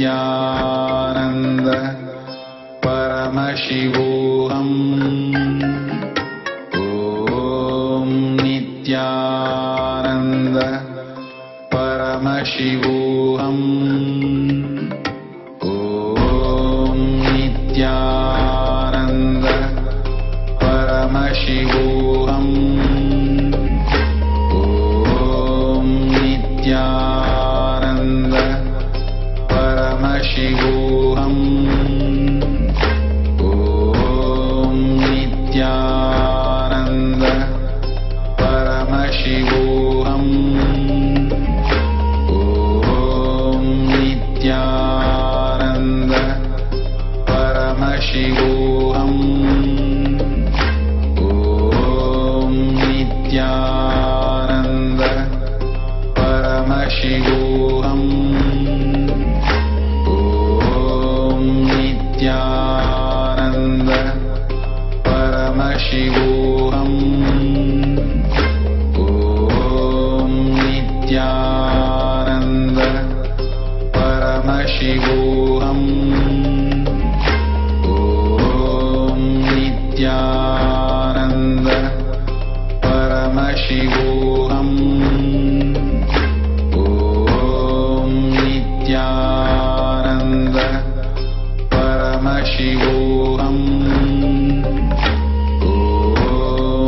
Nithyananda Paramashivoham. Om Nithyananda Paramashivoham. Om Nithyananda Paramashivoham. Om Nithyananda Paramashivoham. Om Nithyananda Paramashivoham. Om Nithyananda Paramashivoham. Om Nithyananda Paramashivoham. Om Nithyananda Paramashivoham. Om Nithyananda Paramashivoham. Om Nithyananda Paramashivoham. Om Nithyananda Paramashivoham.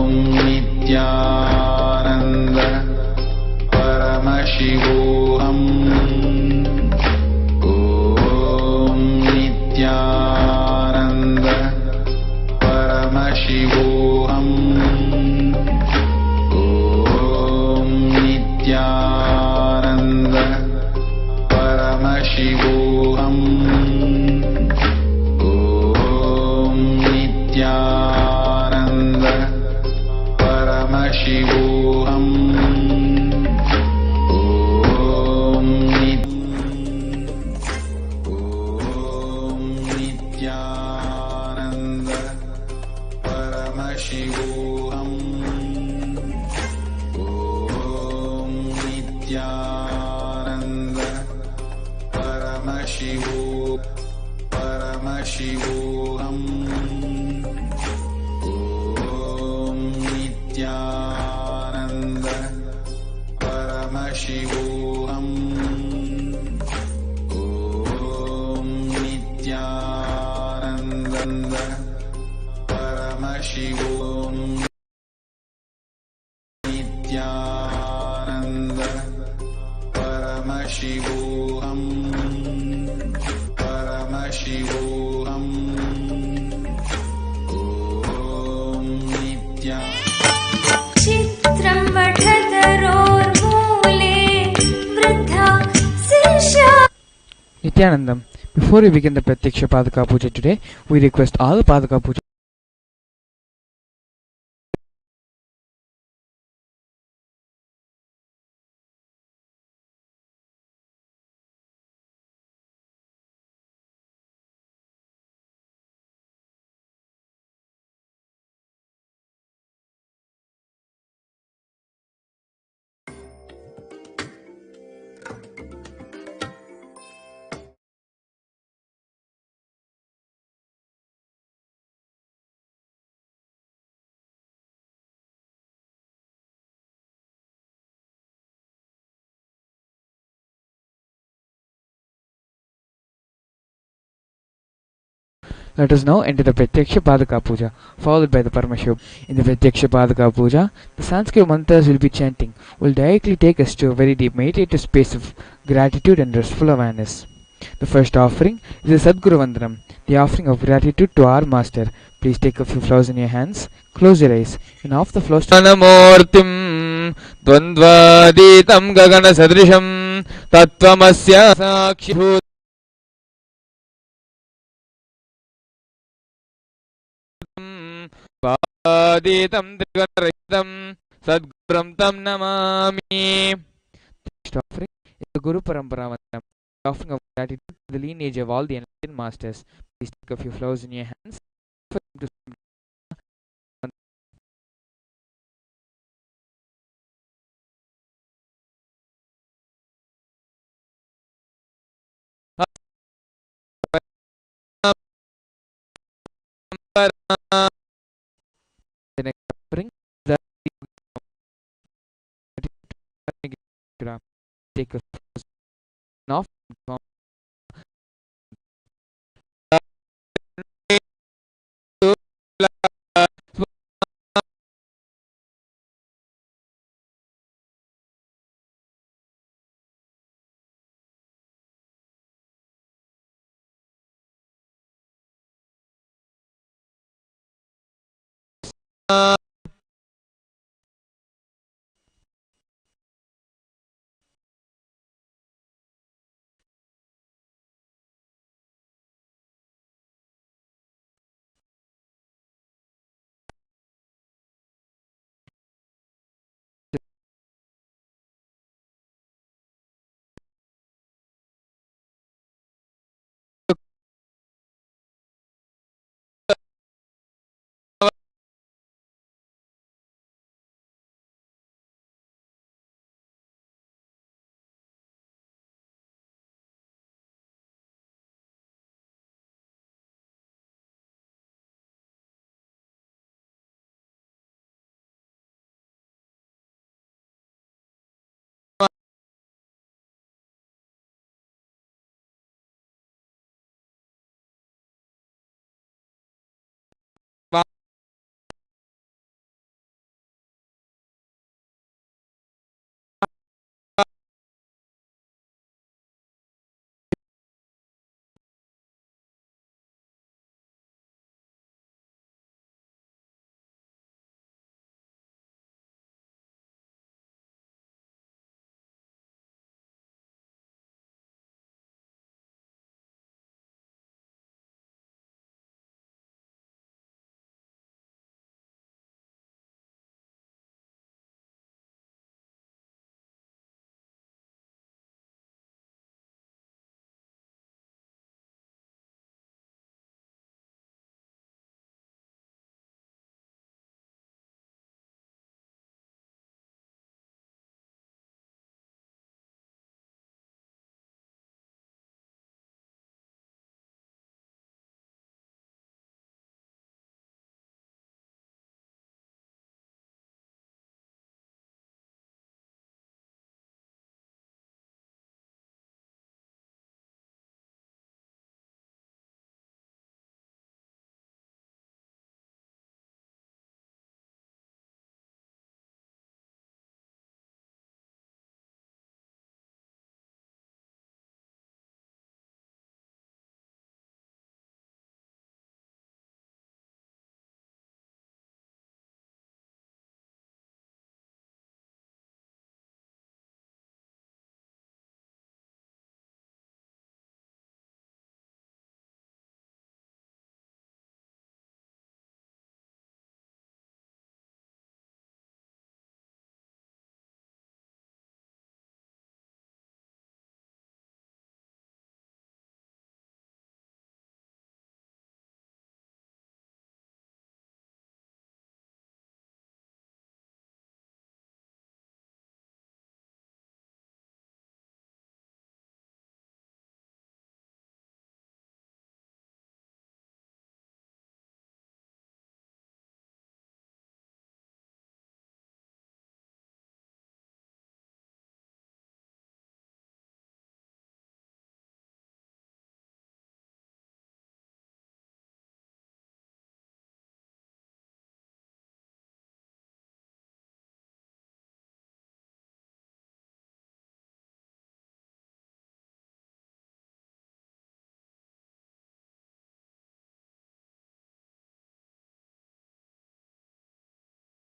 Om Nithyananda Paramashivoham. Om Nithyananda Paramashivoham. Om Nithyananda Paramashivoham. Om Nithyananda Paramashivoham. Om Nithyananda Paramashivoham. Om Nithyananda Paramashivoham. Om Nithyananda Paramashivoham. Om Nithyananda Paramashivoham. Nithyananda Paramashivoham. Paramashivoham. Om Nithyananda चित्रं वठधरोर्मूले वृद्धा शिष्या. Nithyanandam. Before we begin the Pratyaksha Padaka Puja today, we request all the Padaka Puja Let us now enter the Pratyaksha Padaka Puja, followed by the Paramashivoham. In the Pratyaksha Padaka Puja, the Sanskrit mantras will be chanting, will directly take us to a very deep meditative space of gratitude and restful awareness. The first offering is the Sadguru Vandanam, the offering of gratitude to our Master. Please take a few flowers in your hands, close your eyes, and off the flowers to Namortim Dvandvaditam Gagana Sadrisham Tattvamasya Sakshi Vaditam Triganarahitam Sadguram Tam Namami. Next offering is the Guru Parampara Vandanam, offering of gratitude to the lineage of all the enlightened masters. Please take a few flowers in your hands for them to take a off.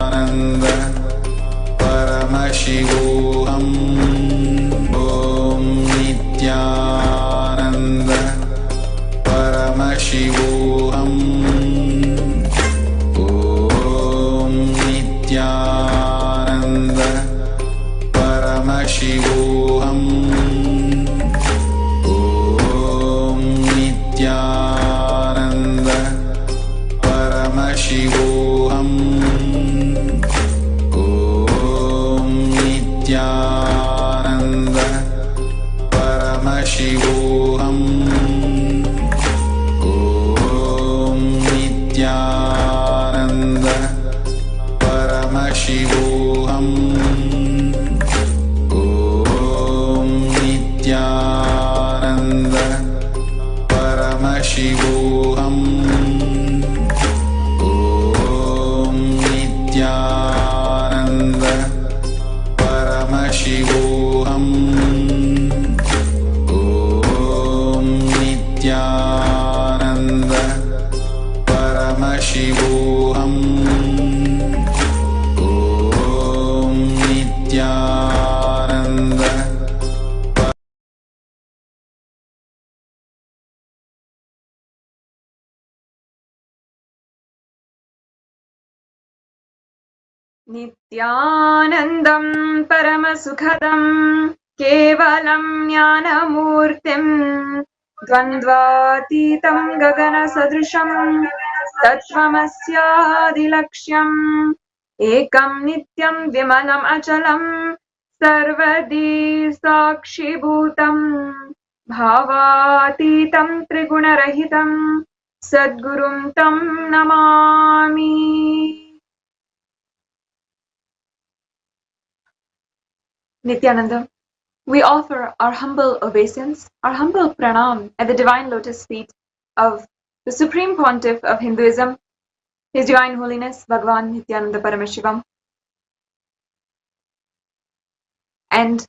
Nithyananda Paramashivoham. Om Nithyananda Paramashivoham. Om Nithyananda Paramashivoham. Om Nithyananda Paramashivoham. Om Nithyananda Paramashivoham. Om Paramashivoham. Om Nithyananda Paramashivoham. Om Nithyananda Paramashivoham. Om Nithyananda. नित्यानन्दं परमसुखदं केवलं ज्ञानमूर्तिं द्वन्द्वातीतं गगनसदृशं तत्त्वमस्यादिलक्ष्यम् एकं नित्यं विमलम् अचलं सर्वदी साक्षिभूतं भावातीतं त्रिगुणरहितं सद्गुरुं तं Namami. Nithyananda, we offer our humble obeisance, our humble pranam at the divine lotus feet of the Supreme Pontiff of Hinduism, His Divine Holiness Bhagavan Nithyananda Paramashivam. And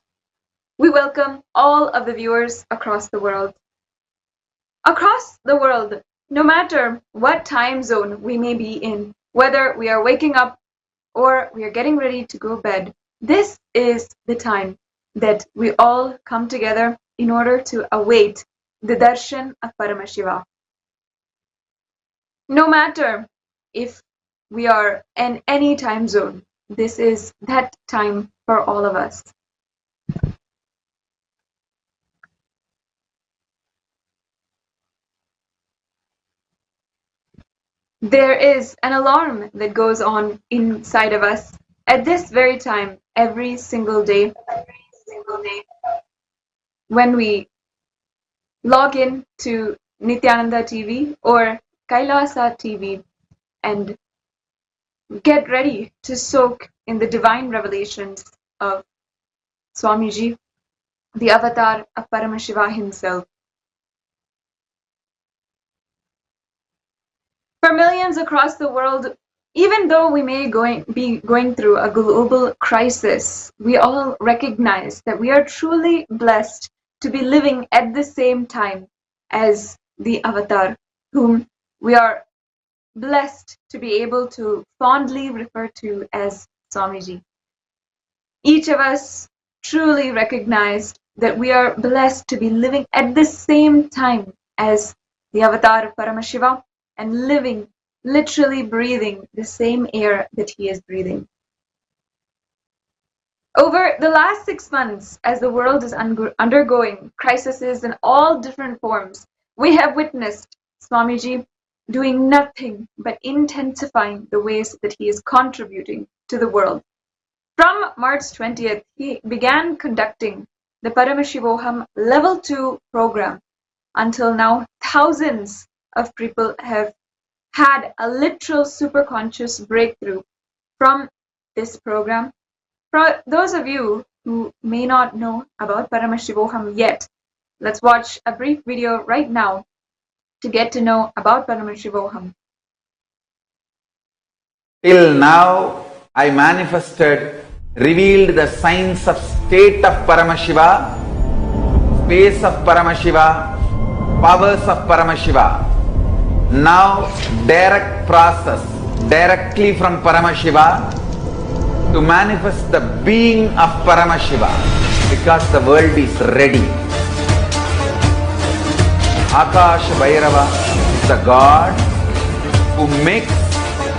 we welcome all of the viewers across the world. Across the world, no matter what time zone we may be in, whether we are waking up or we are getting ready to go to bed, this is the time that we all come together in order to await the darshan of Paramashiva. No matter if we are in any time zone, this is that time for all of us. There is an alarm that goes on inside of us at this very time, every single day, when we log in to Nithyananda TV or KAILASA TV and get ready to soak in the divine revelations of Swamiji, the avatar of Paramashiva himself. For millions across the world, even though we may be going through a global crisis, we all recognize that we are truly blessed to be living at the same time as the avatar, whom we are blessed to be able to fondly refer to as Swamiji. Each of us truly recognized that we are blessed to be living at the same time as the avatar of Paramashiva and living, literally breathing the same air that he is breathing. Over the last 6 months, as the world is undergoing crises in all different forms, we have witnessed Swamiji doing nothing but intensifying the ways that he is contributing to the world. From March 20th, he began conducting the Paramashivoham Level 2 program. Until now, thousands of people have had a literal superconscious breakthrough from this program. For those of you who may not know about Paramashivoham yet, let's watch a brief video right now to get to know about Paramashivoham. Till now, I manifested, revealed the signs of state of Paramashiva, space of Paramashiva, powers of Paramashiva. Now, direct process, directly from Paramashiva to manifest the being of Paramashiva, because the world is ready. Akash Bhairava is the God who makes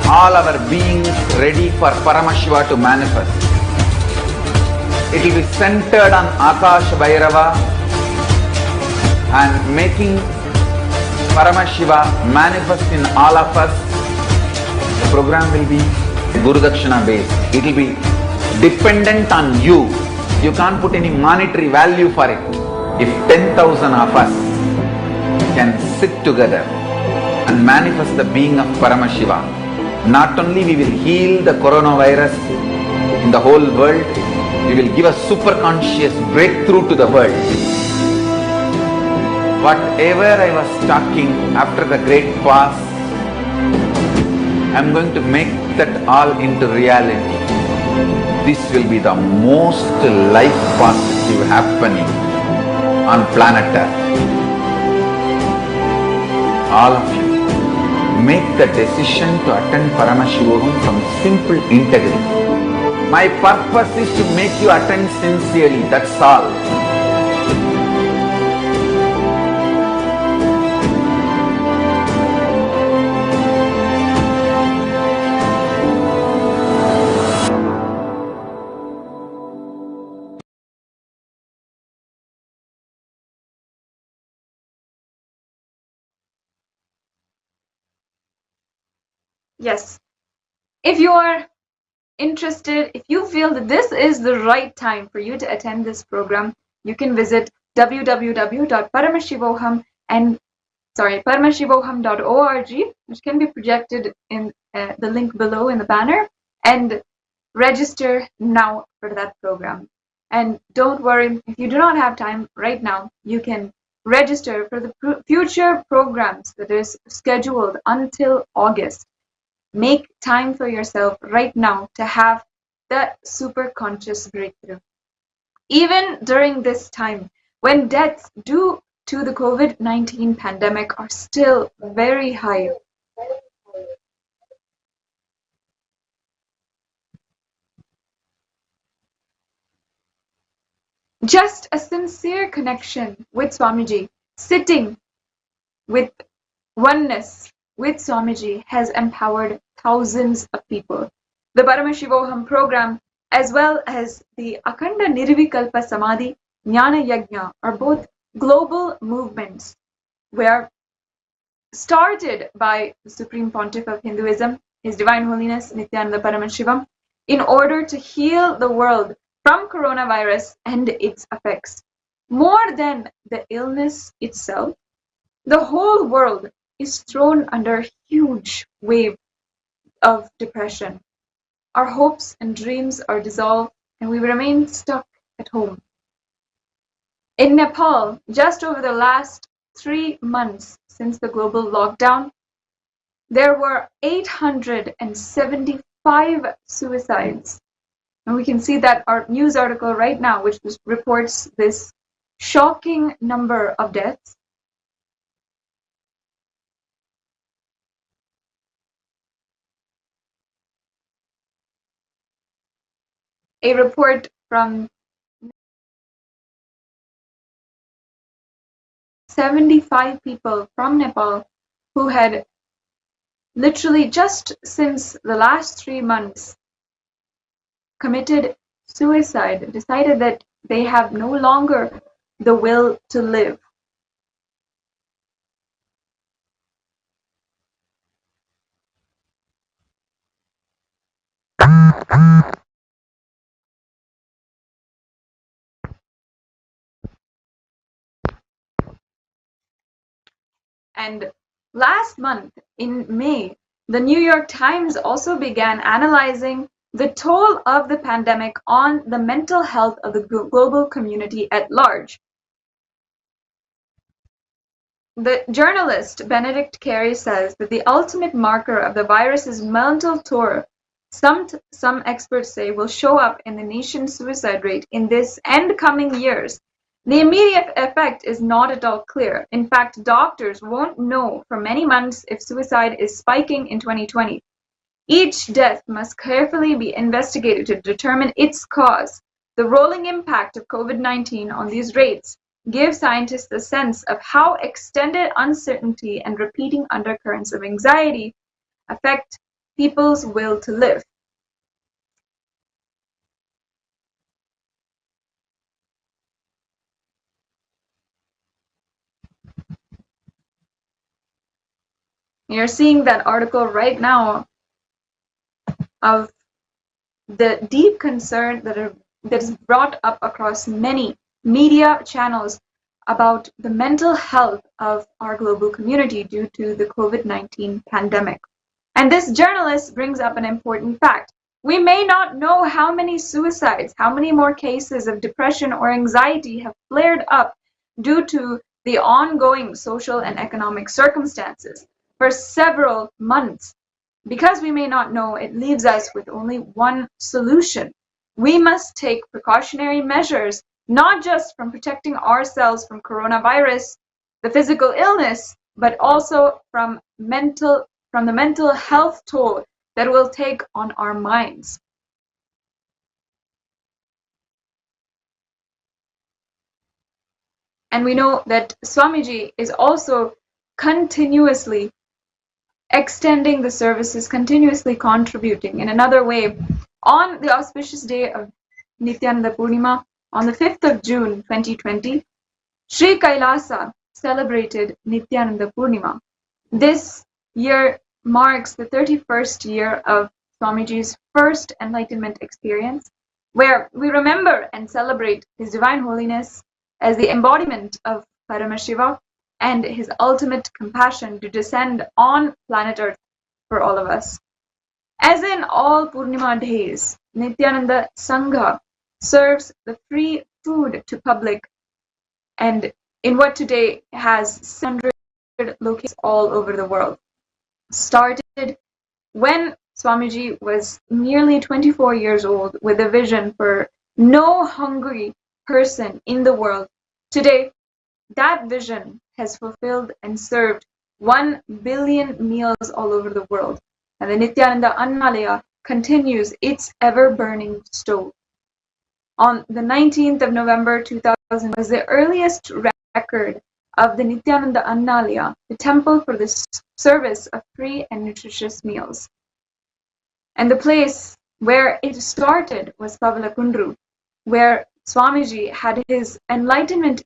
all our beings ready for Paramashiva to manifest. It will be centered on Akash Bhairava and making Paramashiva manifest in all of us. The program will be Guru Dakshina based. It will be dependent on you. You can't put any monetary value for it. If 10,000 of us can sit together and manifest the being of Paramashiva, not only we will heal the coronavirus in the whole world, we will give a super conscious breakthrough to the world. Whatever I was talking after the great fast, I'm going to make that all into reality. This will be the most life positive happening on planet Earth. All of you, make the decision to attend Paramashivoham from simple integrity. My purpose is to make you attend sincerely, that's all. Yes. If you are interested, if you feel that this is the right time for you to attend this program, you can visit www.paramashivoham and paramashivoham.org, which can be projected in the link below in the banner, and register now for that program. And don't worry, if you do not have time right now, you can register for the future programs that is scheduled until August. Make time for yourself right now to have that super conscious breakthrough. Even during this time, when deaths due to the COVID-19 pandemic are still very high, just a sincere connection with Swamiji, sitting with oneness with Swamiji has empowered thousands of people. The Paramashivoham program, as well as the Akhanda Nirvikalpa Samadhi Jnana Yajna, are both global movements were started by the Supreme Pontiff of Hinduism, His Divine Holiness Nithyananda Paramashivam, in order to heal the world from coronavirus and its effects. More than the illness itself, the whole world is thrown under a huge wave of depression. Our hopes and dreams are dissolved and we remain stuck at home. In Nepal, just over the last 3 months since the global lockdown, there were 875 suicides. And we can see that our news article right now, which reports this shocking number of deaths. A report from 75 people from Nepal who had literally just since the last 3 months committed suicide, decided that they have no longer the will to live. And last month, in May, the New York Times also began analyzing the toll of the pandemic on the mental health of the global community at large. The journalist Benedict Carey says that the ultimate marker of the virus's mental toll, some experts say, will show up in the nation's suicide rate in this and coming years. The immediate effect is not at all clear. In fact, doctors won't know for many months if suicide is spiking in 2020. Each death must carefully be investigated to determine its cause. The rolling impact of COVID-19 on these rates gives scientists a sense of how extended uncertainty and repeating undercurrents of anxiety affect people's will to live. You're seeing that article right now of the deep concern that is brought up across many media channels about the mental health of our global community due to the COVID-19 pandemic. And this journalist brings up an important fact. We may not know how many suicides, how many more cases of depression or anxiety have flared up due to the ongoing social and economic circumstances for several months. Because we may not know, it leaves us with only one solution. We must take precautionary measures, not just from protecting ourselves from coronavirus, the physical illness, but also from the mental health toll that it will take on our minds. And we know that Swamiji is also continuously extending the services, continuously contributing in another way. On the auspicious day of Nithyananda Purnima, on the 5th of June 2020, Sri KAILASA celebrated Nithyananda Purnima. This year marks the 31st year of Swamiji's first enlightenment experience, where we remember and celebrate His Divine Holiness as the embodiment of Paramashiva and his ultimate compassion to descend on planet Earth for all of us. As in all Purnima days, Nithyananda Sangha serves the free food to public, and in what today has 600 locations all over the world. Started when Swamiji was nearly 24 years old with a vision for no hungry person in the world. Today, that vision has fulfilled and served 1 billion meals all over the world, and the Nithyananda Annalaya continues its ever-burning stove. On the 19th of November 2000 was the earliest record of the Nithyananda Annalaya, the temple for the service of free and nutritious meals. And the place where it started was Pavalakundru, where Swamiji had his enlightenment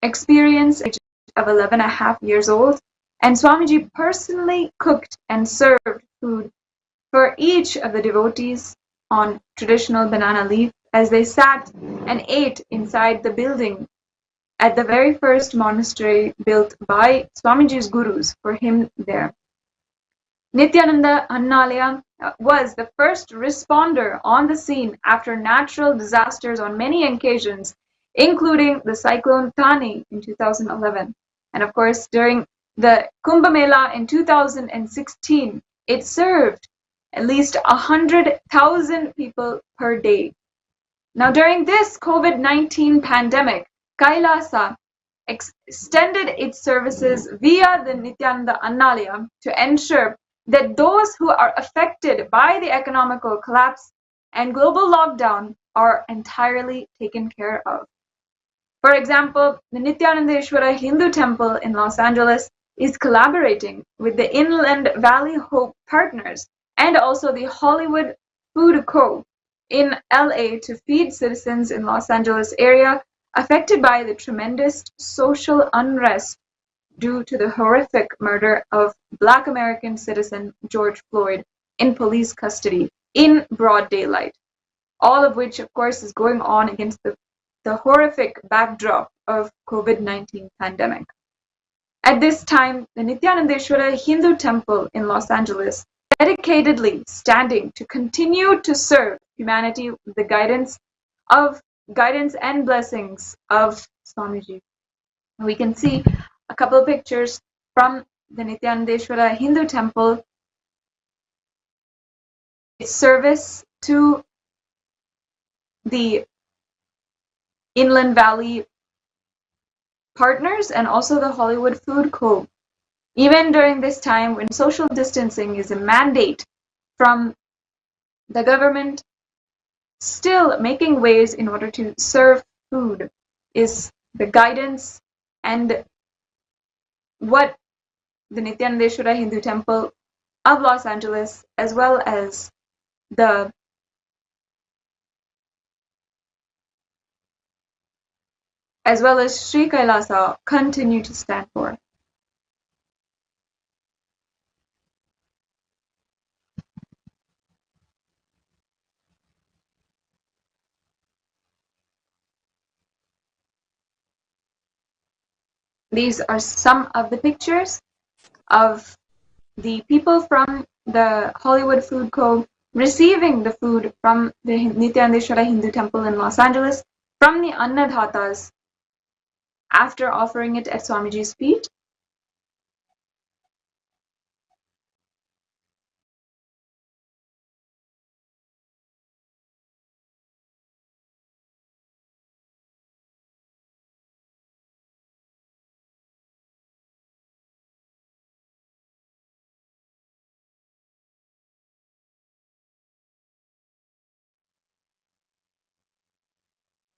experience at the age of 11.5 years old, and Swamiji personally cooked and served food for each of the devotees on traditional banana leaf as they sat and ate inside the building at the very first monastery built by Swamiji's gurus for him there. Nithyananda Annalaya was the first responder on the scene after natural disasters on many occasions, including the cyclone Thani in 2011. And of course, during the Kumbh Mela in 2016, it served at least 100,000 people per day. Now, during this COVID-19 pandemic, KAILASA extended its services via the Nithyananda Annalaya to ensure that those who are affected by the economical collapse and global lockdown are entirely taken care of. For example, the Nithyanandeshwara Hindu Temple in Los Angeles is collaborating with the Inland Valley Hope Partners and also the Hollywood Food Co. in LA to feed citizens in Los Angeles area affected by the tremendous social unrest due to the horrific murder of Black American citizen George Floyd in police custody in broad daylight. All of which, of course, is going on against the horrific backdrop of COVID-19 pandemic. At this time, the Nithyanandeshwara Hindu Temple in Los Angeles dedicatedly standing to continue to serve humanity with the guidance and blessings of Swamiji. We can see a couple of pictures from the Nithyanandeshwara Hindu Temple. Its service to the Inland Valley Partners and also the Hollywood Food Co. Even during this time when social distancing is a mandate from the government, still making ways in order to serve food is the guidance and what the Nithyanandeshwara Hindu Temple of Los Angeles as well as Sri KAILASA continue to stand for. These are some of the pictures of the people from the Hollywood Food Co. receiving the food from the Nithyanandeshwara Hindu Temple in Los Angeles from the Annadhatas after offering it at Swamiji's feet?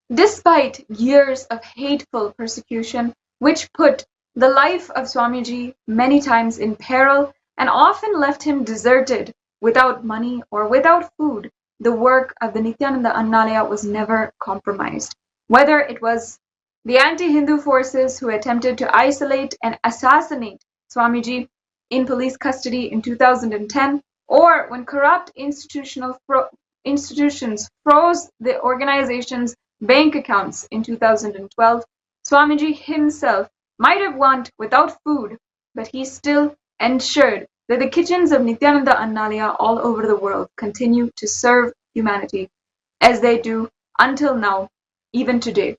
Despite years of hateful persecution, which put the life of Swamiji many times in peril and often left him deserted, without money or without food, the work of the Nithyananda Annalaya was never compromised. Whether it was the anti-Hindu forces who attempted to isolate and assassinate Swamiji in police custody in 2010, or when corrupt institutions froze the organization's bank accounts in 2012, Swamiji himself might have want without food, but he still ensured that the kitchens of Nithyananda Annalaya all over the world continue to serve humanity as they do until now, even today.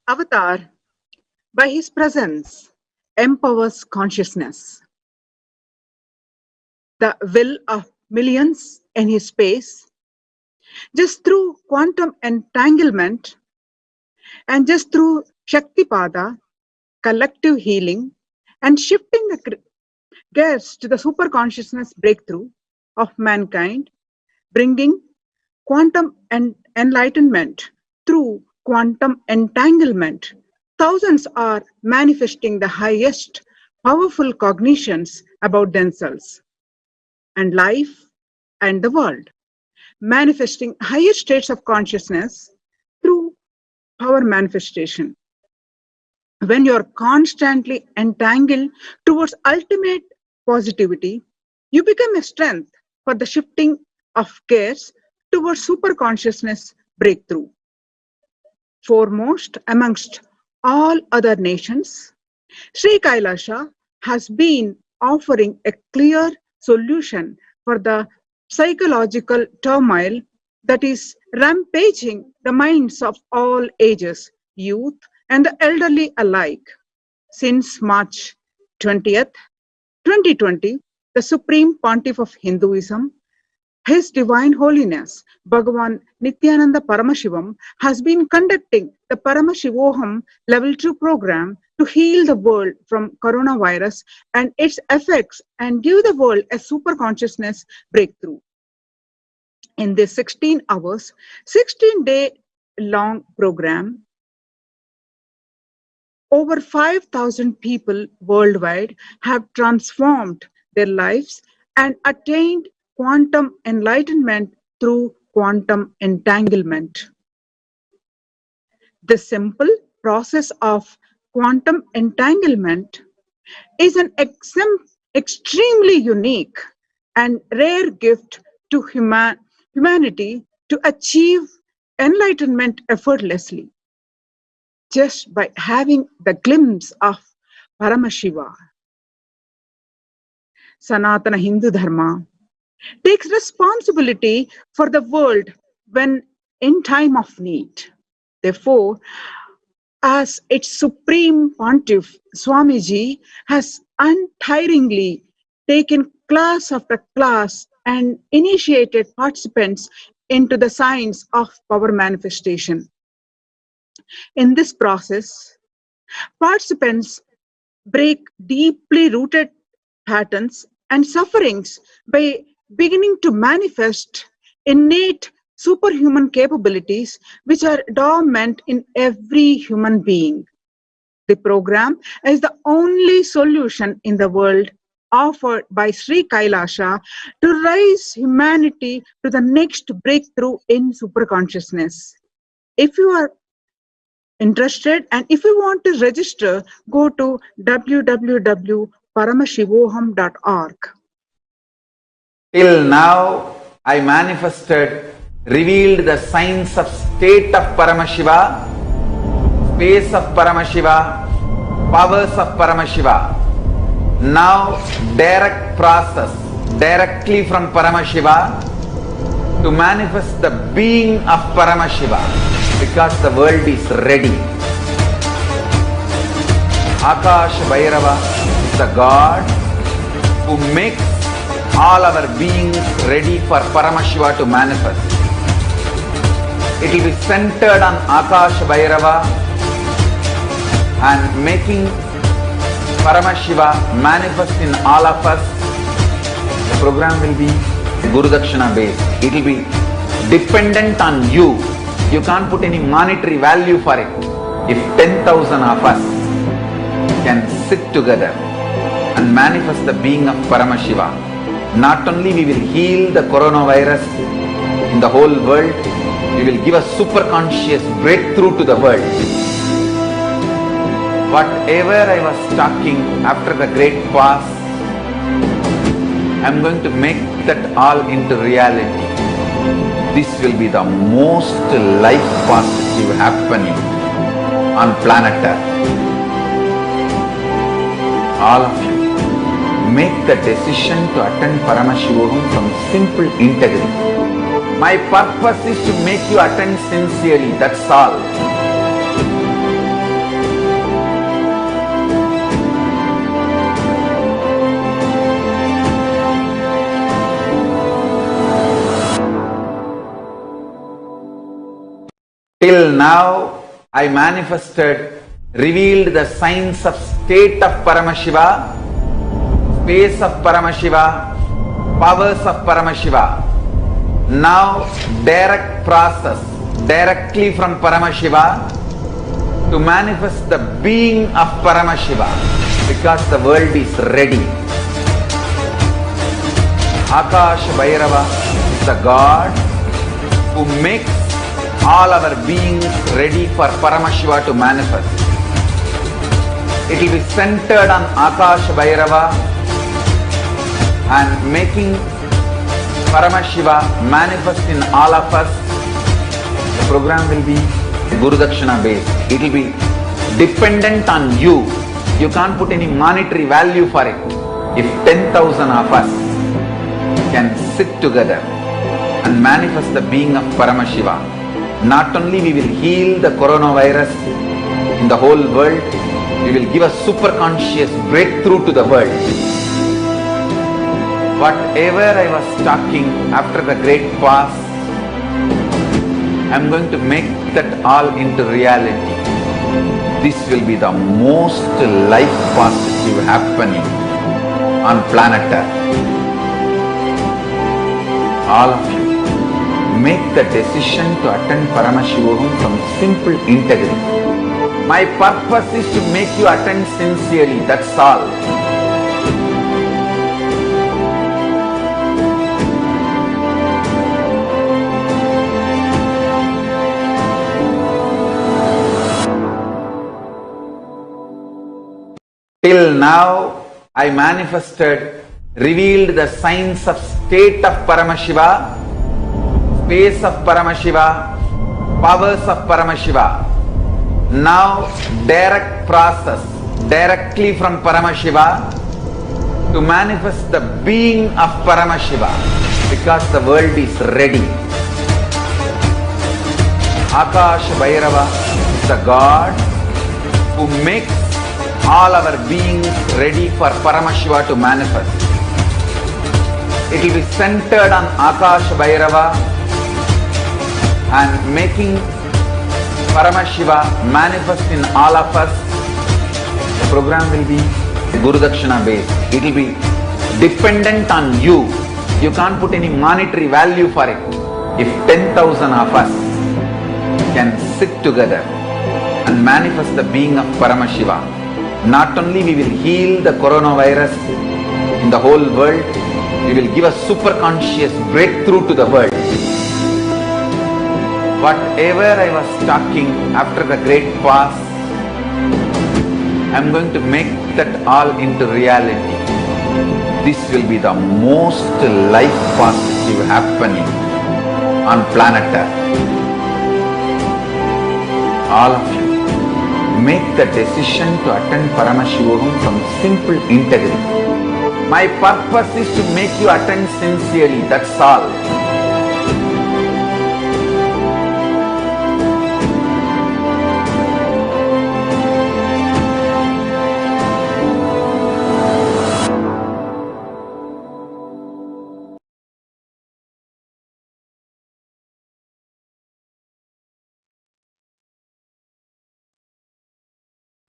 Avatar, by his presence, empowers consciousness. The will of millions in his space, just through quantum entanglement and just through Shaktipada, collective healing, and shifting the gears to the superconsciousness breakthrough of mankind, bringing quantum enlightenment through quantum entanglement. Thousands are manifesting the highest powerful cognitions about themselves and life and the world, manifesting higher states of consciousness through power manifestation. When you're constantly entangled towards ultimate positivity, you become a strength for the shifting of gears towards superconsciousness breakthrough. Foremost amongst all other nations, Sri KAILASA has been offering a clear solution for the psychological turmoil that is rampaging the minds of all ages, youth and the elderly alike. Since March 20th, 2020, the Supreme Pontiff of Hinduism, His Divine Holiness Bhagavan Nithyananda Paramashivam, has been conducting the Paramashivoham Level 2 program to heal the world from coronavirus and its effects and give the world a super consciousness breakthrough. In this 16 hours, 16-day long program, over 5,000 people worldwide have transformed their lives and attained quantum enlightenment through quantum entanglement. The simple process of quantum entanglement is an extremely unique and rare gift to humanity to achieve enlightenment effortlessly, just by having the glimpse of Paramashiva. Sanatana Hindu Dharma takes responsibility for the world when in time of need. Therefore, as its Supreme Pontiff, Swamiji has untiringly taken class after class and initiated participants into the science of power manifestation. In this process, participants break deeply rooted patterns and sufferings by beginning to manifest innate superhuman capabilities which are dormant in every human being. The program is the only solution in the world offered by Sri KAILASA to raise humanity to the next breakthrough in superconsciousness. If you are interested and if you want to register, go to www.paramashivoham.org. Till now, I manifested, revealed the signs of state of Paramashiva, space of Paramashiva, powers of Paramashiva. Now, direct process, directly from Paramashiva, to manifest the being of Paramashiva because the world is ready. Akash Bhairava is the God who makes all our beings ready for Paramashiva to manifest. It will be centered on Akash Bhairava and making Paramashiva manifest in all of us. The program will be Guru Dakshina based. It will be dependent on you. You can't put any monetary value for it. If 10,000 of us can sit together and manifest the being of Paramashiva, not only we will heal the coronavirus in the whole world, we will give a super conscious breakthrough to the world. Whatever I was talking after the great past, I am going to make that all into reality. This will be the most life positive happening on planet Earth. All of you, make the decision to attend Paramashivoham from simple integrity. My purpose is to make you attend sincerely, that's all. Till now, I manifested, revealed the signs of state of Paramashiva, space of Paramashiva, powers of Paramashiva. Now, direct process, directly from Paramashiva to manifest the being of Paramashiva because the world is ready. Akash Bhairava is the God who makes all our beings ready for Paramashiva to manifest. It will be centered on Akash Bhairava and making Paramashiva manifest in all of us. The program will be Guru Dakshina based. It will be dependent on you. You can't put any monetary value for it. If 10,000 of us can sit together and manifest the being of Paramashiva, not only we will heal the coronavirus in the whole world, we will give a super conscious breakthrough to the world. Whatever I was talking after the great past, I am going to make that all into reality. This will be the most life positive happening on planet Earth. All of you, make the decision to attend Paramashivoham from simple integrity. My purpose is to make you attend sincerely, that's all. Till now, I manifested, revealed the signs of state of Paramashiva, space of Paramashiva, powers of Paramashiva. Now, direct process, directly from Paramashiva to manifest the being of Paramashiva because the world is ready. Akash Bhairava is the God who makes all our beings ready for Paramashiva to manifest. It will be centered on Akash Bhairava and making Paramashiva manifest in all of us. The program will be Guru Dakshina based. It will be dependent on you. You can't put any monetary value for it. If 10,000 of us can sit together and manifest the being of Paramashiva, not only we will heal the coronavirus in the whole world, we will give a super conscious breakthrough to the world. Whatever I was talking after the great past, I am going to make that all into reality. This will be the most life positive happening on planet Earth. All of you, make the decision to attend Paramashivoham from simple integrity. My purpose is to make you attend sincerely, that's all.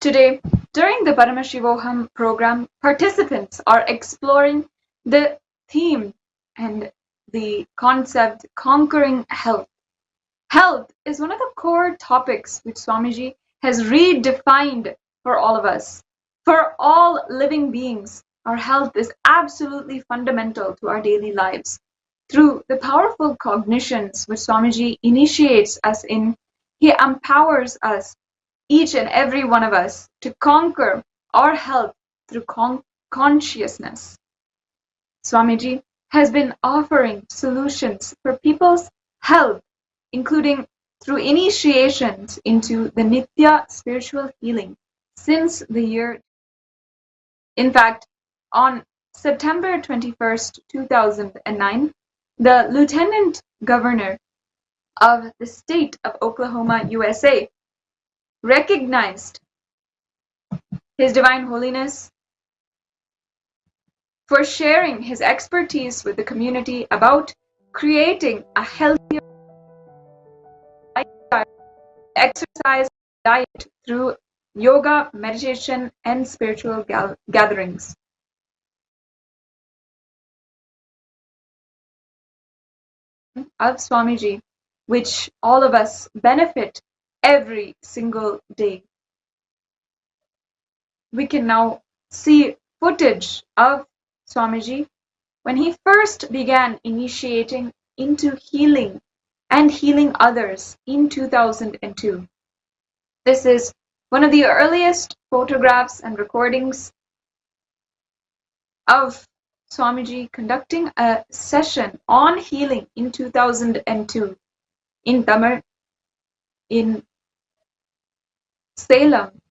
Today, during the Paramashivoham program, participants are exploring the theme and the concept conquering health. Health is one of the core topics which Swamiji has redefined for all of us. For all living beings, our health is absolutely fundamental to our daily lives. Through the powerful cognitions which Swamiji initiates us in, he empowers us, each and every one of us, to conquer our health through consciousness. Swamiji has been offering solutions for people's health, including through initiations into the Nithya spiritual healing since the year. In fact, on September 21st, 2009, the Lieutenant Governor of the state of Oklahoma, USA, recognized His Divine Holiness for sharing his expertise with the community about creating a healthier lifestyle, exercise, diet through yoga, meditation, and spiritual gatherings. Of Swamiji, which all of us benefit every single day. We can now see footage of Swamiji when he first began initiating into healing and healing others in 2002. This is one of the earliest photographs and recordings of Swamiji conducting a session on healing in 2002 in Tamil, in Salem.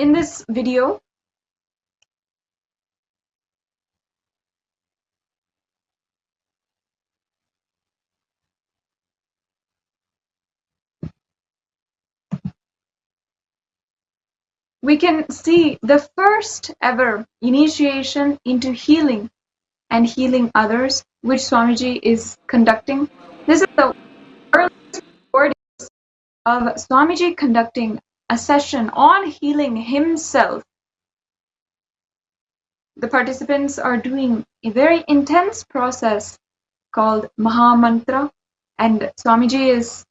In this video, we can see the first ever initiation into healing and healing others, which Swamiji is conducting. This is the earliest recording of Swamiji conducting a session on healing himself. The participants are doing a very intense process called Maha Mantra, and Swamiji is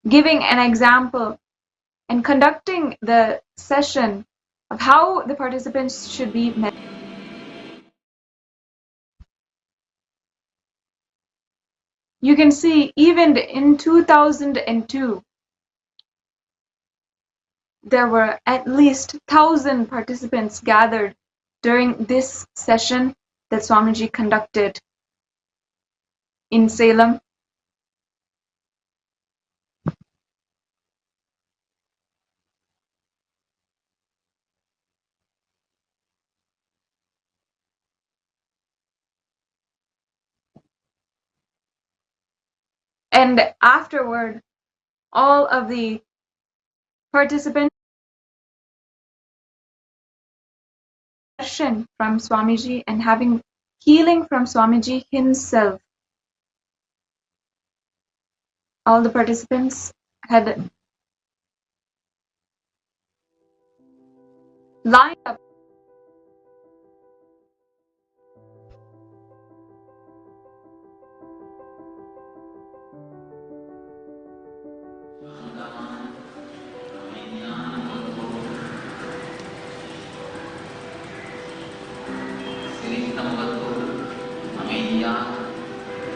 giving an example and conducting the session of how the participants should be met. You can see even in 2002, there were at least 1,000 participants gathered during this session that Swamiji conducted in Salem. And afterward, all of the participants from Swamiji and having healing from Swamiji himself. All the participants had lined up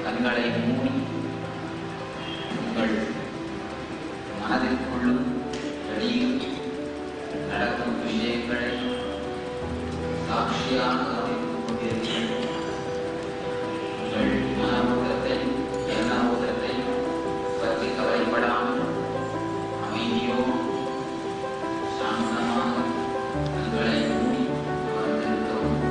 கண்களை மூடி உங்கள் மனதில் கொள்ளும் வெளியில் நடக்கும் விஷயங்களை சாட்சியாக கவனித்துக் கொண்டிருக்கிறீர்கள். உங்கள் மன ஓட்டத்தை எண்ண ஓட்டத்தை பற்றி கவலைப்படாமல் அமைதியோடு சாந்தமாக கண்களை மூடி அமர்ந்திருக்கவும்.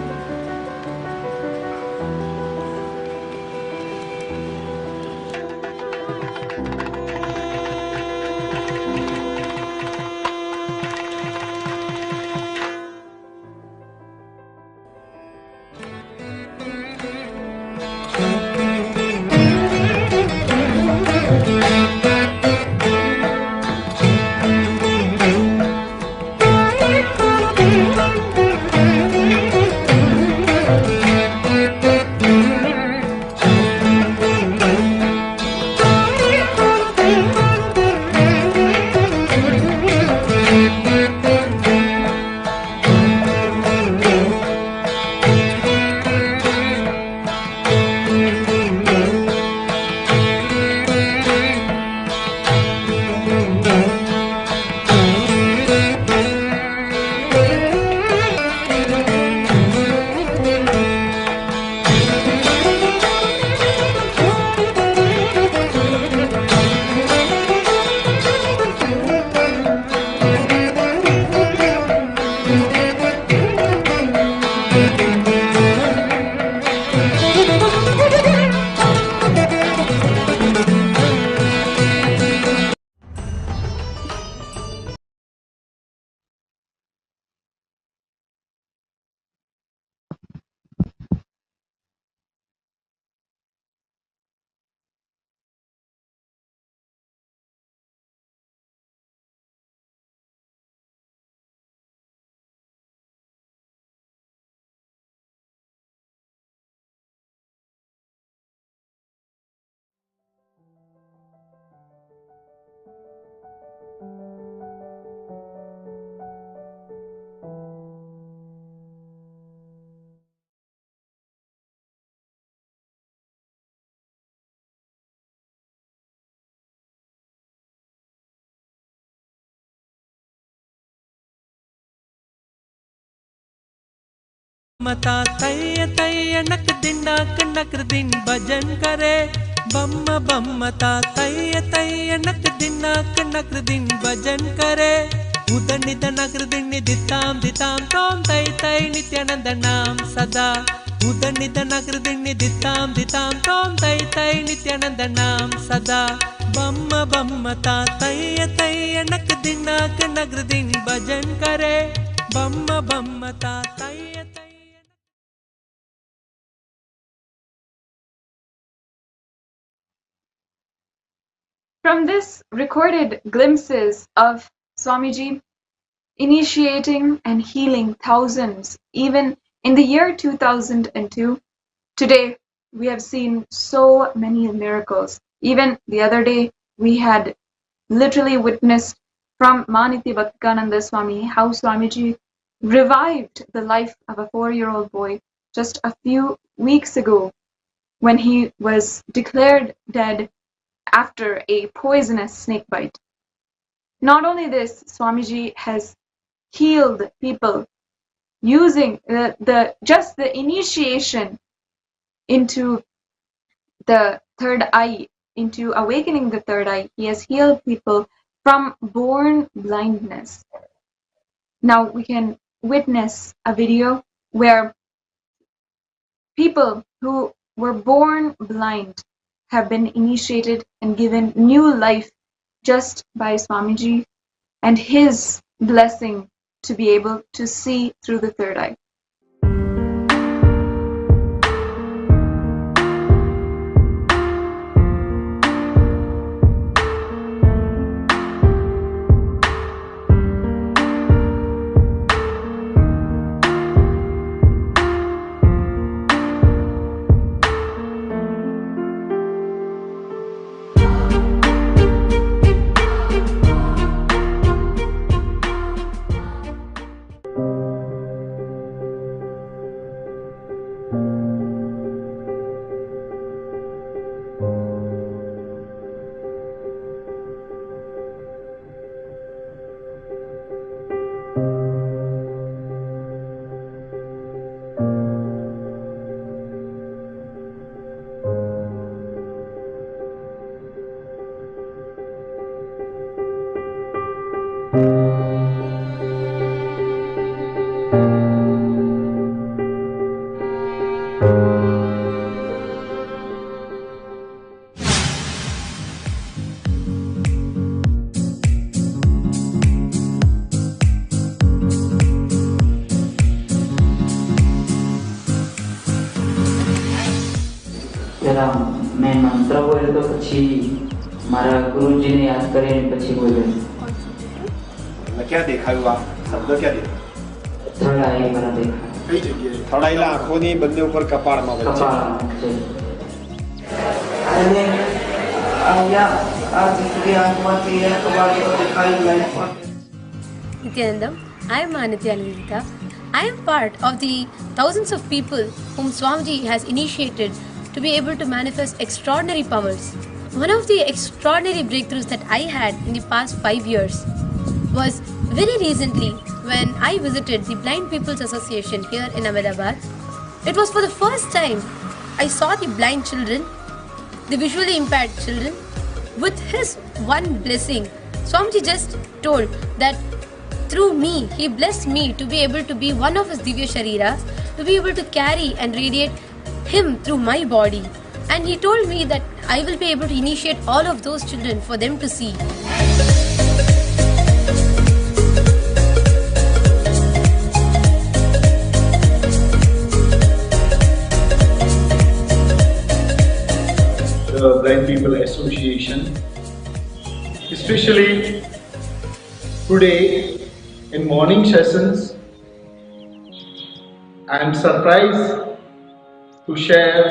मता तैय तैय नक दिन भजन करे बम्म बम्मता तैय तैय नक दिन भजन करे उदनिद नगर दिन दिताम दिताम तोम तै तै नित्यानंद नाम सदा उदनिद नगर दिन दिताम दिताम तोम तै तै नित्यानंद नाम सदा बम्म बम्मता तैय तैय नक दिन भजन करे बम्म बम्मता तैय From this recorded glimpses of Swamiji initiating and healing thousands, even in the year 2002, today we have seen so many miracles. Even the other day, we had literally witnessed from Nithya Bhaktikananda Swami how Swamiji revived the life of a 4-year-old boy just a few weeks ago when he was declared dead after a poisonous snake bite. Not only this, Swamiji has healed people using just the initiation into the third eye, into awakening the third eye. He has healed people from born blindness. Now we can witness a video where people who were born blind have been initiated and given new life just by Swamiji and his blessing to be able to see through the third eye. मैं मंत्र बोले तो पछी मारा गुरुजी ने याद करे पछी बोले क्या देखा हुआ शब्द क्या देखा थर्ड आई मारा देखा કઈ જગ્યાએ થર્ડ આઈલા આંખોની બંને ઉપર કપાળમાં વચ્ચે અને આયા આ દીકરી આંખમાંથી એ કપાળ તો દેખાઈ જાય Nithyanandam, I am Nithyananda. I am part of the thousands of people whom Swamiji has initiated to be able to manifest extraordinary powers. One of the extraordinary breakthroughs that I had in the past 5 years was very recently when I visited the Blind People's Association here in Ahmedabad. It was for the first time I saw the blind children, the visually impaired children. With his one blessing, Swamiji just told that through me, he blessed me to be able to be one of his Divya Shariras, to be able to carry and radiate him through my body. And he told me that I will be able to initiate all of those children for them to see. The Blind People Association, especially today in morning sessions, I am surprised to share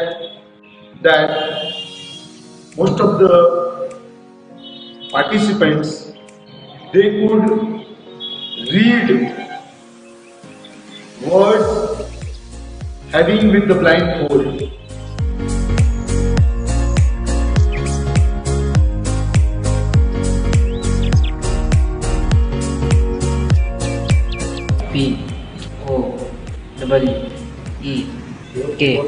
that most of the participants, they could read words having with the blindfold. P-O-W K.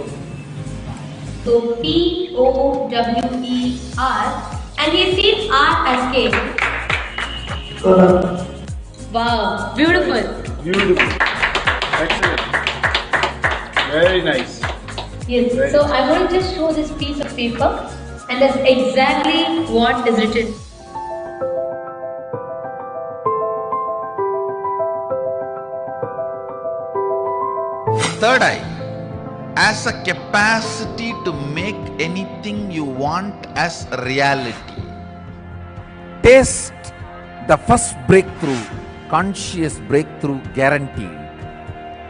So Power, and he has seen R as K. Wow, beautiful. Beautiful. Excellent. Very nice. Yes, so I want to just show this piece of paper, and that's exactly what is written. Third eye as a capacity to make anything you want as a reality. Taste the first breakthrough, conscious breakthrough guaranteed.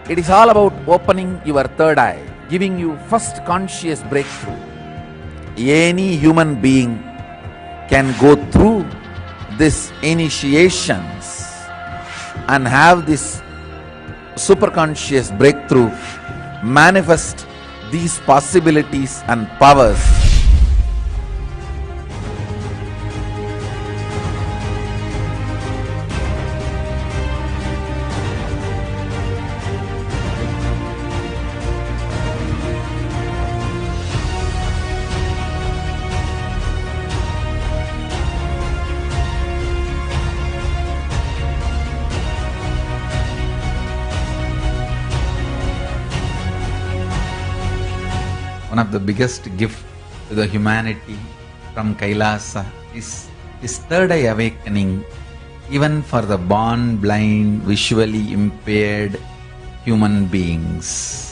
It is all about opening your third eye, giving you first conscious breakthrough. Any human being can go through these initiations and have this superconscious breakthrough, manifest these possibilities and powers. One of the biggest gift to the humanity from KAILASA is this third eye awakening, even for the born blind, visually impaired human beings.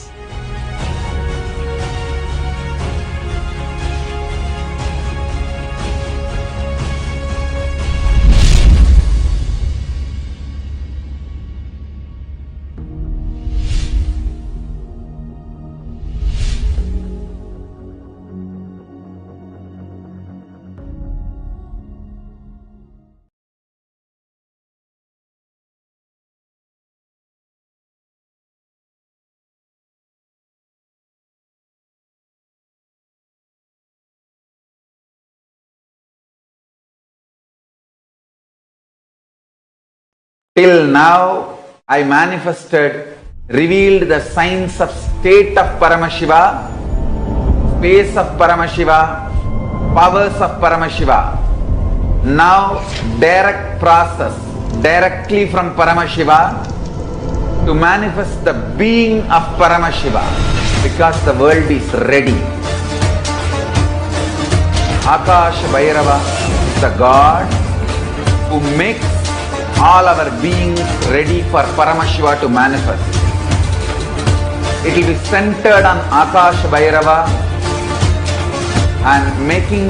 Till now, I manifested, revealed the signs of state of Paramashiva, space of Paramashiva, powers of Paramashiva. Now, direct process, directly from Paramashiva to manifest the being of Paramashiva, because the world is ready. Akash Bhairava is the God who makes all our beings ready for Paramashiva to manifest. It will be centered on Akash Bhairava and making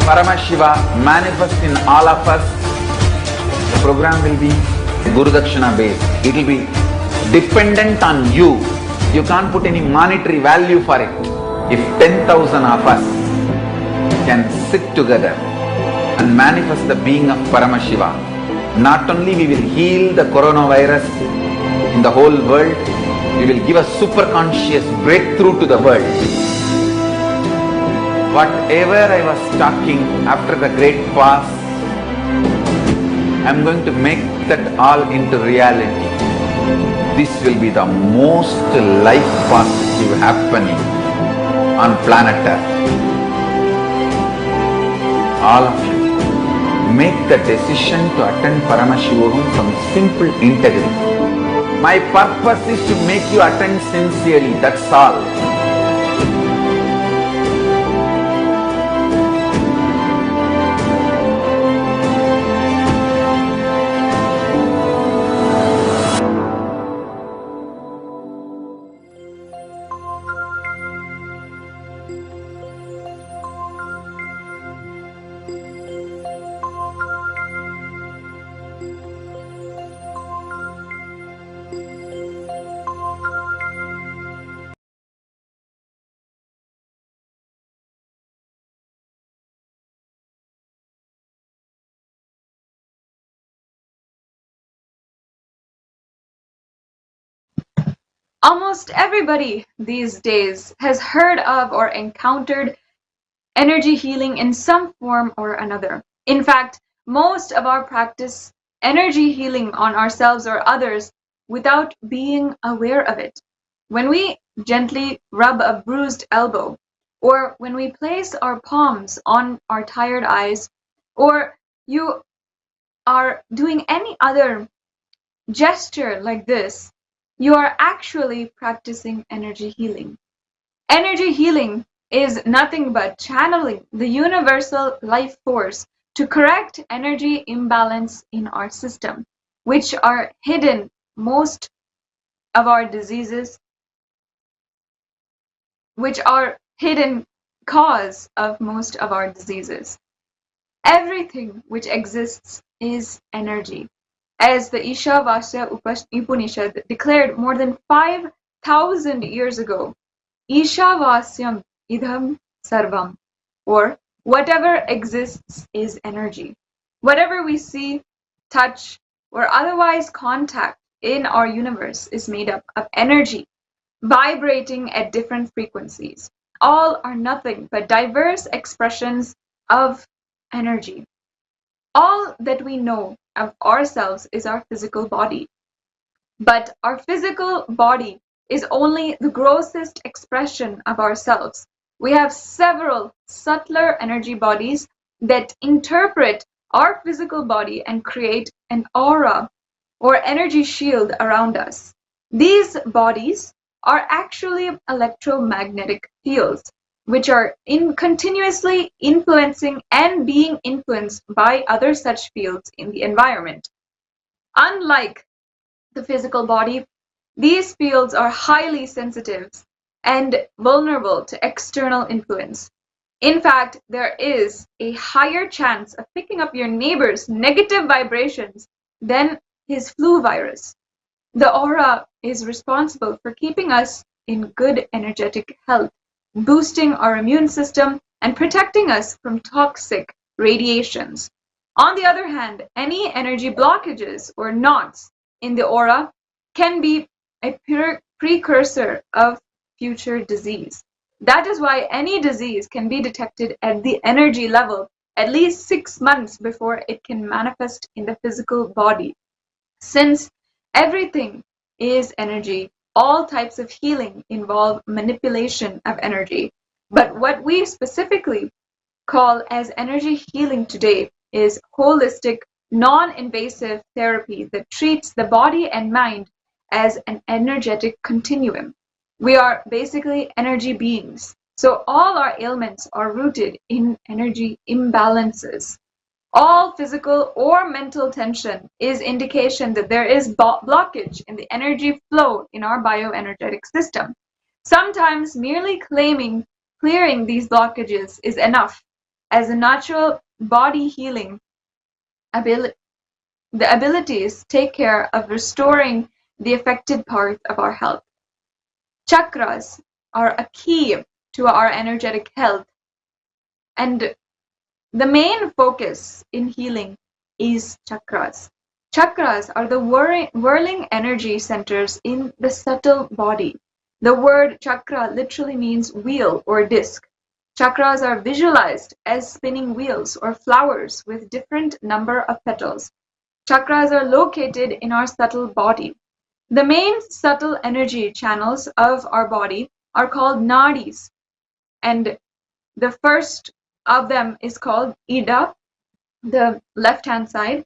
Paramashiva manifest in all of us. The program will be Guru Dakshina based. It will be dependent on you. You can't put any monetary value for it. If 10,000 of us can sit together and manifest the being of Paramashiva, not only we will heal the coronavirus in the whole world, we will give a super conscious breakthrough to the world. Whatever I was talking after the great past, I am going to make that all into reality. This will be the most life positive happening on planet Earth. All of you, make the decision to attend Paramashivoham from simple integrity. My purpose is to make you attend sincerely, that's all. Almost everybody these days has heard of or encountered energy healing in some form or another. In fact, most of our practice energy healing on ourselves or others without being aware of it. When we gently rub a bruised elbow, or when we place our palms on our tired eyes, or you are doing any other gesture like this, you are actually practicing energy healing. Energy healing is nothing but channeling the universal life force to correct energy imbalance in our system, which are hidden most of our diseases, which are hidden cause of most of our diseases. Everything which exists is energy. As the Ishavasya Upanishad declared more than 5,000 years ago, Ishavasyam idham sarvam, or whatever exists is energy. Whatever we see, touch, or otherwise contact in our universe is made up of energy, vibrating at different frequencies. All are nothing but diverse expressions of energy. All that we know of ourselves is our physical body. But our physical body is only the grossest expression of ourselves. We have several subtler energy bodies that interpret our physical body and create an aura or energy shield around us. These bodies are actually electromagnetic fields, which are continuously influencing and being influenced by other such fields in the environment. Unlike the physical body, these fields are highly sensitive and vulnerable to external influence. In fact, there is a higher chance of picking up your neighbor's negative vibrations than his flu virus. The aura is responsible for keeping us in good energetic health, boosting our immune system, and protecting us from toxic radiations. On the other hand, any energy blockages or knots in the aura can be a precursor of future disease. That is why any disease can be detected at the energy level at least 6 months before it can manifest in the physical body. Since everything is energy, all types of healing involve manipulation of energy. But what we specifically call as energy healing today is holistic, non-invasive therapy that treats the body and mind as an energetic continuum. We are basically energy beings. So all our ailments are rooted in energy imbalances. All physical or mental tension is indication that there is blockage in the energy flow in our bioenergetic system. Sometimes merely clearing these blockages is enough, as a natural body healing the abilities take care of restoring the affected part of our health. Chakras are a key to our energetic health, and the main focus in healing is chakras. Chakras are the whirling energy centers in the subtle body. The word chakra literally means wheel or disc. Chakras are visualized as spinning wheels or flowers with different number of petals. Chakras are located in our subtle body. The main subtle energy channels of our body are called nadis, and the first of them is called Ida, the left-hand side,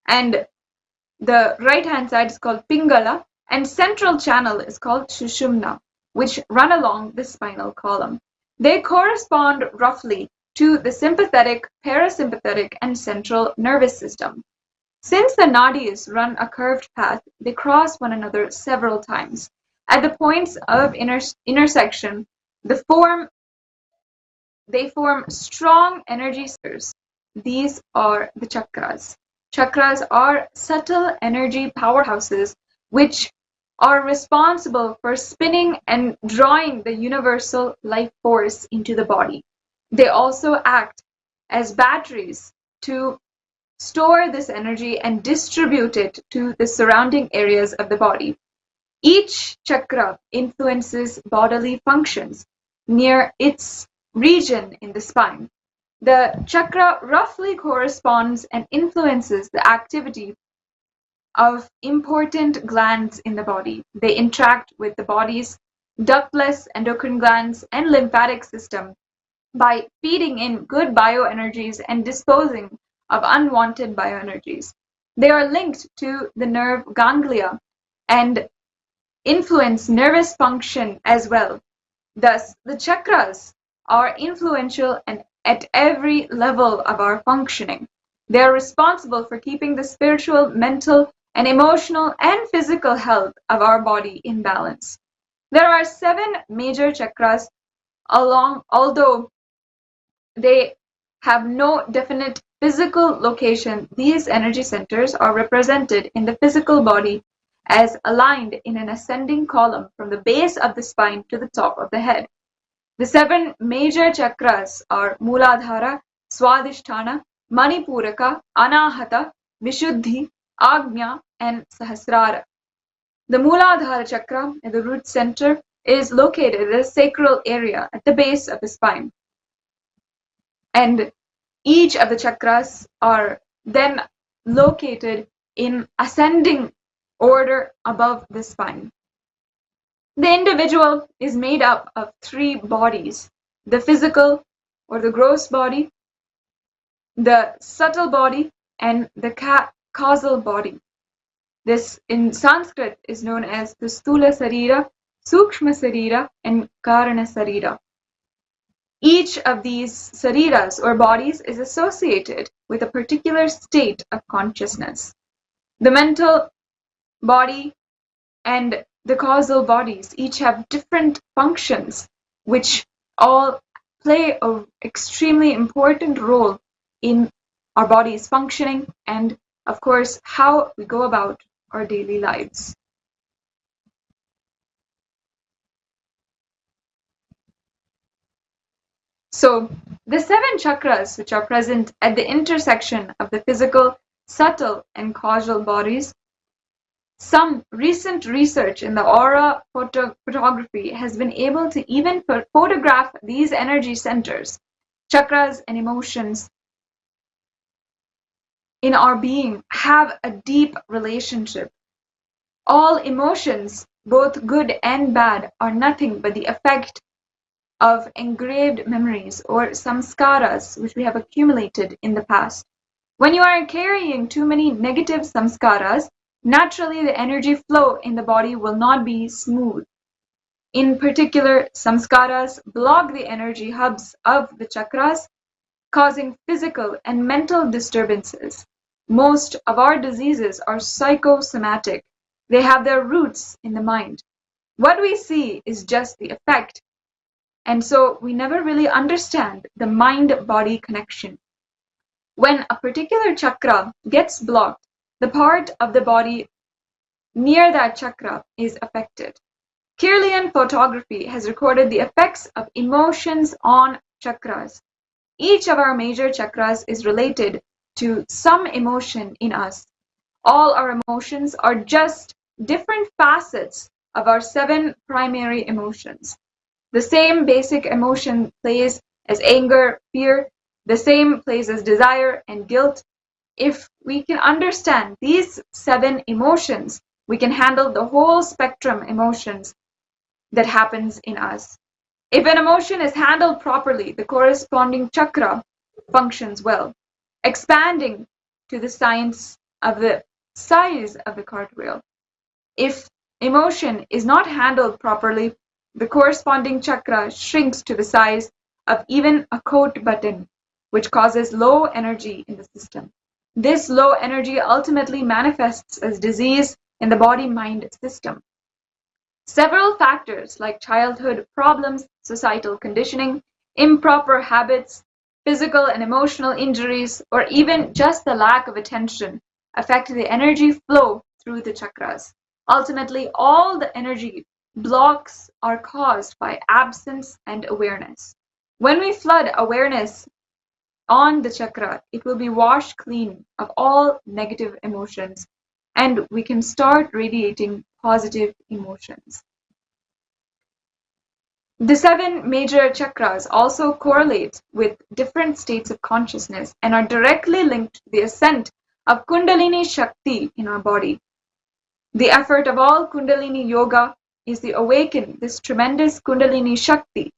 and the right-hand side is called Pingala, and central channel is called Sushumna, which run along the spinal column. They correspond roughly to the sympathetic, parasympathetic, and central nervous system. Since the nadis run a curved path, they cross one another several times. At the points of intersection, they form strong energy centers. These are the chakras. Chakras are subtle energy powerhouses which are responsible for spinning and drawing the universal life force into the body. They also act as batteries to store this energy and distribute it to the surrounding areas of the body. Each chakra influences bodily functions near its region in the spine. The chakra roughly corresponds and influences the activity of important glands in the body. They interact with the body's ductless endocrine glands and lymphatic system by feeding in good bioenergies and disposing of unwanted bioenergies. They are linked to the nerve ganglia and influence nervous function as well. Thus, the chakras are influential and at every level of our functioning. They are responsible for keeping the spiritual, mental, and emotional and physical health of our body in balance. There are 7 major chakras, although they have no definite physical location. These energy centers are represented in the physical body as aligned in an ascending column from the base of the spine to the top of the head. The 7 major chakras are Mooladhara, Swadhisthana, Manipuraka, Anahata, Vishuddhi, Agnya, and Sahasrara. The Mooladhara chakra, at the root center, is located in the sacral area at the base of the spine. And each of the chakras are then located in ascending order above the spine. The individual is made up of 3 bodies: the physical or the gross body, the subtle body, and the causal body. This in Sanskrit is known as the Sthula Sarira, Sukshma Sarira, and Karana Sarira. Each of these sariras or bodies is associated with a particular state of consciousness. The mental body and the causal bodies each have different functions, which all play an extremely important role in our body's functioning and, of course, how we go about our daily lives. So, the 7 chakras which are present at the intersection of the physical, subtle, and causal bodies. Some recent research in the aura photography has been able to even photograph these energy centers, chakras, and emotions in our being have a deep relationship. All emotions, both good and bad, are nothing but the effect of engraved memories or samskaras which we have accumulated in the past. When you are carrying too many negative samskaras, naturally the energy flow in the body will not be smooth. In particular, samskaras block the energy hubs of the chakras, causing physical and mental disturbances. Most of our diseases are psychosomatic. They have their roots in the mind. What we see is just the effect. And so we never really understand the mind-body connection. When a particular chakra gets blocked, the part of the body near that chakra is affected. Kirlian photography has recorded the effects of emotions on chakras. Each of our major chakras is related to some emotion in us. All our emotions are just different facets of our 7 primary emotions. The same basic emotion plays as anger, fear, the same plays as desire and guilt. If we can understand these 7 emotions, we can handle the whole spectrum emotions that happens in us. If an emotion is handled properly, the corresponding chakra functions well, expanding to the size of the cartwheel. If emotion is not handled properly, the corresponding chakra shrinks to the size of even a coat button, which causes low energy in the system. This low energy ultimately manifests as disease in the body-mind system. Several factors like childhood problems, societal conditioning, improper habits, physical and emotional injuries, or even just the lack of attention affect the energy flow through the chakras. Ultimately, all the energy blocks are caused by absence and awareness. When we flood awareness on the chakra, it will be washed clean of all negative emotions, and we can start radiating positive emotions. The 7 major chakras also correlate with different states of consciousness and are directly linked to the ascent of Kundalini Shakti in our body. The effort of all Kundalini Yoga is to awaken this tremendous Kundalini Shakti.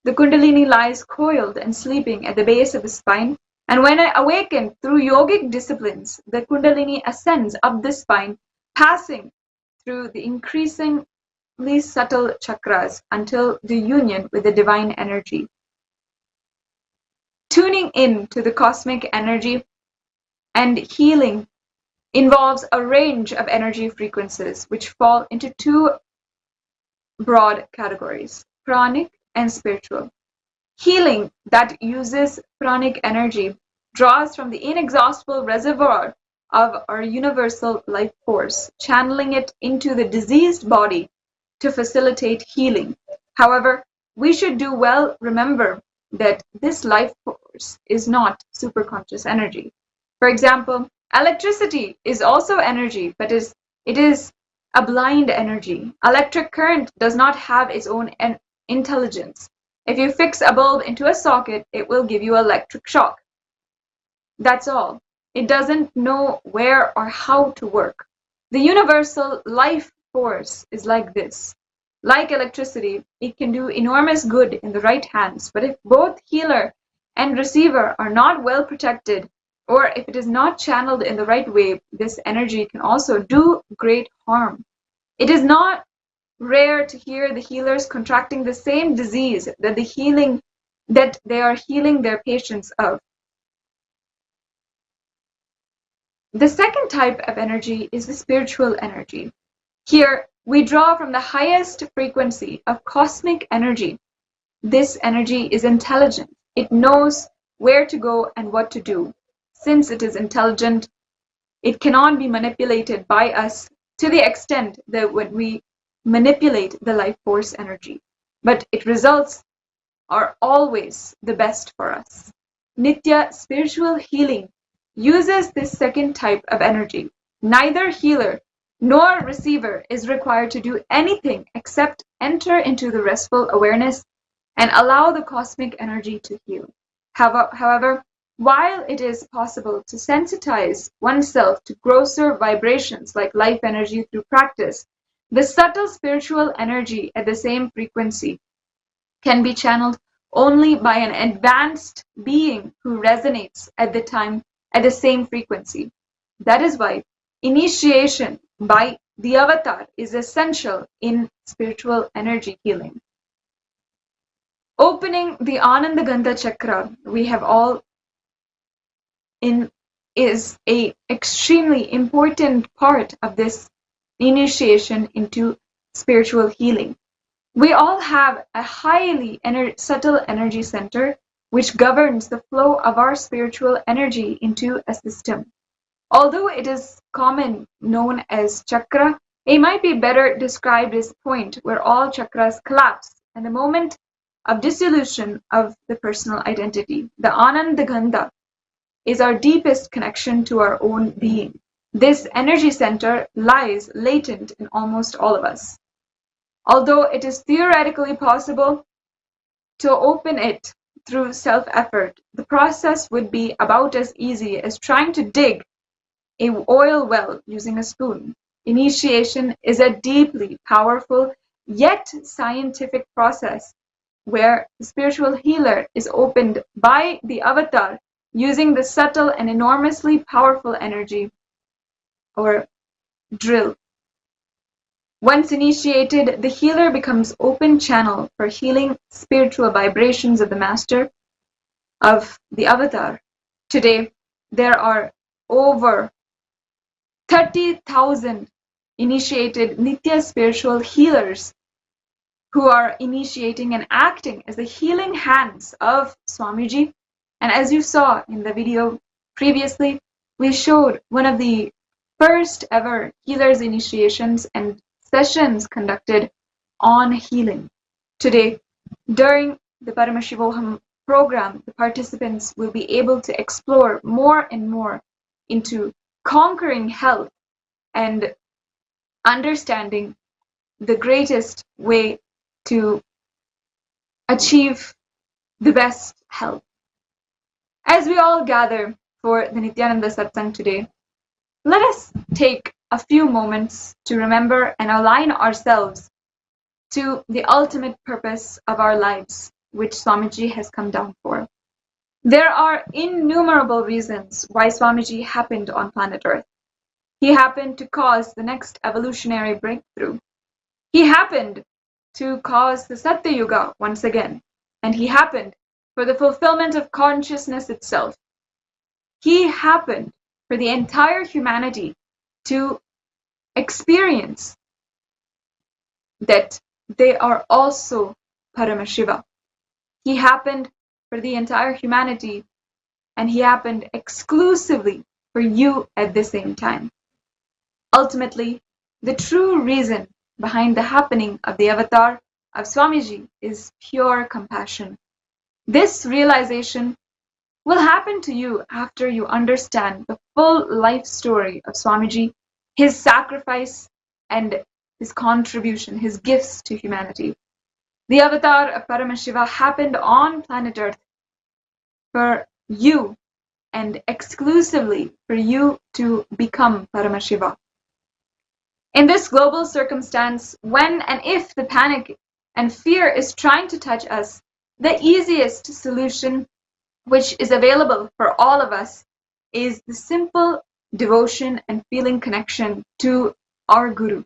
The Kundalini lies coiled and sleeping at the base of the spine, and when awakened through yogic disciplines, the Kundalini ascends up the spine, passing through the increasingly subtle chakras until the union with the divine energy. Tuning in to the cosmic energy and healing involves a range of energy frequencies which fall into two broad categories, pranic and spiritual. Healing that uses pranic energy draws from the inexhaustible reservoir of our universal life force, channeling it into the diseased body to facilitate healing. However, we should do well remember that this life force is not superconscious energy. For example, electricity is also energy, but it is a blind energy. Electric current does not have its own intelligence. If you fix a bulb into a socket, it will give you electric shock. That's all. It doesn't know where or how to work. The universal life force is like this. Like electricity, it can do enormous good in the right hands, but if both healer and receiver are not well protected, or if it is not channeled in the right way, this energy can also do great harm. It is not rare to hear the healers contracting the same disease that they are healing their patients of. The second type of energy is the spiritual energy. Here, we draw from the highest frequency of cosmic energy. This energy is intelligent. It knows where to go and what to do. Since it is intelligent, it cannot be manipulated by us to the extent that when we manipulate the life force energy, but its results are always the best for us. Nithya spiritual healing uses this second type of energy. Neither healer nor receiver is required to do anything except enter into the restful awareness and allow the cosmic energy to heal. However, while it is possible to sensitize oneself to grosser vibrations like life energy through practice, the subtle spiritual energy at the same frequency can be channeled only by an advanced being who resonates at the same frequency. That is why initiation by the avatar is essential in spiritual energy healing. Opening the Ananda Gandha chakra, we have all is a extremely important part of this initiation into spiritual healing. We all have a highly subtle energy center which governs the flow of our spiritual energy into a system. Although it is common known as chakra, it might be better described as point where all chakras collapse and the moment of dissolution of the personal identity. The Ananda Gandha is our deepest connection to our own being. This energy center lies latent in almost all of us. Although it is theoretically possible to open it through self-effort, the process would be about as easy as trying to dig an oil well using a spoon. Initiation is a deeply powerful yet scientific process where the spiritual healer is opened by the avatar using the subtle and enormously powerful energy or drill. Once initiated, the healer becomes open channel for healing spiritual vibrations of the master of the avatar. Today, there are over 30,000 initiated Nithya spiritual healers who are initiating and acting as the healing hands of Swamiji. And as you saw in the video previously, we showed one of the first ever healers initiations and sessions conducted on healing. Today, during the Paramashivoham program, the participants will be able to explore more and more into conquering health and understanding the greatest way to achieve the best health. As we all gather for the Nithyananda Satsang today, let us take a few moments to remember and align ourselves to the ultimate purpose of our lives, which Swamiji has come down for. There are innumerable reasons why Swamiji happened on planet Earth. He happened to cause the next evolutionary breakthrough. He happened to cause the Satya Yuga once again, and he happened for the fulfillment of consciousness itself. He happened for the entire humanity to experience that they are also Paramashiva. He happened for the entire humanity, and he happened exclusively for you at the same time. Ultimately, the true reason behind the happening of the avatar of Swamiji is pure compassion. This realization will happen to you after you understand the full life story of Swamiji, his sacrifice and his contribution, his gifts to humanity. The avatar of Paramashiva happened on planet Earth for you and exclusively for you to become Paramashiva. In this global circumstance, when and if the panic and fear is trying to touch us, the easiest solution which is available for all of us is the simple devotion and feeling connection to our Guru.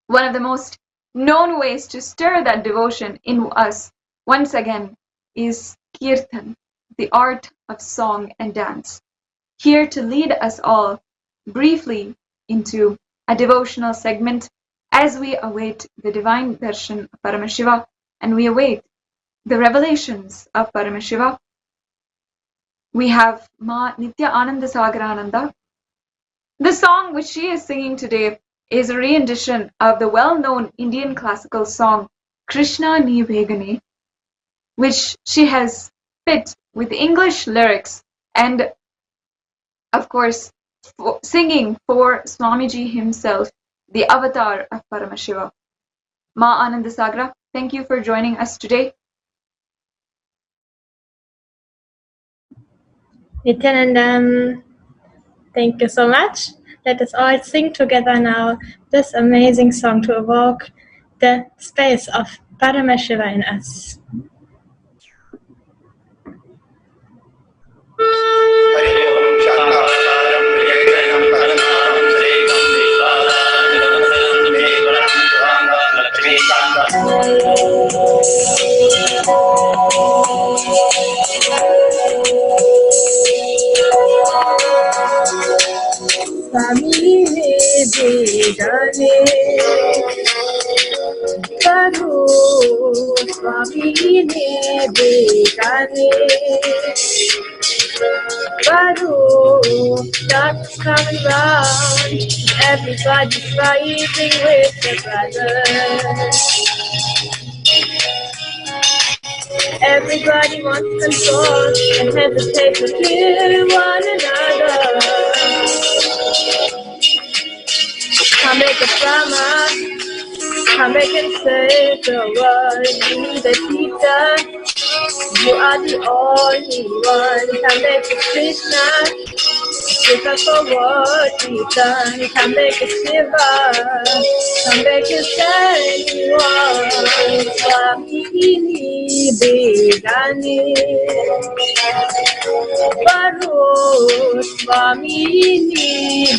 One of the most known ways to stir that devotion in us, once again, is Kirtan, the art of song and dance. Here to lead us all briefly into a devotional segment as we await the divine darshan of Paramashiva and we await the revelations of Paramashiva. We have Ma Nithya Ananda. The song which she is singing today is a rendition of the well-known Indian classical song Krishna Ni Begane, which she has fit with English lyrics and, of course, singing for Swamiji himself, the avatar of Paramashiva. Ma Anandasagra, thank you for joining us today. Nithyanandam, thank you so much. Let us all sing together now this amazing song to evoke the space of Paramashiva in us. Swami Begane Karu, Swami Begane Karu, that's coming round. Everybody's fighting with the brothers. Everybody wants control and hesitate to kill one another. Come make a promise, come make and say the word. You need a teacher, you are the only one. Come make a Krishna, give us for what we've done. Come make a Shiva, come make a anyone. Swami Begane Baru, Swami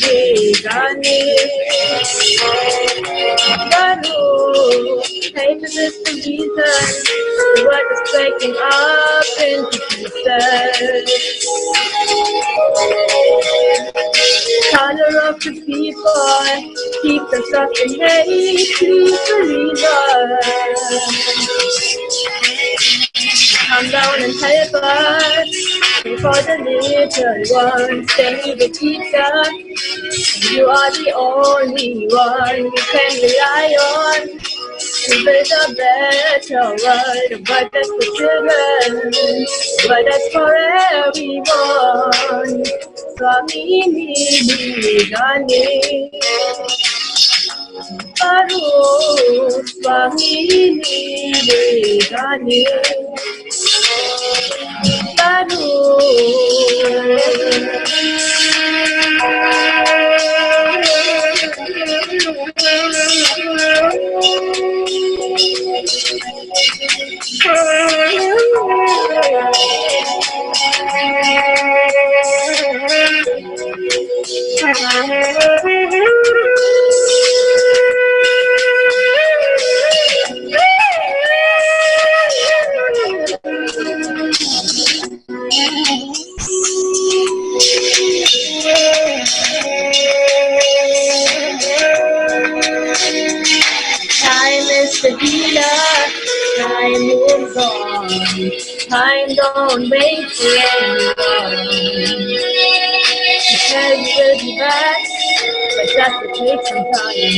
Begane Baru. Hate is the reason the world is breaking up into pieces. Color of the people, keep the stuff in hate, please believe us. Come down and help us, for the little ones, stay the teacher. You are the only one we can rely on to build a better world, but that's for children, but that's for everyone. Swami Begane Baru, Swami Begane Baru. don't wait for anyone. You said you will be back, but that will take some time.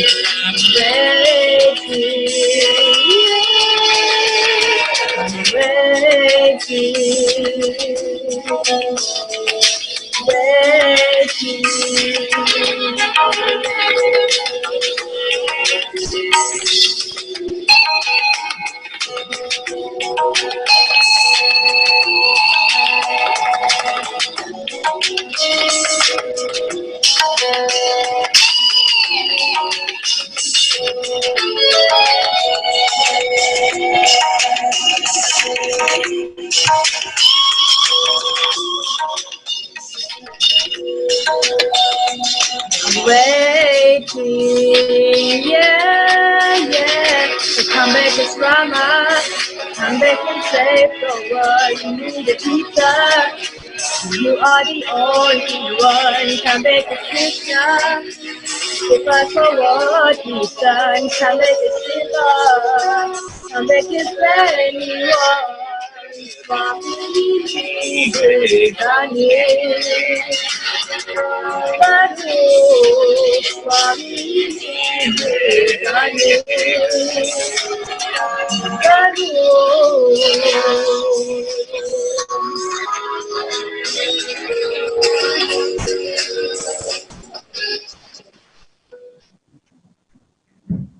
I'm waiting, yeah. The comeback is from us. Come back and save the world. You need a teacher. You are the only one. Come back and Krishna. If I for what he's done, come back and Shiva. Come back and anyone. Swami Durgani.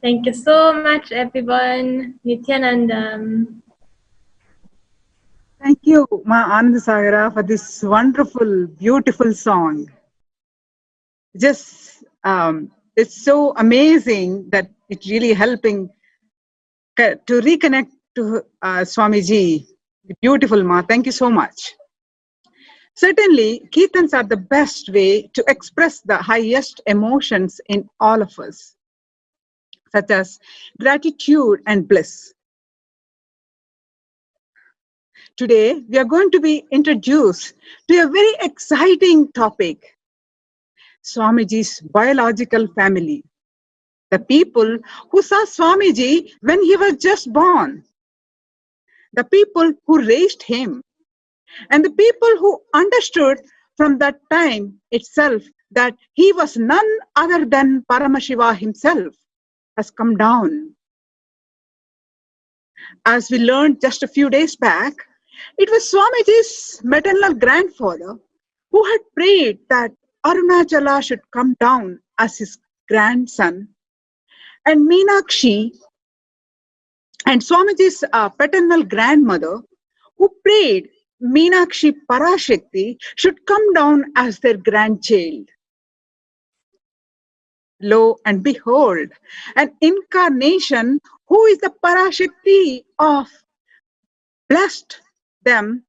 Thank you so much, everyone. Nithyanandam. Thank you, Ma Anandasagara, for this wonderful, beautiful song. Just, it's so amazing that it's really helping to reconnect to Swamiji. Beautiful, Ma. Thank you so much. Certainly, Kirtans are the best way to express the highest emotions in all of us, such as gratitude and bliss. Today, we are going to be introduced to a very exciting topic, Swamiji's biological family. The people who saw Swamiji when he was just born. The people who raised him. And the people who understood from that time itself that he was none other than Paramashiva himself has come down. As we learned just a few days back, it was Swamiji's maternal grandfather who had prayed that Arunachala should come down as his grandson, and Meenakshi and Swamiji's paternal grandmother who prayed Meenakshi Parashakti should come down as their grandchild. Lo and behold, an incarnation who is the Parashakti of blessed them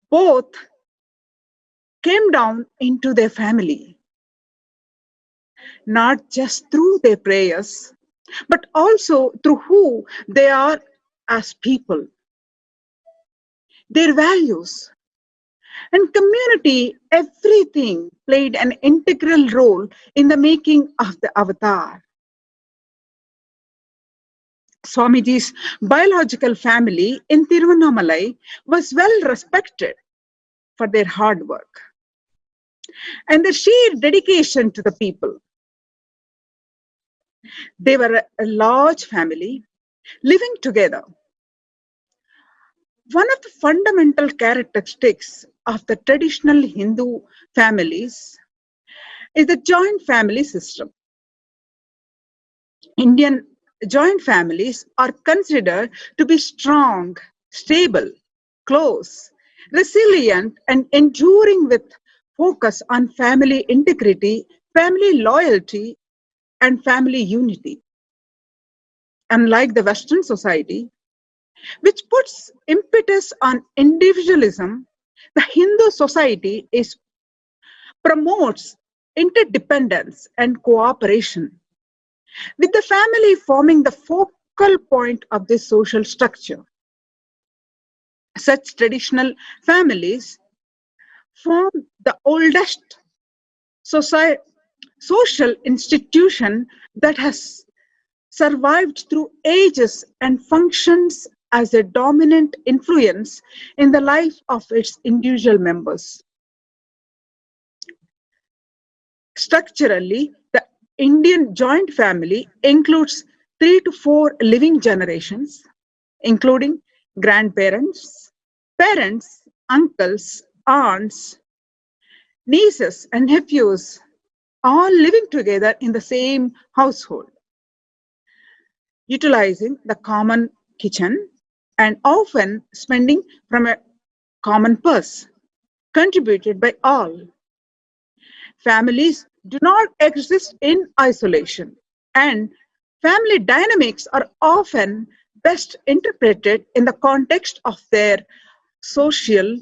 both came down into their family. Not just through their prayers, but also through who they are as people. Their values and community, everything played an integral role in the making of the avatar. Swamiji's biological family in Tiruvannamalai was well respected for their hard work and their sheer dedication to the people. They were a large family living together. One of the fundamental characteristics of the traditional Hindu families is the joint family system. Indian joint families are considered to be strong, stable, close, resilient, and enduring with focus on family integrity, family loyalty, and family unity. Unlike the Western society, which puts impetus on individualism, the Hindu society promotes interdependence and cooperation, with the family forming the focal point of this social structure. Such traditional families form the oldest social institution that has survived through ages and functions as a dominant influence in the life of its individual members. Structurally, the Indian joint family includes 3 to 4 living generations, including grandparents, parents, uncles, aunts, nieces, and nephews, all living together in the same household, utilizing the common kitchen and often spending from a common purse, contributed by all. Families do not exist in isolation, and family dynamics are often best interpreted in the context of their social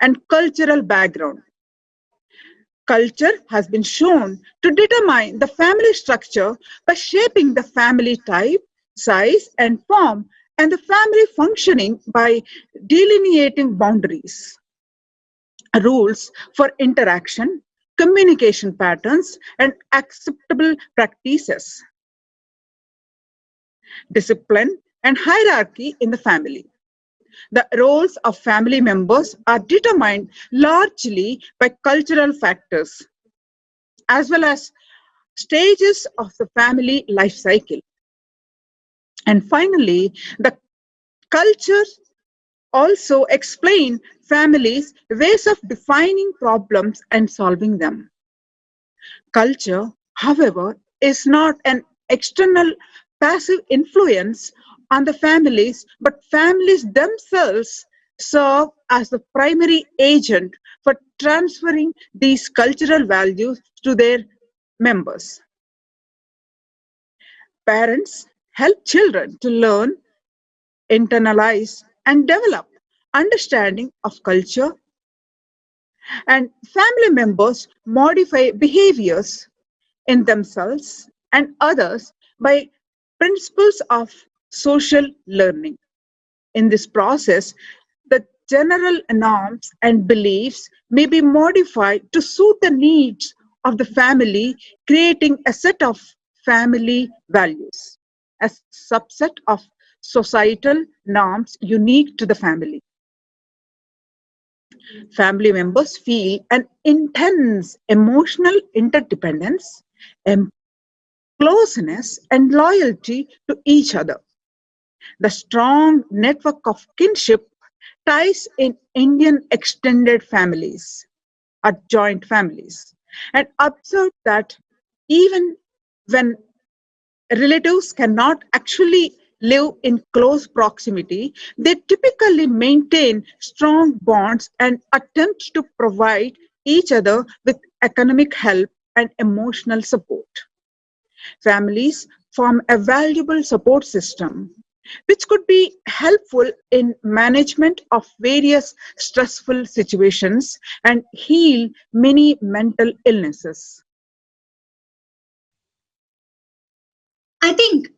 and cultural background. Culture has been shown to determine the family structure by shaping the family type, size, and form, and the family functioning by delineating boundaries, rules for interaction, communication patterns, and acceptable practices, discipline, and hierarchy in the family. The roles of family members are determined largely by cultural factors, as well as stages of the family life cycle. And finally, the culture also explain families' ways of defining problems and solving them. Culture, however, is not an external passive influence on the families, but families themselves serve as the primary agent for transferring these cultural values to their members. Parents help children to learn, internalize, and develop understanding of culture, and family members modify behaviors in themselves and others by principles of social learning. In this process, the general norms and beliefs may be modified to suit the needs of the family, creating a set of family values, a subset of societal norms unique to the family. Family members feel an intense emotional interdependence, closeness, and loyalty to each other. The strong network of kinship ties in Indian extended families or joint families, and observe that even when relatives cannot actually live in close proximity, they typically maintain strong bonds and attempt to provide each other with economic help and emotional support. Families form a valuable support system which could be helpful in management of various stressful situations and heal many mental illnesses. I think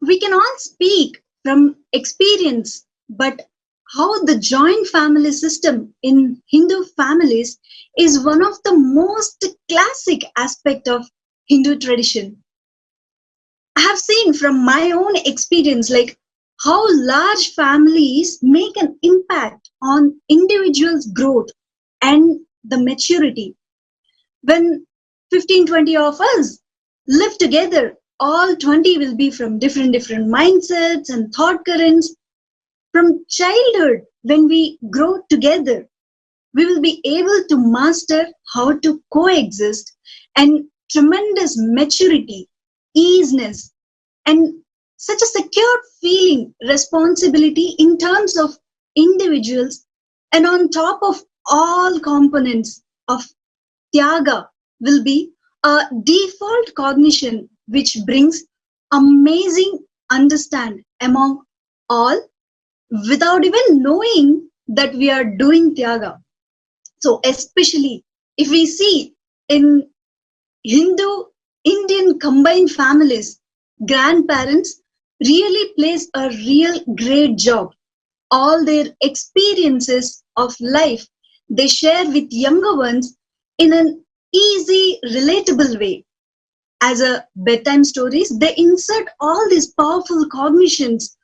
we can all speak from experience, but how the joint family system in Hindu families is one of the most classic aspect of Hindu tradition. I have seen from my own experience like how large families make an impact on individuals' growth and the maturity. When 15-20 of us live together, all 20 will be from different mindsets and thought currents. From childhood, when we grow together, we will be able to master how to coexist, and tremendous maturity, easiness, and such a secure feeling, responsibility in terms of individuals, and on top of all components of Tyaga will be a default cognition which brings amazing understand among all without even knowing that we are doing Tyaga. So especially if we see in Hindu-Indian combined families, grandparents really plays a real great job. All their experiences of life they share with younger ones in an easy, relatable way. As a bedtime stories, they insert all these powerful cognitions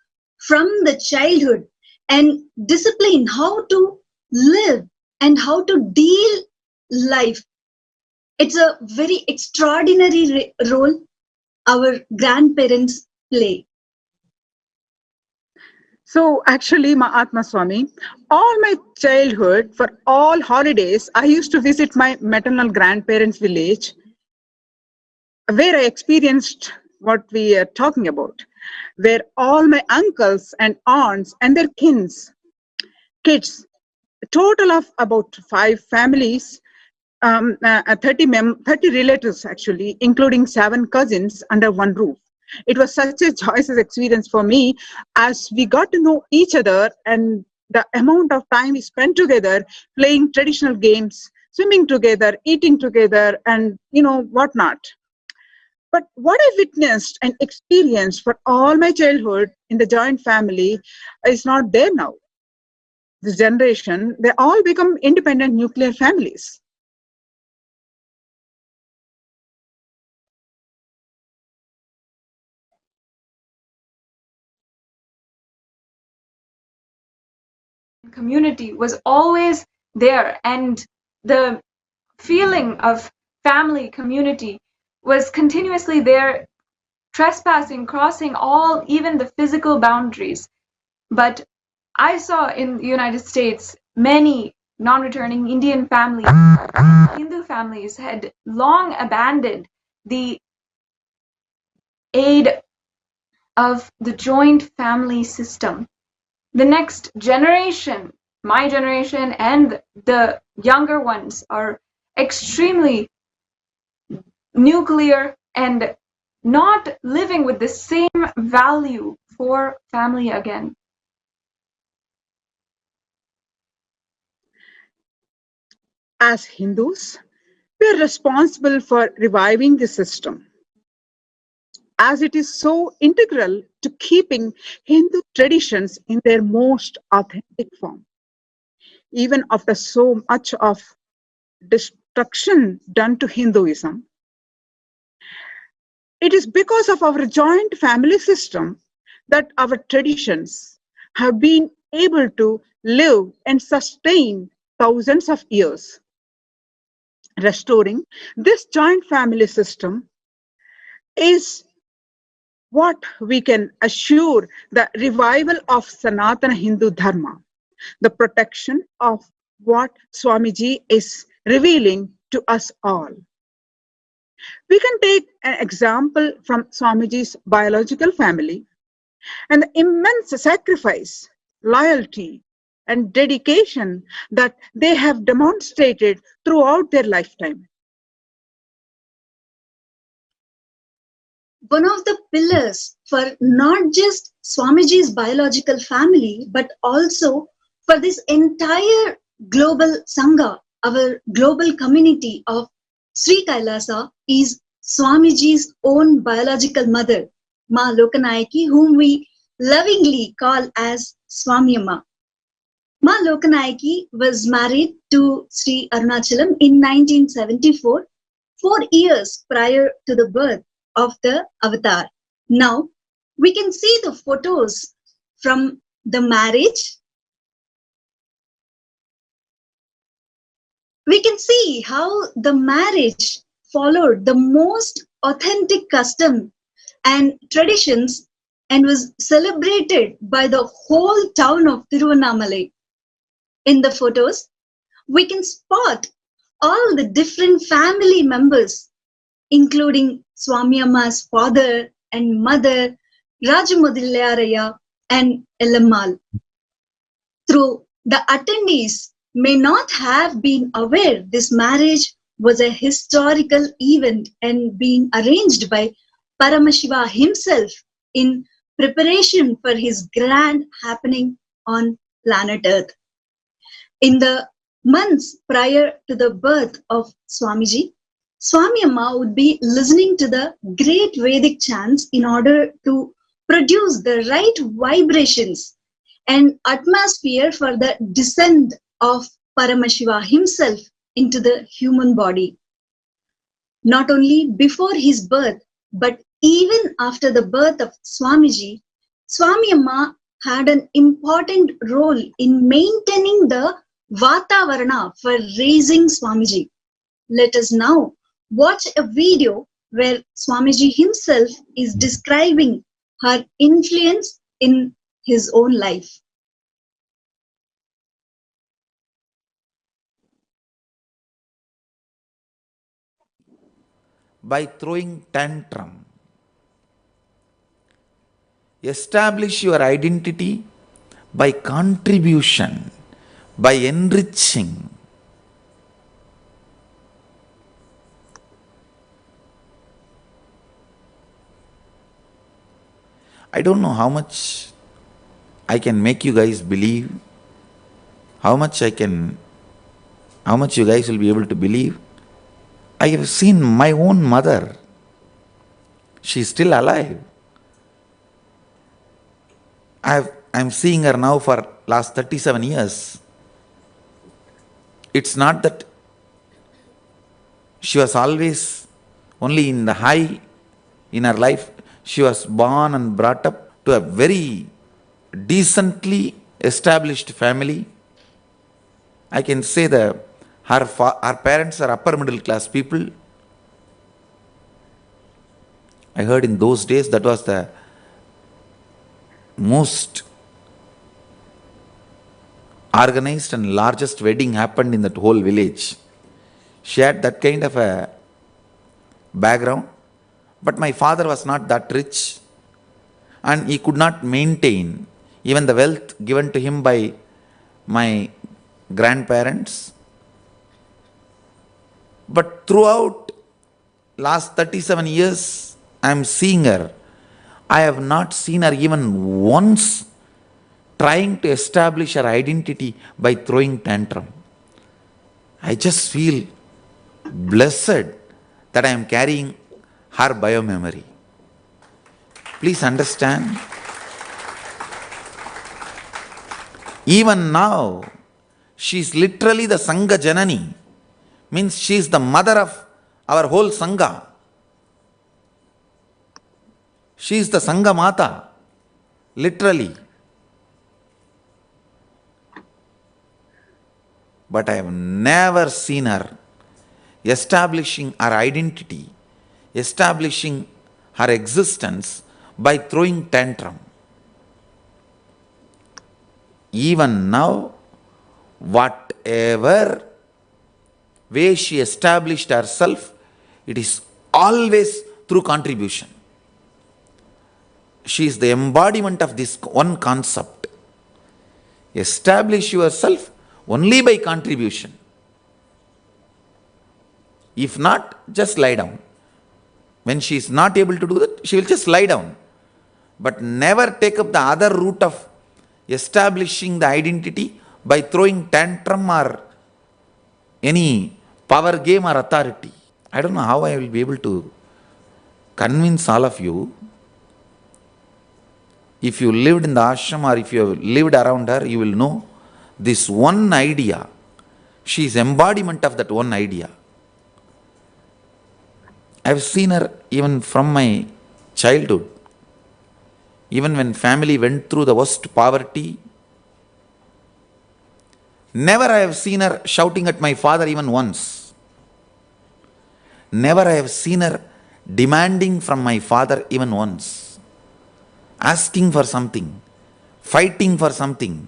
from the childhood and discipline how to live and how to deal life. It's a very extraordinary role our grandparents play. So actually, Mahatma Swami, all my childhood, for all holidays, I used to visit my maternal grandparents' village, where I experienced what we are talking about, where all my uncles and aunts and their kids, a total of about 5 families, 30 relatives actually, including 7 cousins under one roof. It was such a joyous experience for me as we got to know each other, and the amount of time we spent together playing traditional games, swimming together, eating together, and whatnot. But what I witnessed and experienced for all my childhood in the joint family is not there now. This generation, they all become independent nuclear families. Community was always there, and the feeling of family community was continuously there, trespassing, crossing all, even the physical boundaries. But I saw in the United States many non-returning Indian families, Hindu families had long abandoned the aid of the joint family system. The next generation, my generation and the younger ones, are extremely nuclear and not living with the same value for family again. As Hindus, we are responsible for reviving the system, as it is so integral to keeping Hindu traditions in their most authentic form. Even after so much of destruction done to Hinduism, it is because of our joint family system that our traditions have been able to live and sustain thousands of years. Restoring this joint family system is what we can assure the revival of Sanatana Hindu Dharma, the protection of what Swamiji is revealing to us all. We can take an example from Swamiji's biological family and the immense sacrifice, loyalty, and dedication that they have demonstrated throughout their lifetime. One of the pillars for not just Swamiji's biological family, but also for this entire global Sangha, our global community of Sri KAILASA, is Swamiji's own biological mother, Ma Lokanayaki, whom we lovingly call as Swami Amma. Ma Lokanayaki was married to Sri Arunachalam in 1974, 4 years prior to the birth of the avatar. Now, we can see the photos from the marriage. We can see how the marriage followed the most authentic custom and traditions and was celebrated by the whole town of Tiruvannamalai. In the photos, we can spot all the different family members, including Swami Amma's father and mother, Rajamudillayaraya and Ellammal. Through the attendees may not have been aware this marriage was a historical event and being arranged by Paramashiva himself in preparation for his grand happening on planet Earth. In the months prior to the birth of Swamiji, Swami Amma would be listening to the great Vedic chants in order to produce the right vibrations and atmosphere for the descent of Paramashiva himself into the human body. Not only before his birth, but even after the birth of Swamiji, Swami Amma had an important role in maintaining the Vatavarana for raising Swamiji. Let us now watch a video where Swamiji himself is describing her influence in his own life. By throwing tantrum, establish your identity by contribution, by enriching. I don't know how much I can make you guys believe, how much you guys will be able to believe. I have seen my own mother. She is still alive. I'm seeing her now for last 37 years. It's not that she was always only in the high in her life. She was born and brought up to a very decently established family. I can say that her parents are upper middle class people. I heard in those days that was the most organized and largest wedding happened in that whole village. She had that kind of a background. But my father was not that rich, and he could not maintain even the wealth given to him by my grandparents. But throughout last 37 years, I am seeing her. I have not seen her even once trying to establish her identity by throwing tantrum. I just feel blessed that I am carrying her biomemory. Please understand. Even now, she is literally the Sangha Janani. Means she is the mother of our whole Sangha. She is the Sangha Mata. Literally. But I have never seen her establishing her identity, establishing her existence by throwing tantrum. Even now, whatever way she established herself, it is always through contribution. She is the embodiment of this one concept. Establish yourself only by contribution. If not, just lie down. When she is not able to do that, she will just lie down. But never take up the other route of establishing the identity by throwing tantrum or any power game or authority. I don't know how I will be able to convince all of you. If you lived in the ashram or if you have lived around her, you will know this one idea. She is embodiment of that one idea. I have seen her even from my childhood. Even when family went through the worst poverty, never I have seen her shouting at my father even once. Never I have seen her demanding from my father even once. Asking for something, fighting for something.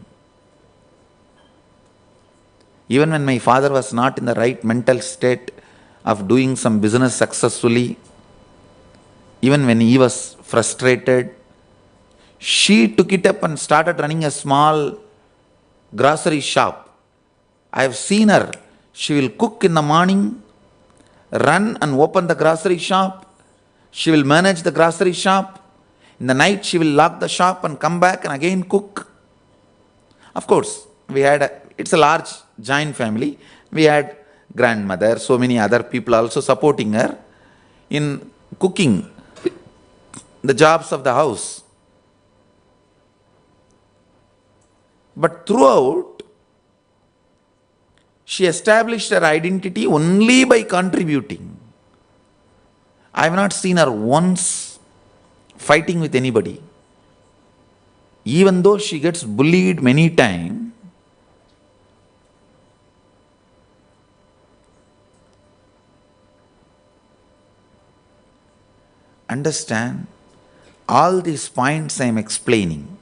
Even when my father was not in the right mental state of doing some business successfully, even when he was frustrated, she took it up and started running a small grocery shop. I have seen her. She will cook in the morning, run and open the grocery shop. She will manage the grocery shop. In the night, she will lock the shop and come back and again cook. Of course, it's a large giant family. We had grandmother, so many other people also supporting her in cooking the jobs of the house. But throughout, she established her identity only by contributing. I have not seen her once fighting with anybody. even though she gets bullied many times, understand all these points I am explaining.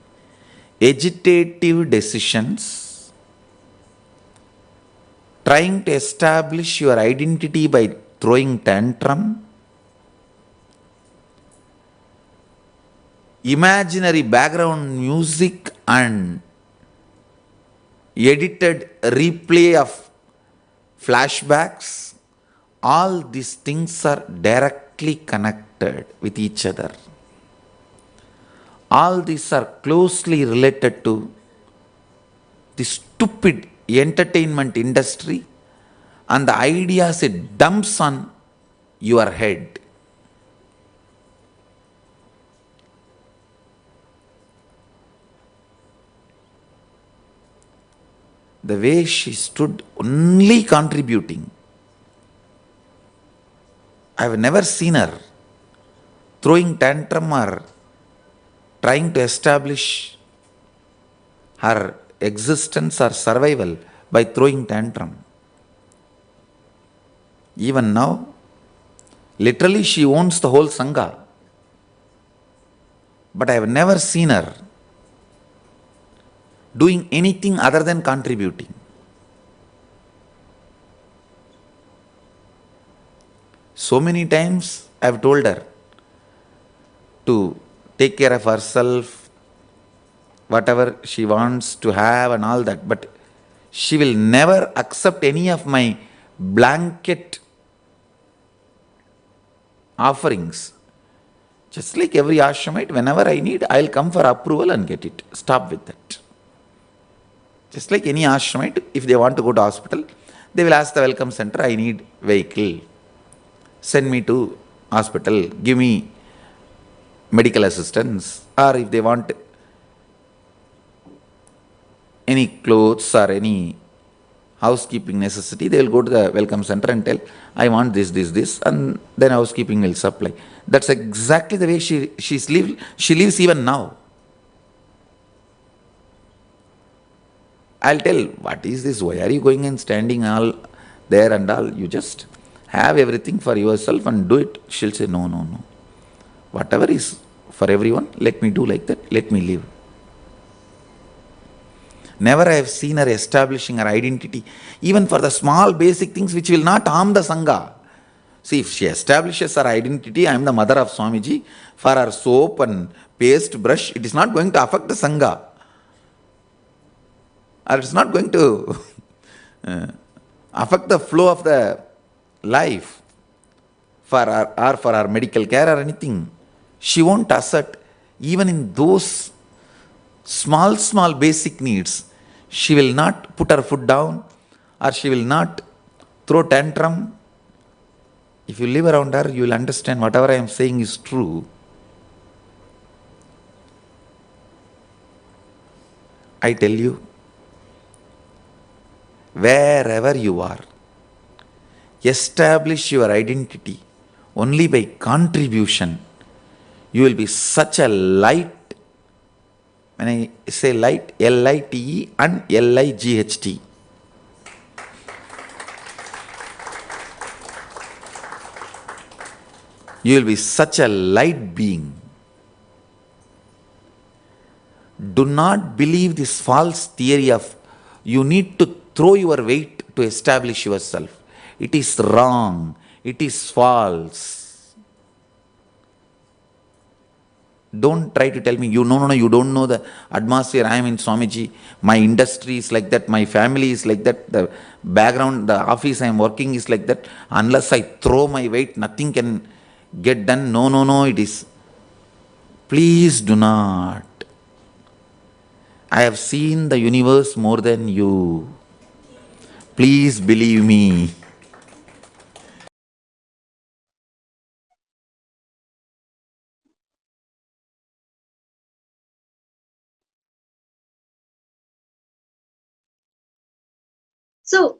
Agitative decisions, trying to establish your identity by throwing tantrum, imaginary background music and edited replay of flashbacks, all these things are directly connected with each other. All these are closely related to the stupid entertainment industry and the ideas it dumps on your head. The way she stood only contributing. I have never seen her throwing tantrum or trying to establish her existence or survival by throwing tantrum. Even now, literally she owns the whole Sangha. But I have never seen her doing anything other than contributing. So many times I have told her to take care of herself, whatever she wants to have and all that, but she will never accept any of my blanket offerings. Just like every ashramite, whenever I need, I'll come for approval and get it. Stop with that. Just like any ashramite, if they want to go to hospital, they will ask the welcome center, I need vehicle. Send me to hospital, give me medical assistance. Or if they want any clothes or any housekeeping necessity, they will go to the welcome center and tell, I want this, and then housekeeping will supply. That's exactly the way she lives even now. I'll tell, what is this? Why are you going and standing all there and all? You just have everything for yourself and do it. She'll say, no. Whatever is for everyone, let me do like that. Let me live. Never I have seen her establishing her identity, even for the small basic things which will not harm the Sangha. See, if she establishes her identity, I am the mother of Swamiji, for her soap and paste brush, it is not going to affect the Sangha. Or it's not going to affect the flow of the life for our medical care or anything. She won't assert even in those small basic needs. She will not put her foot down or she will not throw tantrum. If you live around her, you will understand whatever I am saying is true. I tell you, wherever you are, establish your identity only by contribution. You will be such a light. When I say light, L-I-T-E and L-I-G-H-T. You will be such a light being. Do not believe this false theory of you need to throw your weight to establish yourself. It is wrong. It is false. Don't try to tell me, you don't know the atmosphere I am in, Swamiji. My industry is like that. My family is like that. The background, the office I am working is like that. Unless I throw my weight, nothing can get done. No, it is. Please do not. I have seen the universe more than you. Please believe me. So,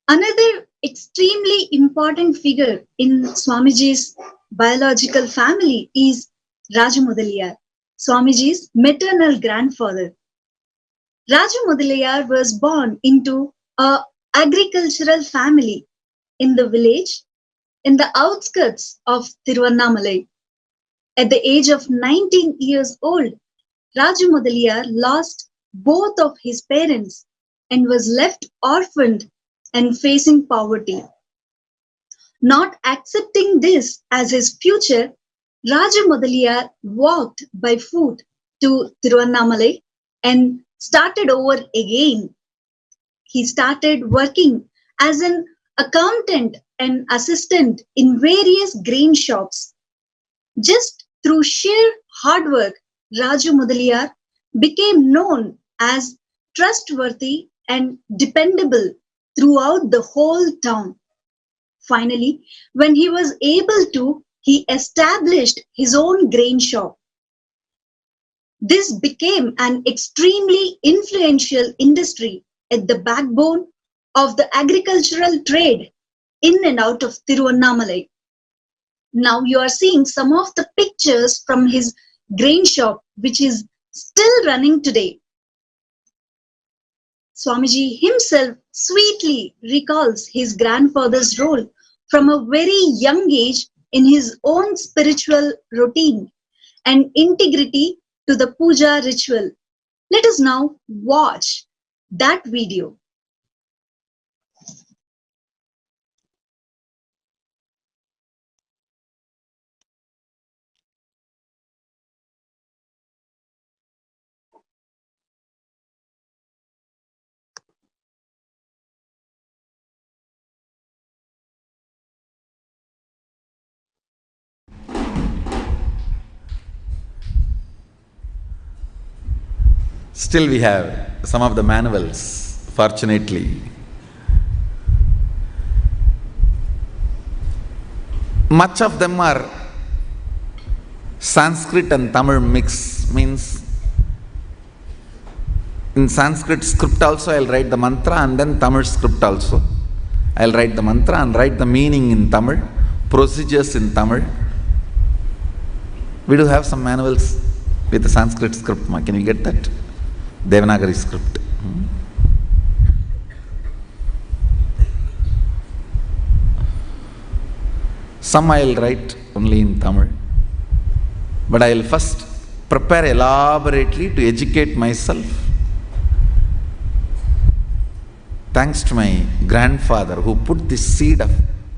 another extremely important figure in Swamiji's biological family is Rajamudaliyar. Swamiji's maternal grandfather. Raju Mudaliar was born into a agricultural family in the village in the outskirts of Tiruvannamalai. At the age of 19 years old, Raju Mudaliar lost both of his parents and was left orphaned and facing poverty. Not accepting this as his future, Raju Mudaliar walked by foot to Tiruvannamalai and started over again. He started working as an accountant and assistant in various grain shops. Just through sheer hard work, Raju Mudaliar became known as trustworthy and dependable throughout the whole town. Finally, when he was able to, he established his own grain shop. This became an extremely influential industry at the backbone of the agricultural trade in and out of Tiruvannamalai. Now you are seeing some of the pictures from his grain shop, which is still running today. Swamiji himself sweetly recalls his grandfather's role from a very young age in his own spiritual routine and integrity to the puja ritual. Let us now watch that video. Still we have some of the manuals, fortunately. Much of them are Sanskrit and Tamil mix, means in Sanskrit script also I'll write the mantra, and then Tamil script also. I'll write the mantra and write the meaning in Tamil, procedures in Tamil. We do have some manuals with the Sanskrit script. Can you get that? Devanagari script. Some I'll write only in Tamil. But I'll first prepare elaborately to educate myself. Thanks to my grandfather who put the seed of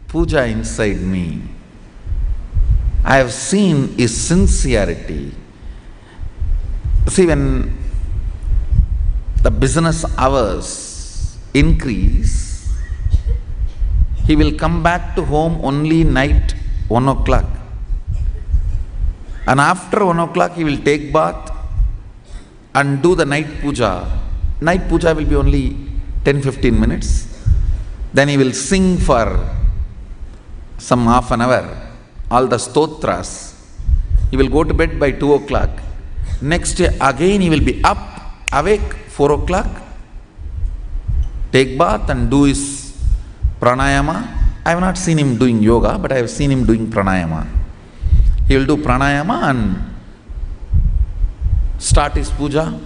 puja inside me, I have seen his sincerity. See, when the business hours increase, he will come back to home only night 1 o'clock. And after 1 o'clock he will take bath and do the night puja. Night puja will be only 10-15 minutes. Then he will sing for some half an hour, all the stotras. He will go to bed by 2 o'clock. Next day again he will be awake 4 o'clock, take bath and do his pranayama. I have not seen him doing yoga, but I have seen him doing pranayama. He will do pranayama and start his puja.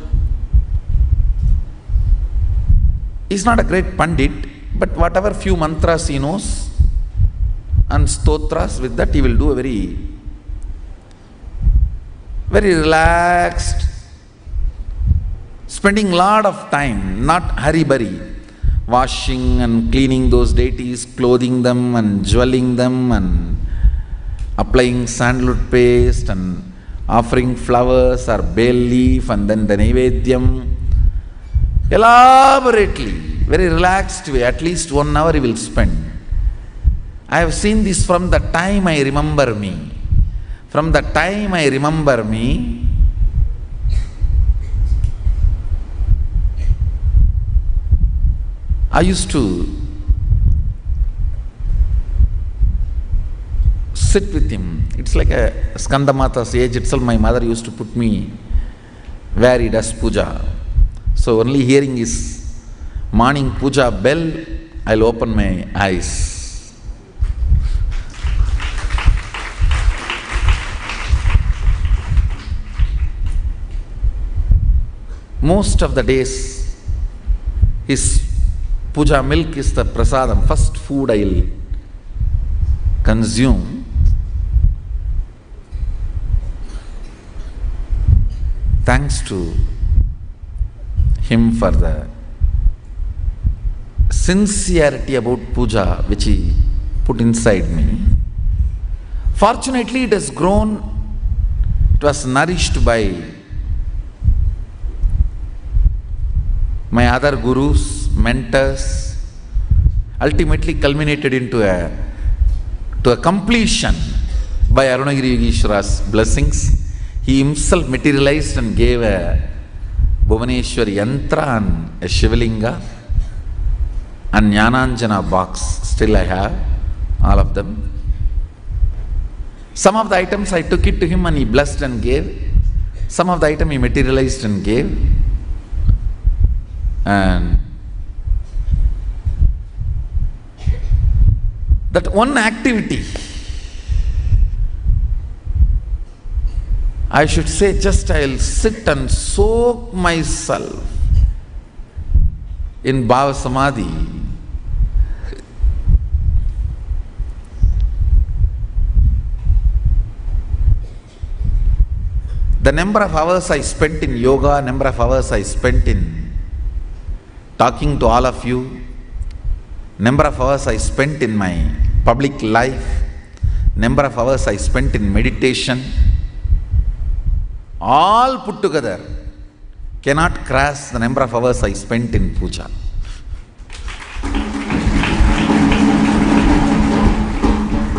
He is not a great pandit, but whatever few mantras he knows and stotras, with that he will do a very relaxed, spending lot of time, not hurry-burry, washing and cleaning those deities, clothing them and jewelling them and applying sandalwood paste and offering flowers or bay leaf and then the Naivedyam. Elaborately, very relaxed way, at least 1 hour he will spend. I have seen this from the time I remember me. From the time I remember me, I used to sit with him. It's like a Skandamata's age itself. My mother used to put me where he does puja. So only hearing his morning puja bell, I'll open my eyes. most of the days his puja milk is the prasadam, first food I'll consume. Thanks to him for the sincerity about puja which he put inside me. Fortunately, it has grown, it was nourished by my other gurus, mentors, ultimately culminated into a completion by Arunagiri Yogeshwara's blessings. He himself materialized and gave a Bhuvaneshwar yantra and a Shivalinga and Jnananjana box. Still I have all of them. Some of the items I took it to him and he blessed and gave. Some of the item he materialized and gave. And that one activity, I should say, just I'll sit and soak myself in Bhava Samadhi. The number of hours I spent in yoga, number of hours I spent in talking to all of you, number of hours I spent in my public life, number of hours I spent in meditation, all put together cannot cross the number of hours I spent in puja.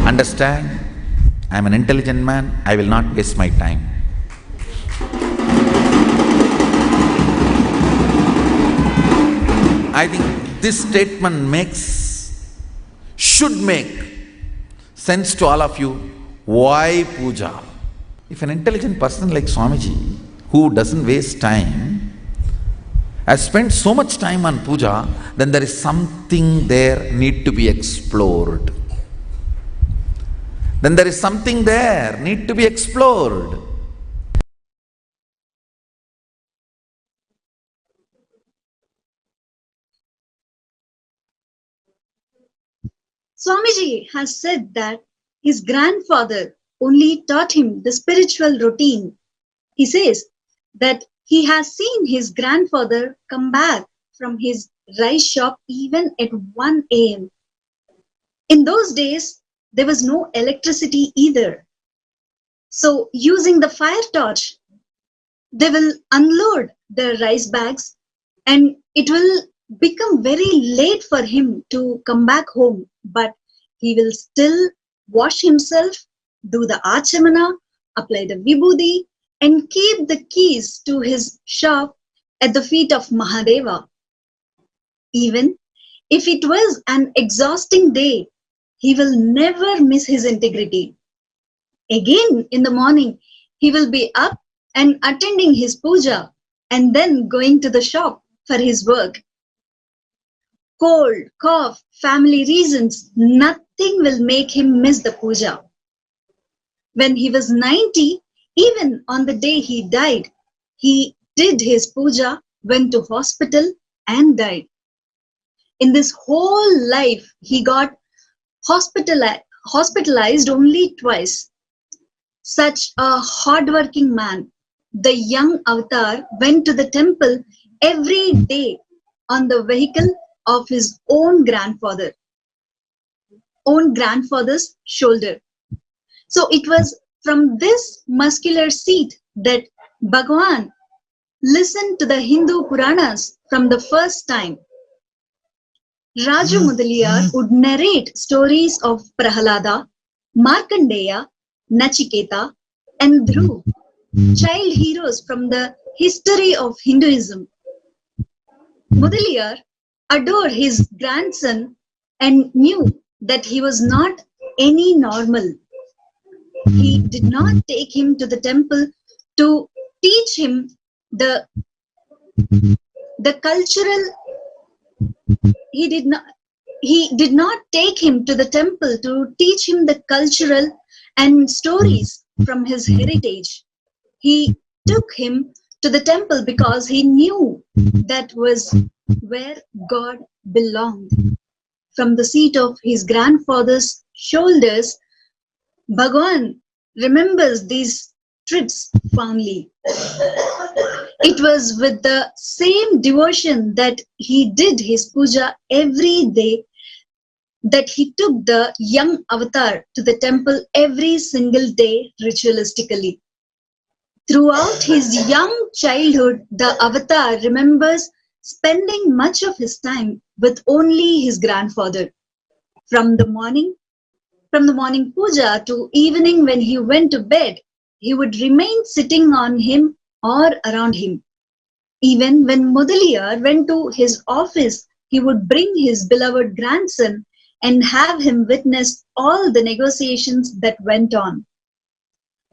Understand, I am an intelligent man, I will not waste my time. I think this statement should make sense to all of you. Why puja? If an intelligent person like Swamiji, who doesn't waste time, has spent so much time on puja, then there is something there need to be explored. Then there is something there need to be explored. Swamiji has said that his grandfather only taught him the spiritual routine. He says that he has seen his grandfather come back from his rice shop even at 1 a.m. In those days, there was no electricity either. So using the fire torch, they will unload the rice bags and it will become very late for him to come back home. But he will still wash himself, do the achamana, apply the vibhuti, and keep the keys to his shop at the feet of Mahadeva. Even if it was an exhausting day, he will never miss his integrity. Again in the morning, he will be up and attending his puja and then going to the shop for his work. Cold, cough, family reasons, nothing will make him miss the puja. When he was 90, even on the day he died, he did his puja, went to hospital and died. In this whole life, he got hospitalized only twice. Such a hardworking man, the young avatar went to the temple every day on the vehicle of his own grandfather's shoulder. So it was from this muscular seat that Bhagavan listened to the Hindu Puranas from the first time. Raju Mudaliyar would narrate stories of Prahalada, Markandeya, Nachiketa, and Dhruv, child heroes from the history of Hinduism. Mudaliyar adored his grandson and knew that he was not any normal. He did not take him to the temple to teach him the cultural. He did not take him to the temple to teach him the cultural and stories from his heritage. He took him to the temple because he knew that was where God belonged. From the seat of his grandfather's shoulders, Bhagwan remembers these trips fondly. It was with the same devotion that he did his puja every day that he took the young avatar to the temple every single day ritualistically. Throughout his young childhood, the avatar remembers spending much of his time with only his grandfather. From the morning puja to evening when he went to bed, he would remain sitting on him or around him. Even when Mudaliar went to his office, he would bring his beloved grandson and have him witness all the negotiations that went on.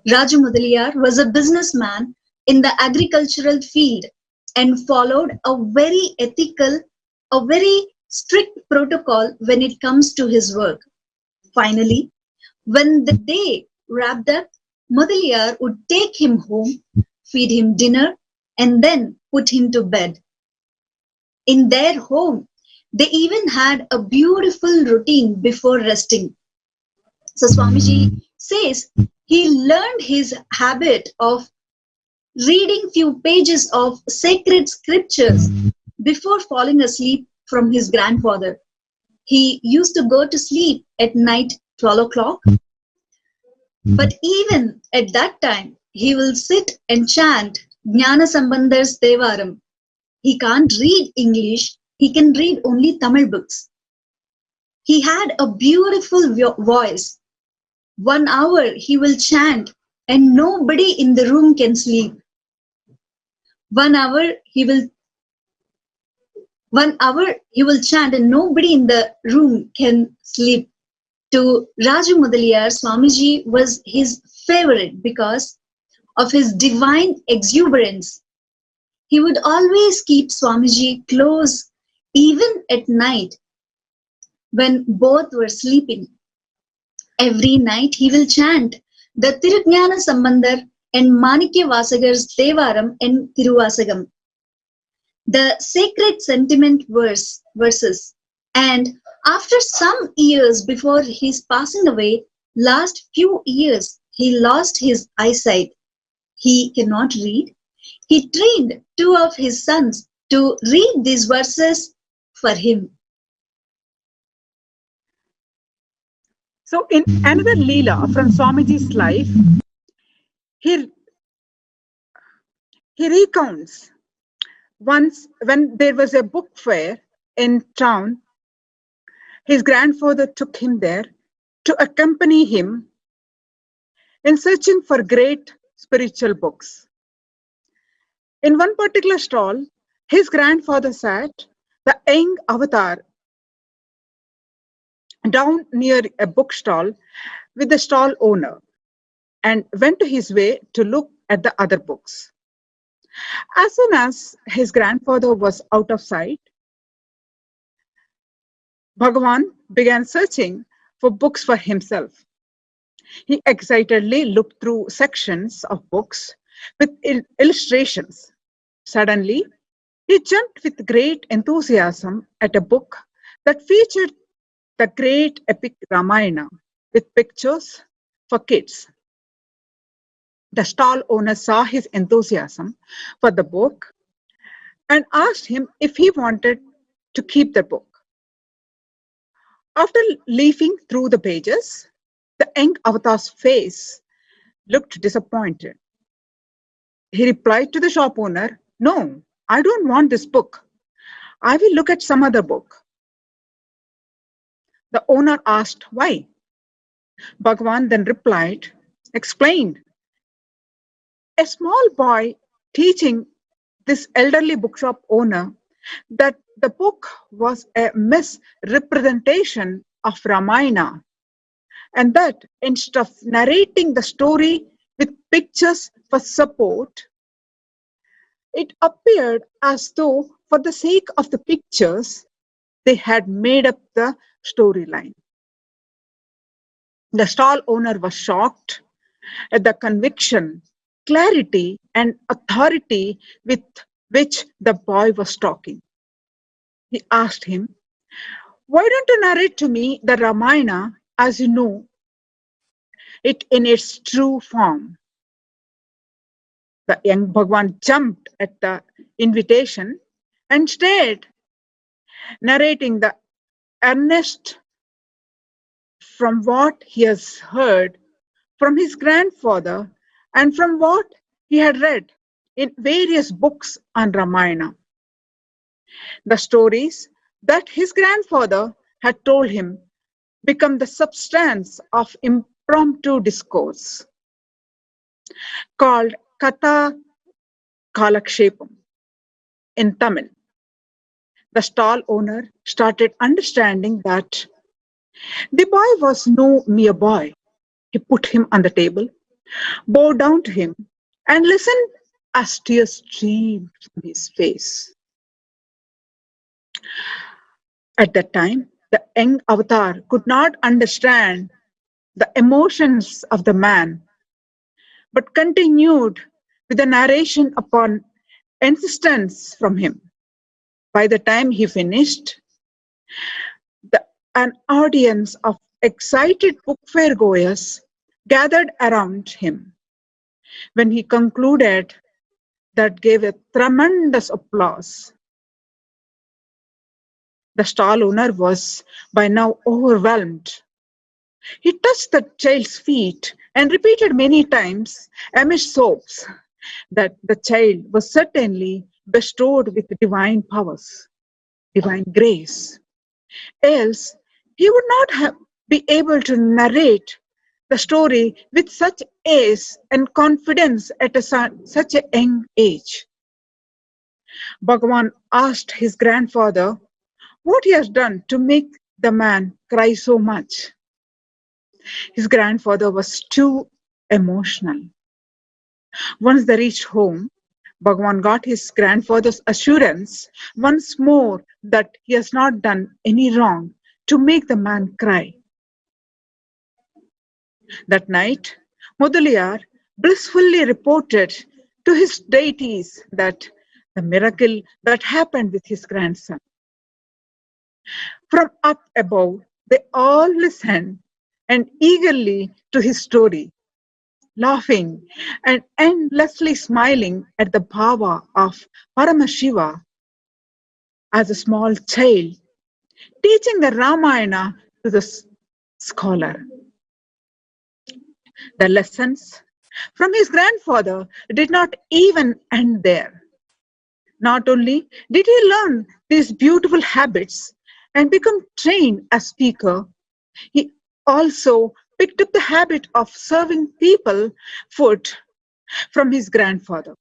Raju Mudaliar was a businessman in the agricultural field and followed a very strict protocol when it comes to his work. Finally, when the day wrapped up, Mudaliar would take him home, feed him dinner, and then put him to bed. In their home, they even had a beautiful routine before resting. So Swamiji says he learned his habit of reading few pages of sacred scriptures before falling asleep from his grandfather. He used to go to sleep at night 12 o'clock. But even at that time, he will sit and chant Jnana Sambandhar's Devaram. He can't read English. He can read only Tamil books. He had a beautiful voice. 1 hour he will chant and nobody in the room can sleep. 1 hour he will chant and nobody in the room can sleep. To Raju Mudaliar, Swamiji was his favorite because of his divine exuberance. He would always keep Swamiji close even at night when both were sleeping. Every night he will chant the Tirujnana Sambandhar and Manikya Vasagar's Devaram and Tiruvasagam, the sacred sentiment verses. And after some years before his passing away, last few years, he lost his eyesight. He cannot read. He trained 2 of his sons to read these verses for him. So in another Leela from Swamiji's life, he recounts once when there was a book fair in town, his grandfather took him there to accompany him in searching for great spiritual books. In one particular stall, his grandfather sat the young avatar down near a bookstall with the stall owner and went to his way to look at the other books. As soon as his grandfather was out of sight, Bhagavan began searching for books for himself. He excitedly looked through sections of books with illustrations. Suddenly, he jumped with great enthusiasm at a book that featured the great epic Ramayana with pictures for kids. The stall owner saw his enthusiasm for the book and asked him if he wanted to keep the book. After leafing through the pages, the young avatar's face looked disappointed. He replied to the shop owner, "No, I don't want this book. I will look at some other book." The owner asked why. Bhagavan then explained, a small boy teaching this elderly bookshop owner that the book was a misrepresentation of Ramayana, and that instead of narrating the story with pictures for support, it appeared as though for the sake of the pictures, they had made up the storyline. The stall owner was shocked at the conviction clarity and authority with which the boy was talking. He asked him, "Why don't you narrate to me the Ramayana as you know it in its true form?" The young Bhagwan jumped at the invitation and stared, narrating the earnest from what he has heard from his grandfather and from what he had read in various books on Ramayana. The stories that his grandfather had told him become the substance of impromptu discourse called Katha Kalakshepam in Tamil. The stall owner started understanding that the boy was no mere boy. He put him on the table, bowed down to him, and listened as tears streamed from his face. At that time, the young avatar could not understand the emotions of the man, but continued with the narration upon insistence from him. By the time he finished, an audience of excited book fair goers gathered around him. When he concluded, that gave a tremendous applause. The stall owner was by now overwhelmed. He touched the child's feet and repeated many times, amidst sobs, that the child was certainly bestowed with divine powers, divine grace. Else, he would not be able to narrate the story with such ease and confidence at such a young age. Bhagavan asked his grandfather what he has done to make the man cry so much. His grandfather was too emotional. Once they reached home, Bhagavan got his grandfather's assurance once more that he has not done any wrong to make the man cry. That night, Mudaliyar blissfully reported to his deities that the miracle that happened with his grandson. From up above, they all listened and eagerly to his story, laughing and endlessly smiling at the bhava of Paramashiva as a small child, teaching the Ramayana to the scholar. The lessons from his grandfather did not even end there. Not only did he learn these beautiful habits and become trained as speaker, he also picked up the habit of serving people food from his grandfather.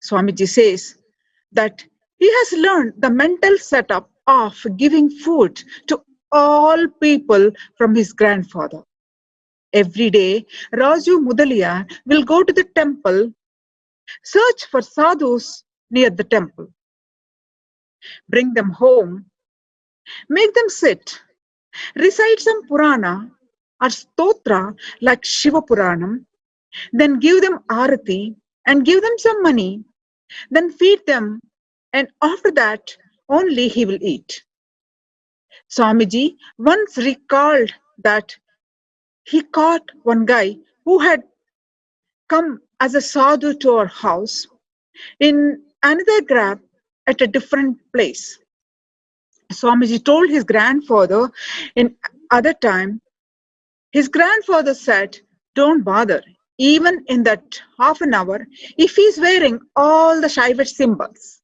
Swamiji says that he has learned the mental setup of giving food to all people from his grandfather. Every day, Raju Mudaliya will go to the temple, search for sadhus near the temple, bring them home, make them sit, recite some Purana or Stotra like Shiva Puranam, then give them Arati and give them some money, then feed them, and after that only he will eat. Swamiji once recalled that he caught one guy who had come as a sadhu to our house in another grab at a different place. Swamiji told his grandfather in other time, his grandfather said, don't bother, even in that half an hour, if he's wearing all the Shaivat symbols,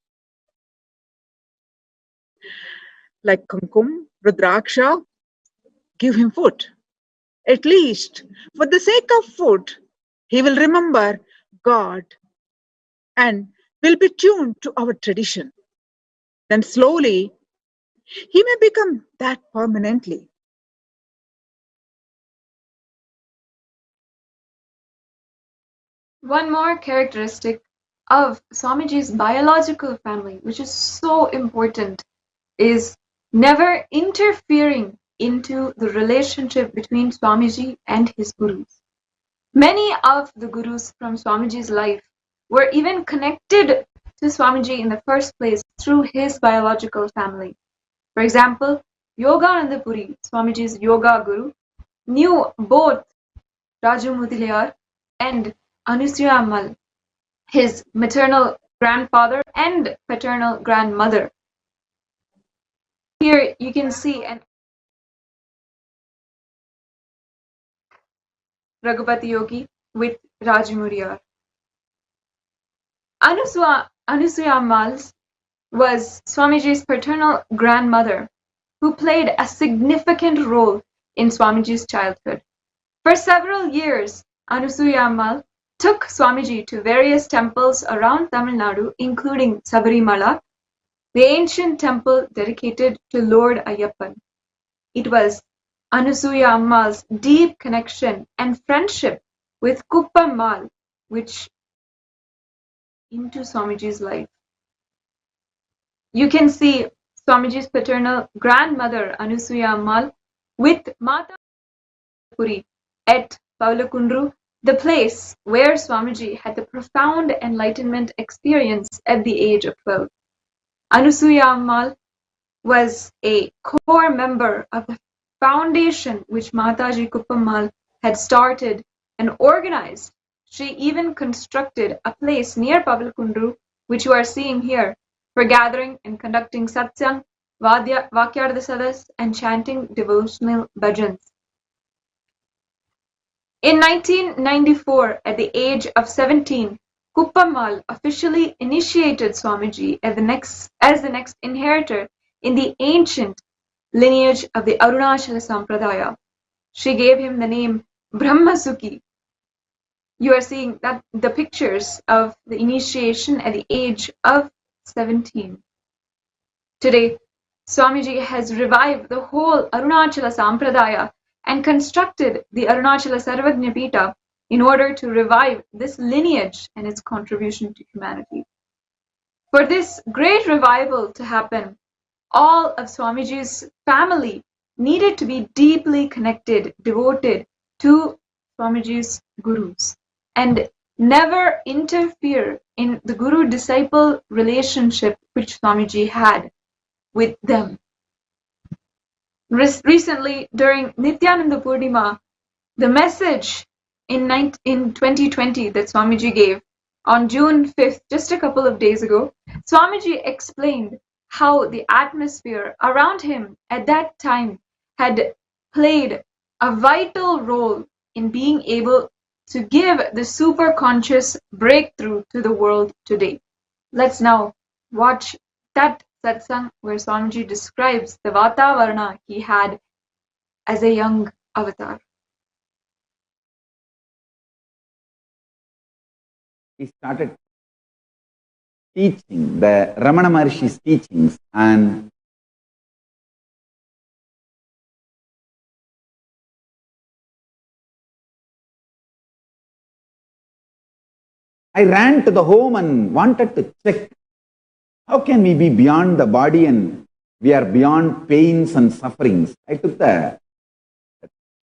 like Kumkum, Rudraksha, give him food. At least, for the sake of food, he will remember God and will be tuned to our tradition. Then slowly, he may become that permanently. One more characteristic of Swamiji's biological family, which is so important, is never interfering into the relationship between Swamiji and his gurus. Many of the gurus from Swamiji's life were even connected to Swamiji in the first place through his biological family. For example, Yogananda Puri, Swamiji's yoga guru, knew both Raju Mudaliar and Anusuya Ammal, his maternal grandfather and paternal grandmother. Here you can see an Raghupati Yogi with Raju Mudaliar. Anusuya Ammal was Swamiji's paternal grandmother, who played a significant role in Swamiji's childhood. For several years, Anusuya Ammal took Swamiji to various temples around Tamil Nadu, including Sabarimala, the ancient temple dedicated to Lord Ayyappan. It was Anusuya Ammal's deep connection and friendship with Kuppammal which into Swamiji's life. You can see Swamiji's paternal grandmother Anusuya Ammal with Mata Puri at Paulakundru, the place where Swamiji had the profound enlightenment experience at the age of 12. Anusuya Ammal was a core member of the foundation which Mataji Kuppammal had started and organized. She even constructed a place near Pavalakundru, which you are seeing here, for gathering and conducting Satsang, Vakyardasadas, and chanting devotional bhajans. In 1994, at the age of 17, Kuppammal officially initiated Swamiji as the next inheritor in the ancient lineage of the Arunachala Sampradaya. She gave him the name Brahmasuki. You are seeing that the pictures of the initiation at the age of 17. Today, Swamiji has revived the whole Arunachala Sampradaya and constructed the Arunachala Sarvajna Pita in order to revive this lineage and its contribution to humanity. For this great revival to happen, all of Swamiji's family needed to be deeply connected, devoted to Swamiji's gurus, and never interfere in the guru-disciple relationship which Swamiji had with them. Recently, during Nithyananda Purnima, the message in 2020 that Swamiji gave on June 5th, just a couple of days ago, Swamiji explained how the atmosphere around him at that time had played a vital role in being able to give the super conscious breakthrough to the world today. Let's now watch that satsang where Swamiji describes the Vatavarana he had as a young avatar. He started teaching the Ramana Maharishi's teachings, and I ran to the home and wanted to check how can we be beyond the body and we are beyond pains and sufferings. I took the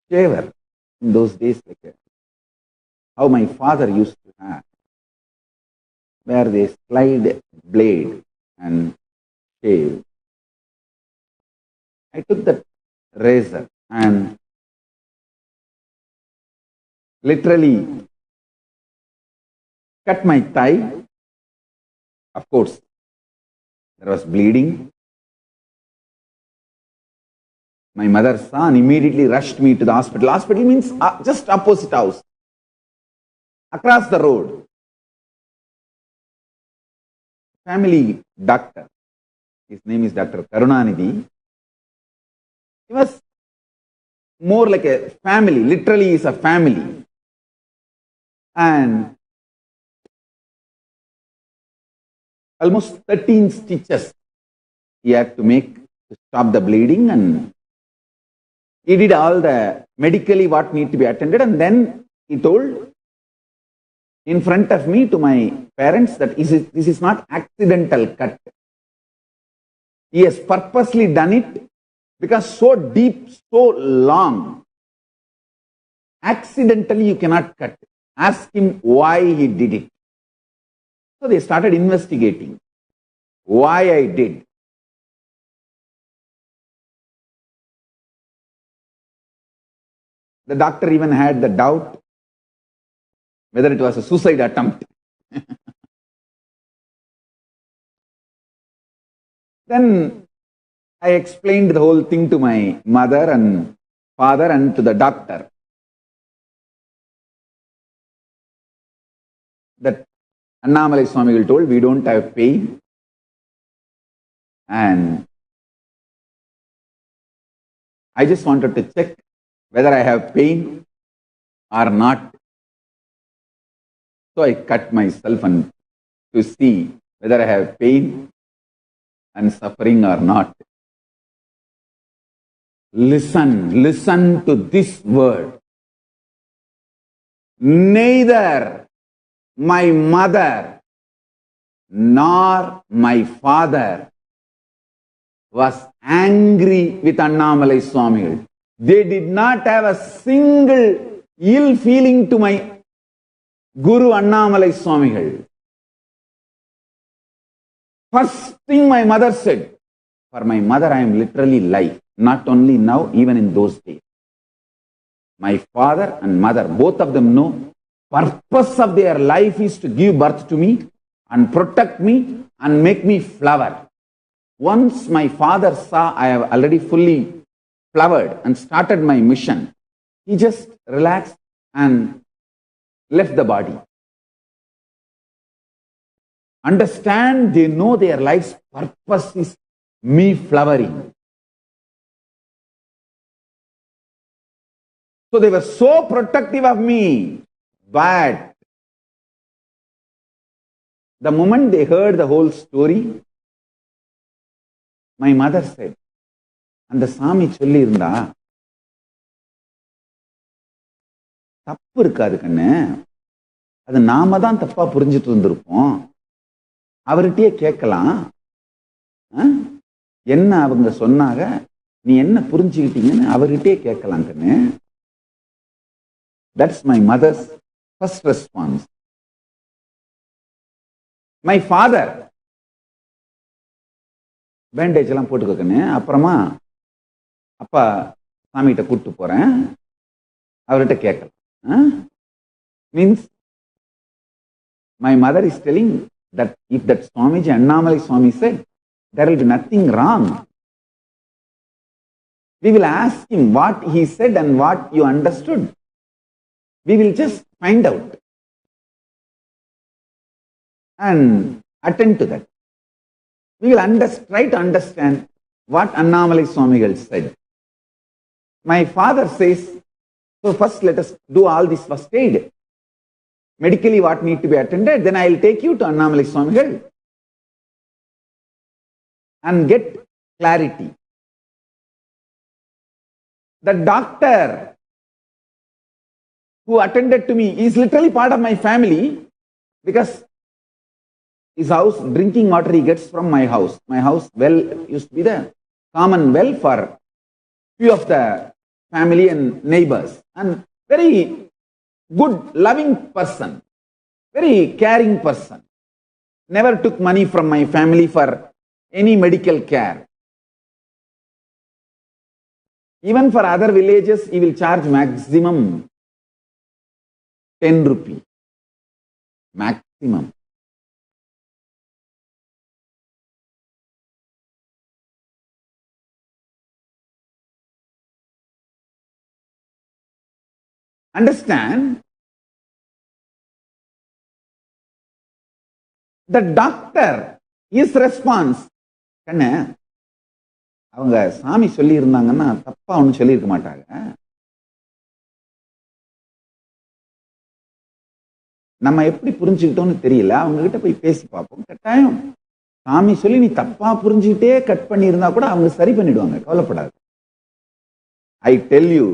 shaver in those days, like how my father used to have, where they slide blade and shave. I took that razor and literally cut my thigh. Of course, there was bleeding. My mother saw and immediately rushed me to the hospital. Hospital means just opposite house, across the road. Family doctor, his name is Dr. Karunanidhi. He was more like a family, literally is a family. And almost 13 stitches he had to make to stop the bleeding, and he did all the medically what need to be attended, and then he told in front of me to my parents that this is not accidental cut. He has purposely done it because so deep, so long, accidentally you cannot cut. Ask him why he did it. So they started investigating why I did. The doctor even had the doubt whether it was a suicide attempt. Then I explained the whole thing to my mother and father and to the doctor. That Annamalai Swamigal told, we don't have pain, and I just wanted to check whether I have pain or not. So I cut myself and to see whether I have pain and suffering or not. Listen to this word. Neither my mother nor my father was angry with Annamalai Swamigal. They did not have a single ill feeling to my Guru Annamalai Swamigal. First thing my mother said, for my mother I am literally life, not only now, even in those days. My father and mother, both of them know, purpose of their life is to give birth to me and protect me and make me flower. Once my father saw I have already fully flowered and started my mission, he just relaxed and left the body. Understand, they know their life's purpose is me flowering. So they were so protective of me, but the moment they heard the whole story, my mother said, and the Sami சொல்லி இருந்தா தப்பு இருக்காது கண்ணு, அது நாம தான் தப்பா புரிஞ்சிட்டு இருந்திருப்போம், அவர்கிட்டயே கேட்கலாம், என்ன அவங்க சொன்னாங்க, நீ என்ன புரிஞ்சுக்கிட்டீங்கன்னு அவர்கிட்டயே கேட்கலாம் கண்ணு. That's my mother's first response. My father, bandage எல்லாம் போட்டுக்கோக்கண்ணே, அப்புறமா அப்பா சாமிகிட்ட கூப்பிட்டு போறேன், அவர்கிட்ட கேட்கலாம். Means my mother is telling that if that Swamiji, Annamalai Swami said, there will be nothing wrong. We will ask him what he said and what you understood. We will just find out and attend to that. We will try to understand what Annamalai Swamigal said. My father says, so first let us do all this first aid. Medically what need to be attended, then I will take you to Annamalai Swamigal and get clarity. The doctor who attended to me is literally part of my family, because his house, drinking water he gets from my house. My house well used to be the common well for few of the family and neighbors, and very good, loving person, very caring person. Never took money from my family for any medical care. Even for other villages, he will charge maximum 10 rupee. Maximum. Understand? The doctor, his response, கண்ணு அவங்க சாமி சொல்லி இருந்தாங்கன்னா தப்பா ஒன்னும் சொல்லியிருக்க மாட்டாங்க. நம்ம எப்படி புரிஞ்சுக்கிட்டோம்னு தெரியல, அவங்க கிட்ட போய் பேசி பார்ப்போம். கட்டாயம் சாமி சொல்லி நீ தப்பா புரிஞ்சுக்கிட்டே கட் பண்ணி இருந்தா கூட அவங்க சரி பண்ணிடுவாங்க, கவலைப்படாது. I tell you,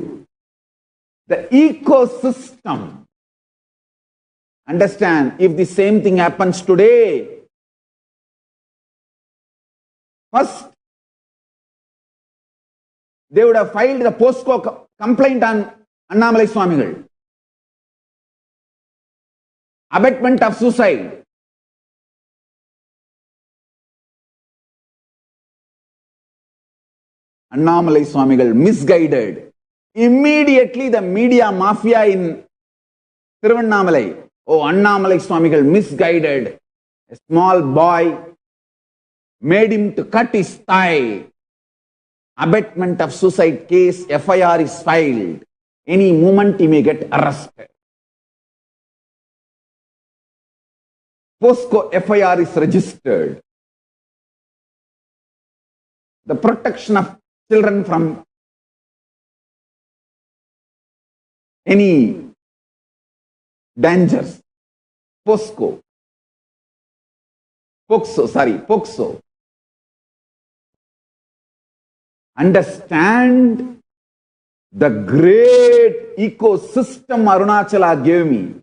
the ecosystem. Understand, if the same thing happens today, first they would have filed the POSCO complaint on Annamalai Swamigal. Abatement of suicide. Annamalai Swamigal misguided. Immediately the media mafia in Tiruvannamalai, oh, Annamalai Swamigal misguided a small boy, made him to cut his thigh. Abatement of suicide case, FIR is filed. Any moment he may get arrested. POSCO FIR is registered. The protection of children from any dangers. POSCO. Understand the great ecosystem Arunachala gave me.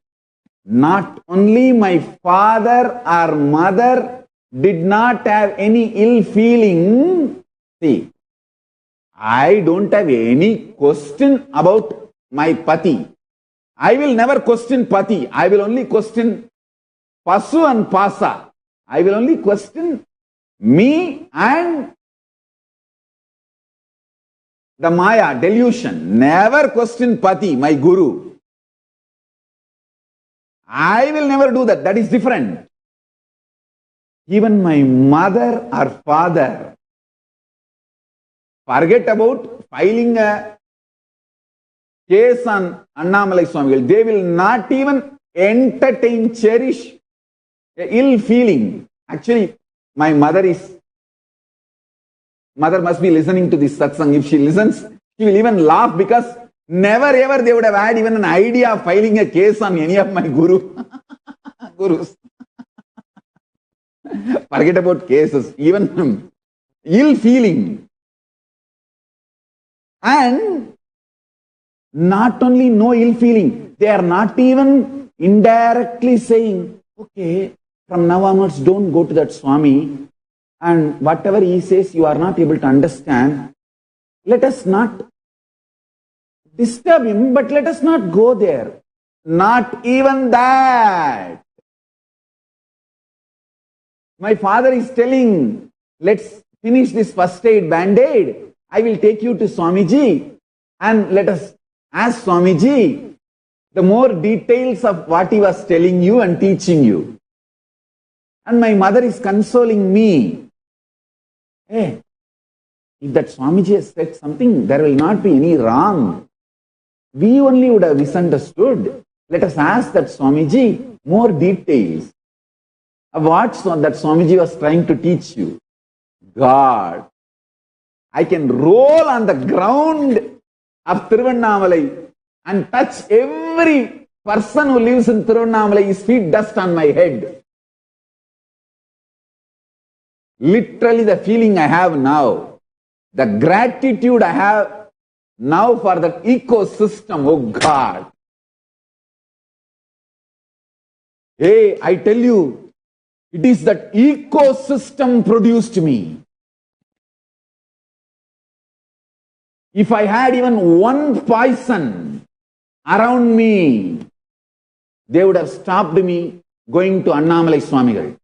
Not only my father or mother did not have any ill feeling. See, I don't have any question about my pati. I will never question pati. I will only question pasu and pasa. I will only question me and the Maya, delusion. Never question pati, my guru. I will never do that. That is different. Even my mother or father, forget about filing a case on Annamalai Swamigal. They will not even entertain, cherish a ill feeling. Actually, my mother must be listening to this satsang. If she listens, she will even laugh, because never ever they would have had even an idea of filing a case on any of my gurus. Forget about cases, even ill feeling. And not only no ill feeling, they are not even indirectly saying, okay, from now onwards don't go to that Swami, and whatever he says you are not able to understand. Let us not disturb him, but let us not go there. Not even that. My father is telling, let's finish this first aid band-aid. I will take you to Swamiji and let us ask Swamiji the more details of what he was telling you and teaching you. And my mother is consoling me. Hey, if that Swamiji has said something, there will not be any wrong. We only would have misunderstood. Let us ask that Swamiji more details of what that Swamiji was trying to teach you. God, I can roll on the ground of Tiruvannamalai and touch every person who lives in Tiruvannamalai, his feet dust on my head. Literally the feeling I have now, the gratitude I have now for that ecosystem, oh God. Hey, I tell you, it is that ecosystem produced me. If I had even one poison around me, they would have stopped me going to Annamalai Swamigal.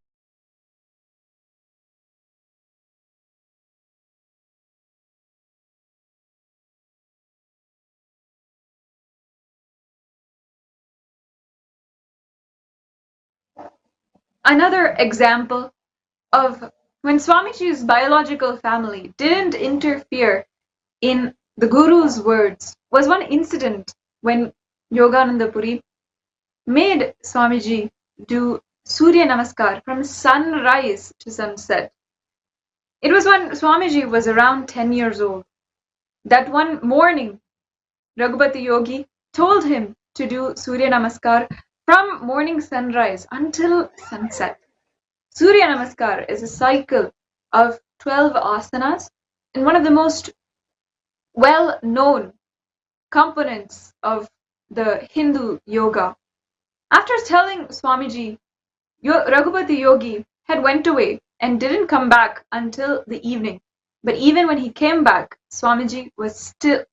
Another example of when Swamiji's biological family didn't interfere in the Guru's words was one incident when Yogananda Puri made Swamiji do Surya Namaskar from sunrise to sunset. It was when Swamiji was around 10 years old. That one morning, Raghupati Yogi told him to do Surya Namaskar from morning sunrise until sunset. Surya Namaskar is a cycle of 12 asanas and one of the most well-known components of the Hindu yoga. After telling Swamiji, Raghupati Yogi had went away and didn't come back until the evening. But even when he came back, Swamiji was still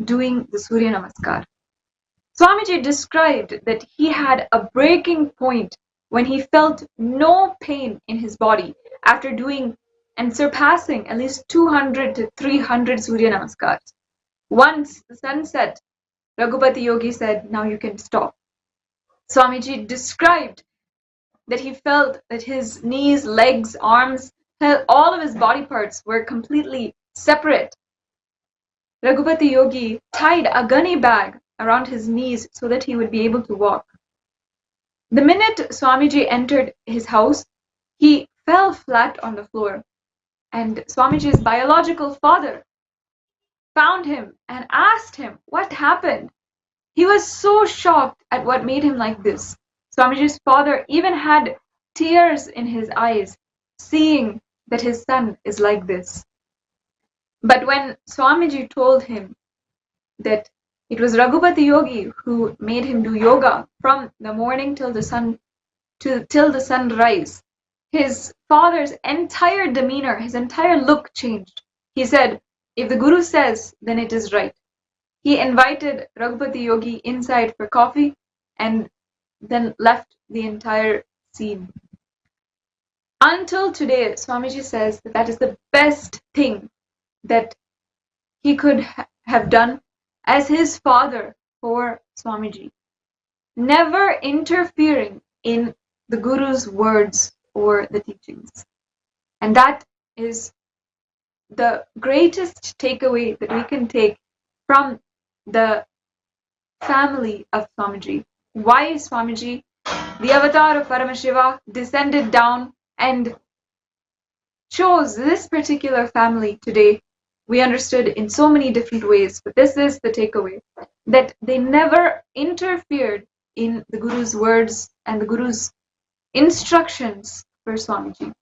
doing the Surya Namaskar. Swamiji described that he had a breaking point when he felt no pain in his body after doing and surpassing at least 200 to 300 Surya Namaskars. Once the sun set, Raghupati Yogi said, "Now you can stop." Swamiji described that he felt that his knees, legs, arms, all of his body parts were completely separate. Raghupati Yogi tied a gunny bag around his knees so that he would be able to walk. The minute Swamiji entered his house, he fell flat on the floor, and Swamiji's biological father found him and asked him what happened. He was so shocked at what made him like this. Swamiji's father even had tears in his eyes, seeing that his son is like this. But when Swamiji told him that it was Raghupati Yogi who made him do yoga from the morning till the sunrise, his father's entire demeanor, his entire look changed. He said, "If the Guru says, then it is right." He invited Raghupati Yogi inside for coffee and then left the entire scene. Until today, Swamiji says that that is the best thing that he could have done as his father for Swamiji. Never interfering in the Guru's words or the teachings. And that is the greatest takeaway that we can take from the family of Swamiji. Why Swamiji, the avatar of Paramashiva, descended down and chose this particular family today, we understood in so many different ways, but this is the takeaway, that they never interfered in the Guru's words and the Guru's instructions for Swamiji.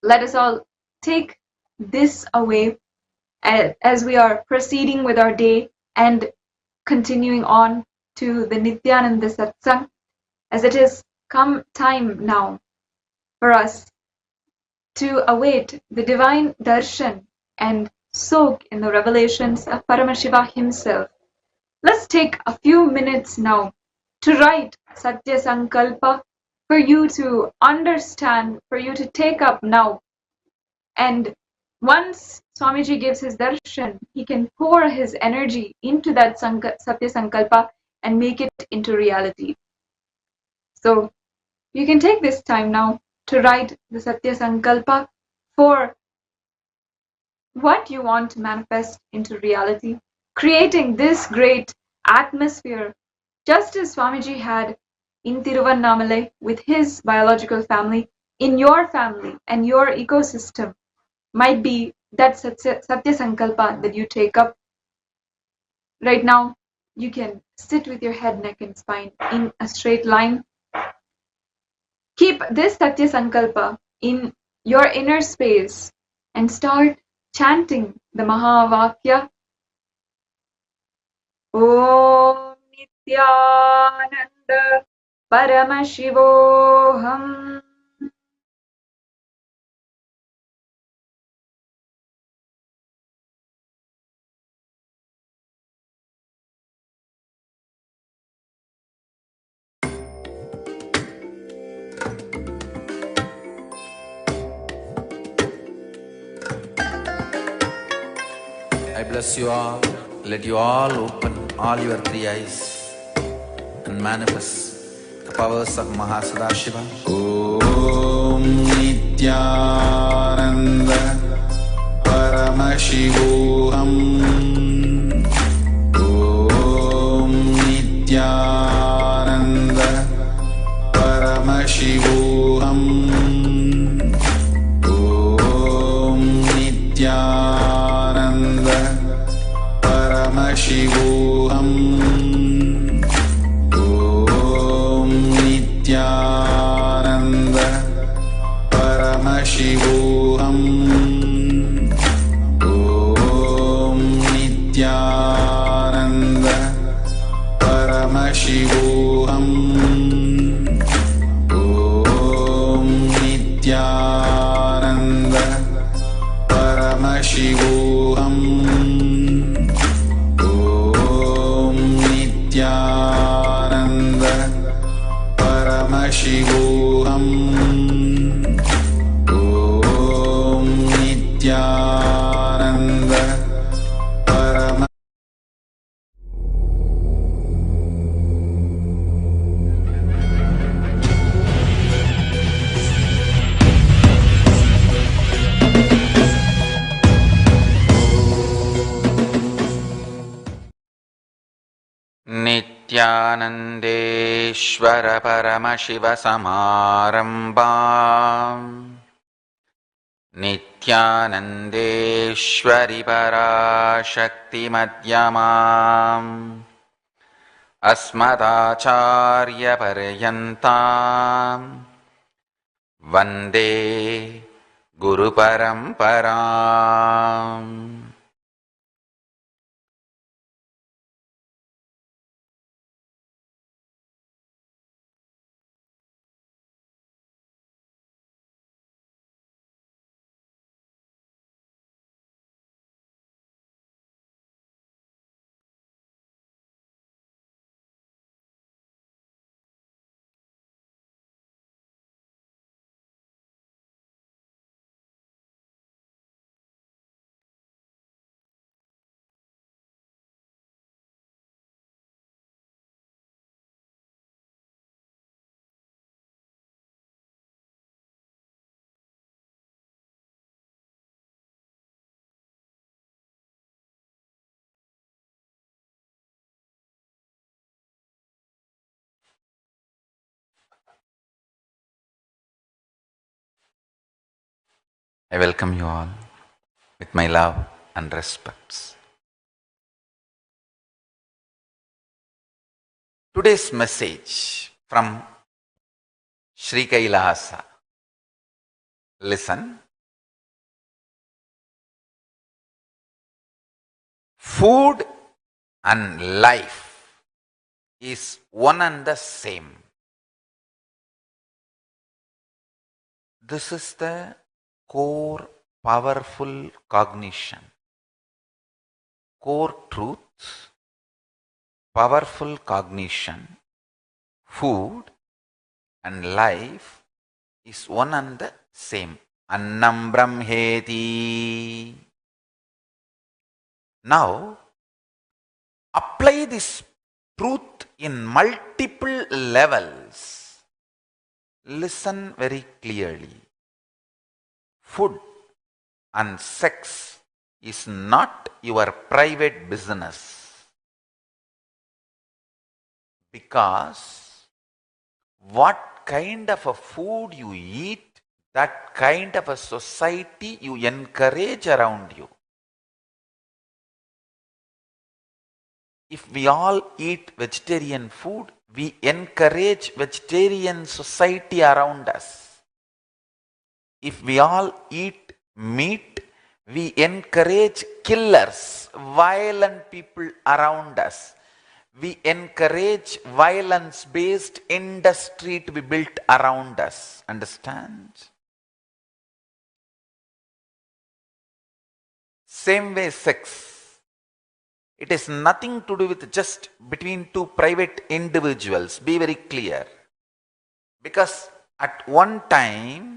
Let us all take this away as we are proceeding with our day and continuing on to the Nithyananda Satsang, as it has come time now for us to await the divine darshan and soak in the revelations of Paramashiva himself. Let's take a few minutes now to write Satya Sankalpa for you to understand, for you to take up now. And once Swamiji gives his darshan, he can pour his energy into that Satya Sankalpa and make it into reality. So you can take this time now to write the Satya Sankalpa for what you want to manifest into reality, creating this great atmosphere, just as Swamiji had in Tiruvannamalai with his biological family. In your family and your ecosystem might be that Satya Sankalpa that you take up. Right now, you can sit with your head, neck and spine in a straight line. Keep this Satya Sankalpa in your inner space and start chanting the Mahavakya. Om Nithyananda Paramashivoham. I bless you all. Let you all open all your three eyes and manifest the powers of Mahasadashiva. Om Nithyananda Paramashivoham. Om Nithyananda Paramashivoham. Om Nithyananda Paramashivoham. Om Nithyananda Paramashivoham. Om Nithyananda Paramashivoham. Om Nithyananda Paramashivoham. Om नित्यानन्देश्वर Paramshiva समारम्भाम् नित्यानन्देश्वरि पराशक्तिमध्यमाम् अस्मदाचार्यपर्यन्ताम् वन्दे गुरुपरम्पराम्. I welcome you all with my love and respects. Today's message from Sri KAILASA. Listen. Food and life is one and the same. This is the core powerful cognition, core truth, powerful cognition. Food and life is one and the same. Annam brahmeti. Now, apply this truth in multiple levels. Listen very clearly. Food and sex is not your private business, because what kind of a food you eat, that kind of a society you encourage around you. If we all eat vegetarian food, we encourage vegetarian society around us. If we all eat meat, we encourage killers, violent people around us. We encourage violence-based industry to be built around us. Understand? Same way sex. It is nothing to do with just between two private individuals. Be very clear. Because at one time,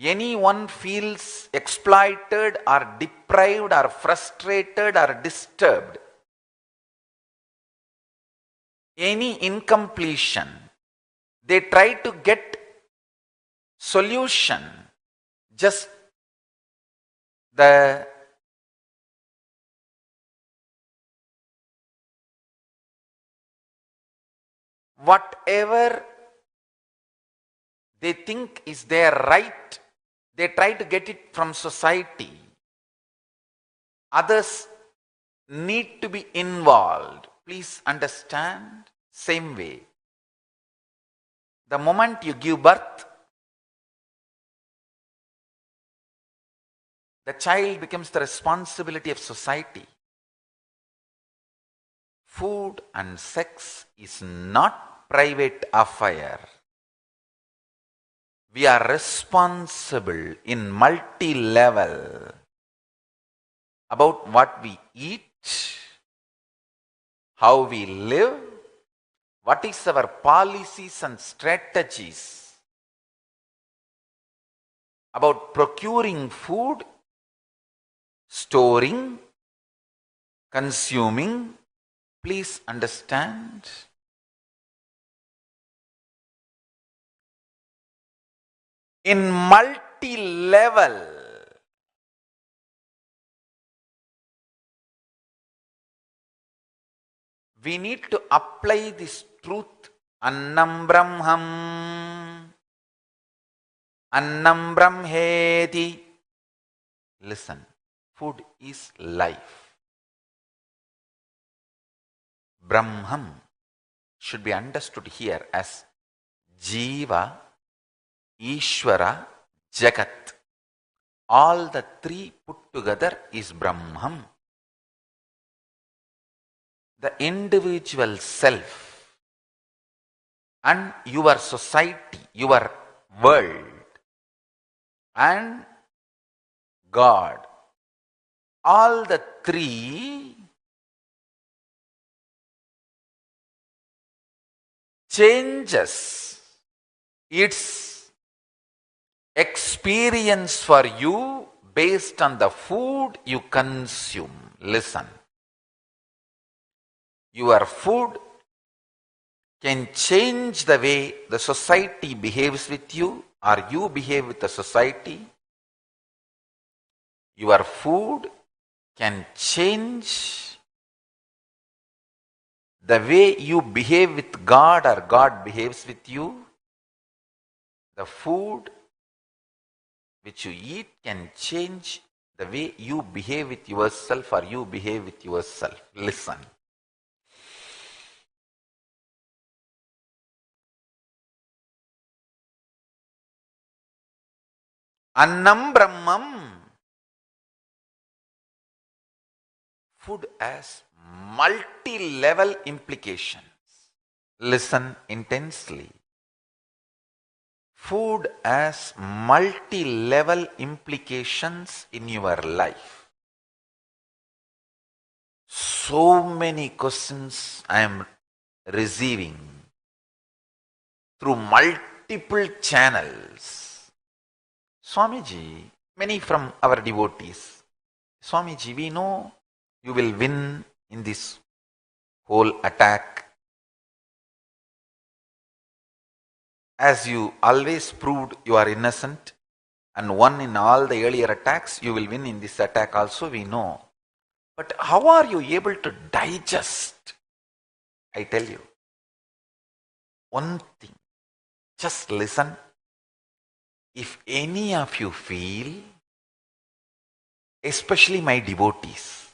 anyone feels exploited or deprived or frustrated or disturbed, any incompletion, they try to get solution. Just the whatever they think is their right, they try to get it from society. Others need to be involved. Please understand. Same way. The moment you give birth, the child becomes the responsibility of society. Food and sex is not private affair. We are responsible in multi-level about what we eat, how we live, what is our policies and strategies about procuring food, storing, consuming. Please understand. In multi-level, we need to apply this truth. Annam Brahmam. Annam Brahmeti. Listen, food is life. Brahman should be understood here as Jiva, Ishvara, Jagat. All the three put together is Brahman. The individual self and your society, your world, and God, all the three changes its experience for you based on the food you consume. Listen, your food can change the way the society behaves with you or you behave with the society. Your food can change the way you behave with God or God behaves with you. The food which you eat can change the way you behave with yourself or you behave with yourself. Listen. Annam Brahmam. Food has multi-level implications. Listen intensely. Food has multi-level implications in your life. So many questions I am receiving through multiple channels. Swamiji, many from our devotees, Swamiji, we know you will win in this whole attack. As you always proved you are innocent and won in all the earlier attacks, you will win in this attack also, we know. But how are you able to digest? I tell you, one thing, just listen. If any of you feel, especially my devotees,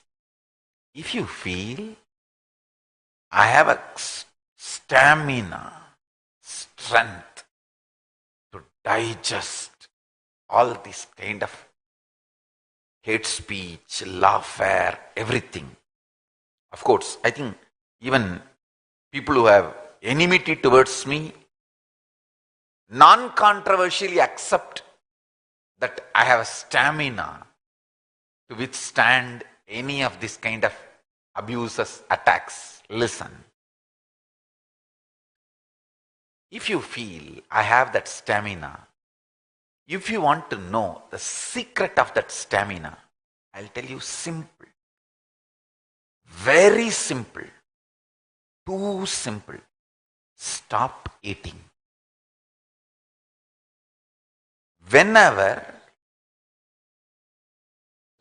if you feel I have a stamina, strength to digest all this kind of hate speech, lawfare, everything. Of course, I think even people who have enmity towards me non-controversially accept that I have stamina to withstand any of this kind of abuses, attacks. Listen. If you feel I have that stamina, if you want to know the secret of that stamina, I'll tell you simple. Very simple. Too simple. Stop eating. Whenever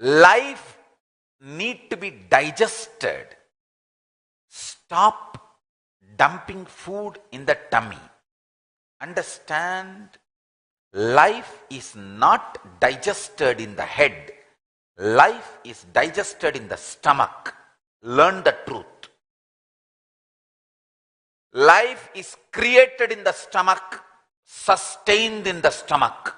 life need to be digested, stop dumping food in the tummy. Understand, life is not digested in the head. Life is digested in the stomach. Learn the truth. Life is created in the stomach, sustained in the stomach.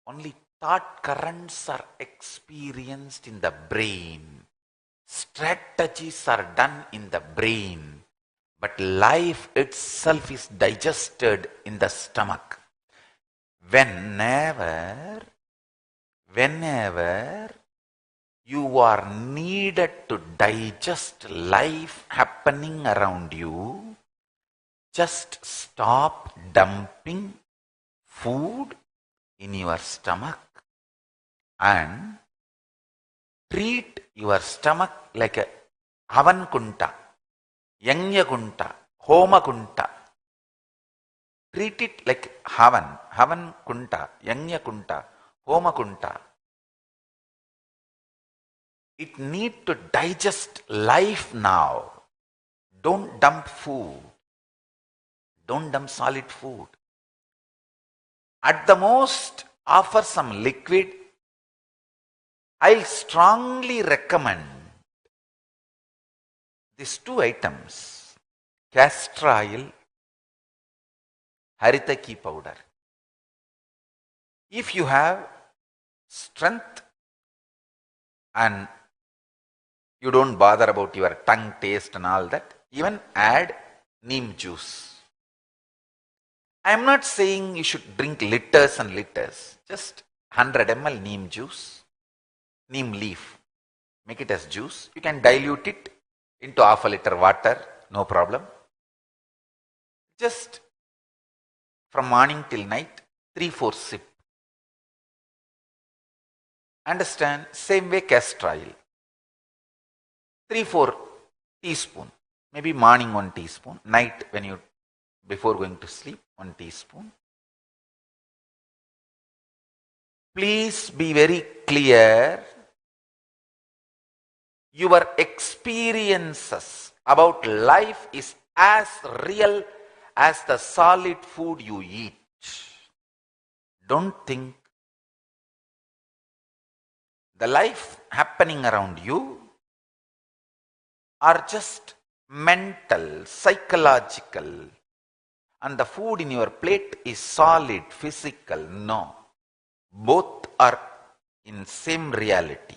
Only thought currents are experienced in the brain. Strategies are done in the brain. But life itself is digested in the stomach. Whenever you are needed to digest life happening around you, just stop dumping food in your stomach and treat your stomach like a havan kunta, yanya kunta, homa kunta. Treat it like havan kunta, yanya kunta, homa kunta. It needs to digest life now. Don't dump food. Don't dump solid food. At the most, offer some liquid. I'll strongly recommend these two items, castor oil, haritaki powder. If you have strength and you don't bother about your tongue taste and all that, even add neem juice. I am not saying you should drink liters and liters. Just 100 ml neem juice, neem leaf. Make it as juice. You can dilute it into half a liter water, no problem. Just from morning till night, 3-4 sip. Understand? Same way castor oil. 3-4 teaspoon. Maybe morning 1 teaspoon. Night when you, before going to sleep, 1 teaspoon. Please be very clear. Your experiences about life is as real as the solid food you eat. Don't think the life happening around you are just mental, psychological, and the food in your plate is solid, physical. No. Both are in same reality.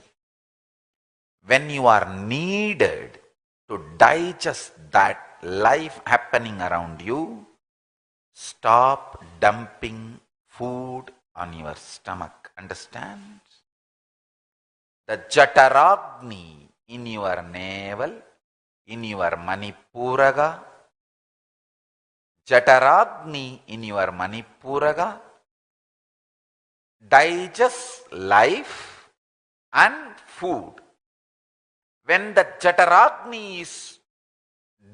When you are needed to digest that life happening around you, stop dumping food on your stomach. Understand? The Jataragni in your navel, in your Manipuraga, Jataragni in your Manipuraga, digests life and food. When the Jataragni is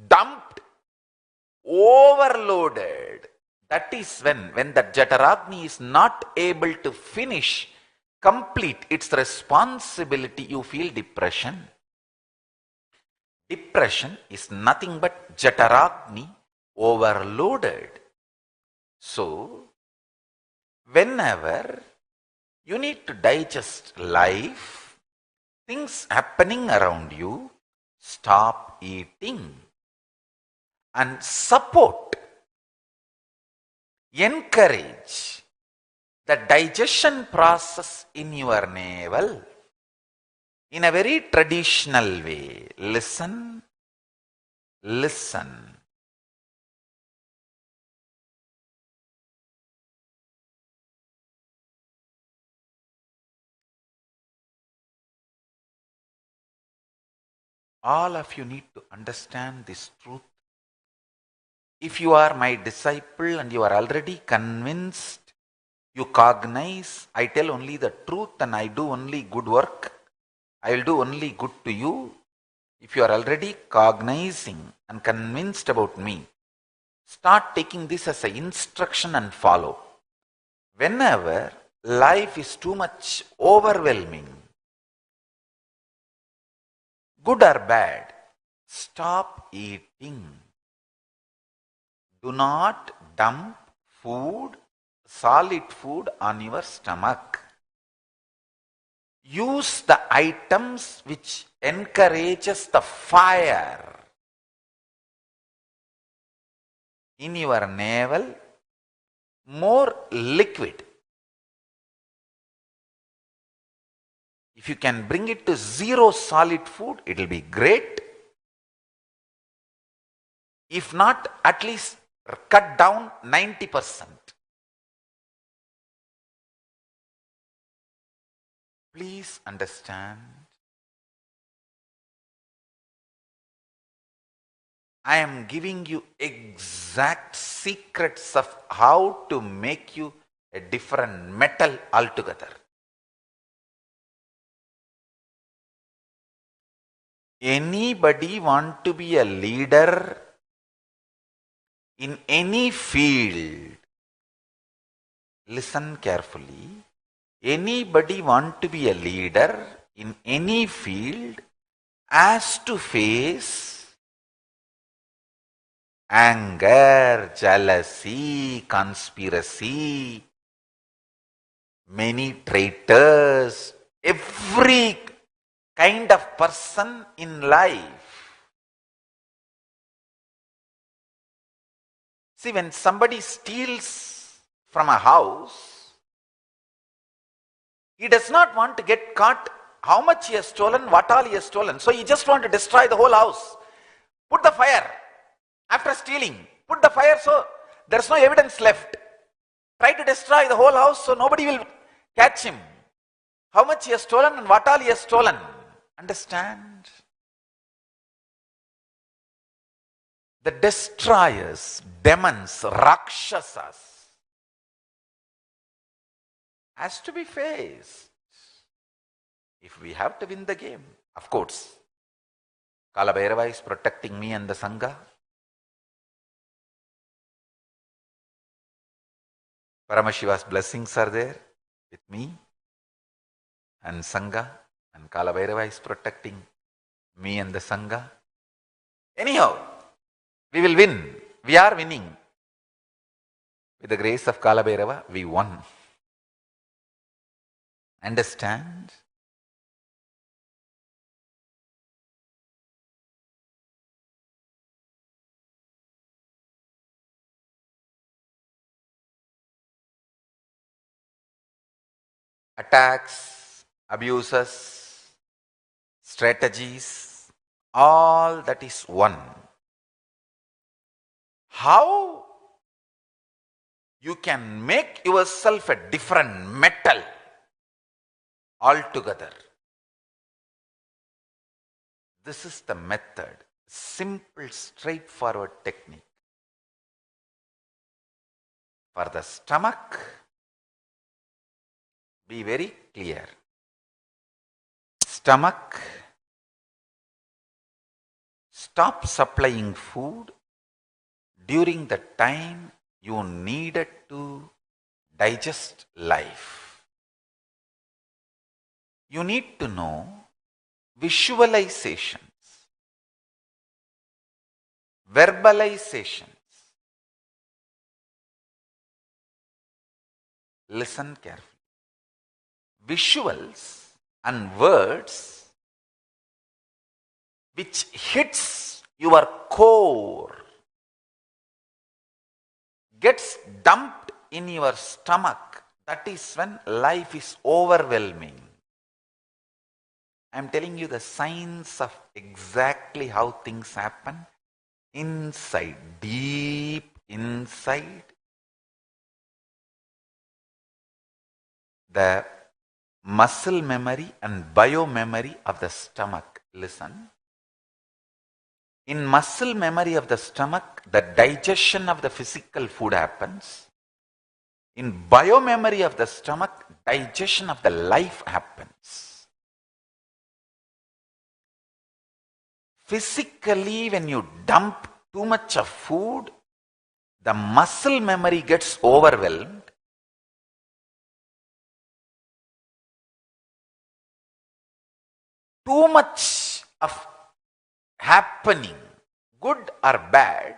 dumped, overloaded, that is when the Jataragni is not able to finish, complete its responsibility, you feel depression. Depression is nothing but Jataragni overloaded. So, whenever you need to digest life, things happening around you, stop eating and support, encourage the digestion process in your navel in a very traditional way. Listen, listen. All of you need to understand this truth. If you are my disciple and you are already convinced, you cognize, I tell only the truth and I do only good work, I will do only good to you. If you are already cognizing and convinced about me, start taking this as an instruction and follow. Whenever life is too much overwhelming, good or bad, stop eating. Do not dump food, solid food on your stomach. Use the items which encourages the fire in your navel, more liquid. If you can bring it to 0 solid food, it will be great. If not, at least cut down 90%. Please understand. I am giving you exact secrets of how to make you a different metal altogether. Anybody want to be a leader in any field? Listen carefully. Anybody want to be a leader in any field has to face anger, jealousy, conspiracy, many traitors, every kind of person in life. See, when somebody steals from a house, he does not want to get caught how much he has stolen, what all he has stolen. So he just want to destroy the whole house. Put the fire. After stealing, put the fire so there's no evidence left. Try to destroy the whole house so nobody will catch him. How much he has stolen and what all he has stolen. Understand? The destroyers, demons, rakshasas has to be faced if we have to win the game. Of course, Kalabhairava is protecting me and the Sangha. Paramashiva's blessings are there with me and Sangha, and Kalabhairava is protecting me and the Sangha. Anyhow, we will win. We are winning. With the grace of Kalabhairava, we won. Understand? Attacks, abuses, strategies, all that is one. How you can make yourself a different metal altogether. This is the method. Simple, straightforward technique. For the stomach, be very clear. Stomach, stop supplying food during the time you needed to digest life. You need to know visualizations, verbalizations. Listen carefully. Visuals and words which hits your core, gets dumped in your stomach. That is when life is overwhelming. I am telling you the science of exactly how things happen inside, deep inside the muscle memory and bio memory of the stomach. Listen. In muscle memory of the stomach, the digestion of the physical food happens. In bio memory of the stomach, digestion of the life happens. Physically, when you dump too much of food, the muscle memory gets overwhelmed. Too much of happening, good or bad,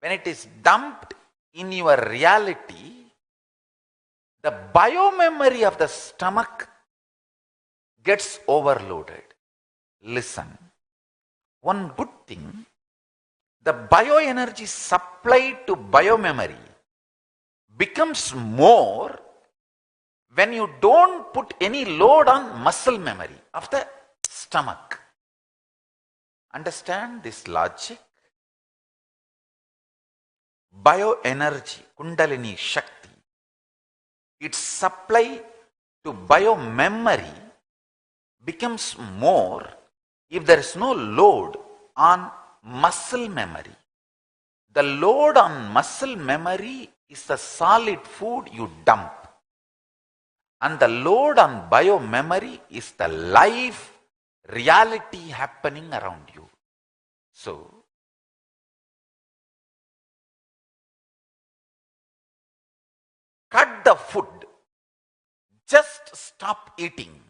when it is dumped in your reality, the biomemory of the stomach gets overloaded. Listen, one good thing, the bioenergy supplied to biomemory becomes more when you don't put any load on muscle memory of the stomach. Understand this logic? Bioenergy, Kundalini Shakti, its supply to biomemory becomes more if there is no load on muscle memory. The load on muscle memory is the solid food you dump. And the load on biomemory is the life reality happening around you. So, cut the food. Just stop eating.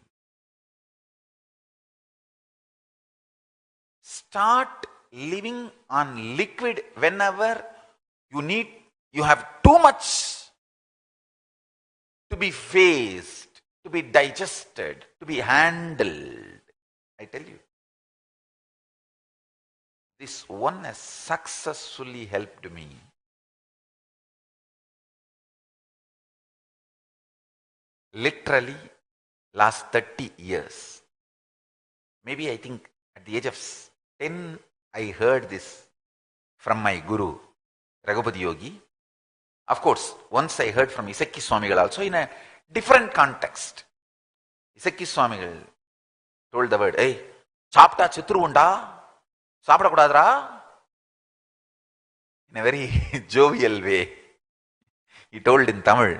start living on liquid whenever you have too much to be faced, to be digested, to be handled. I tell you, this one has successfully helped me. Literally, last 30 years. Maybe I think at the age of 10, I heard this from my guru, Raghupati Yogi. Of course, once I heard from Isakki Swamigal also in a different context. Isakki Swamigal told the word, hey, chapta chitru unda, sapda kudadra. In a very jovial way. He told in Tamil,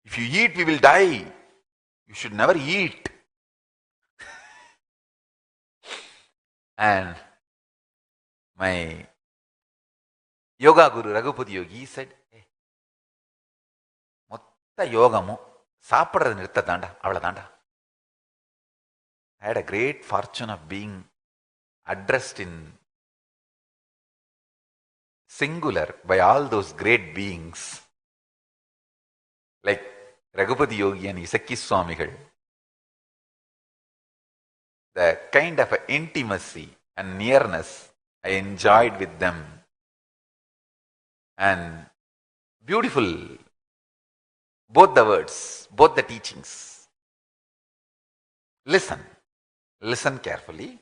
if you eat, we will die. You should never eat. And my yoga guru, Raghupati Yogi, said, hey, Motta yogamu, sapadra nirtha danda, avla danda. I had a great fortune of being addressed in singular by all those great beings like Raghupati Yogi and Isakki Swamigal. The kind of intimacy and nearness I enjoyed with them, and beautiful, both the words, both the teachings. Listen carefully.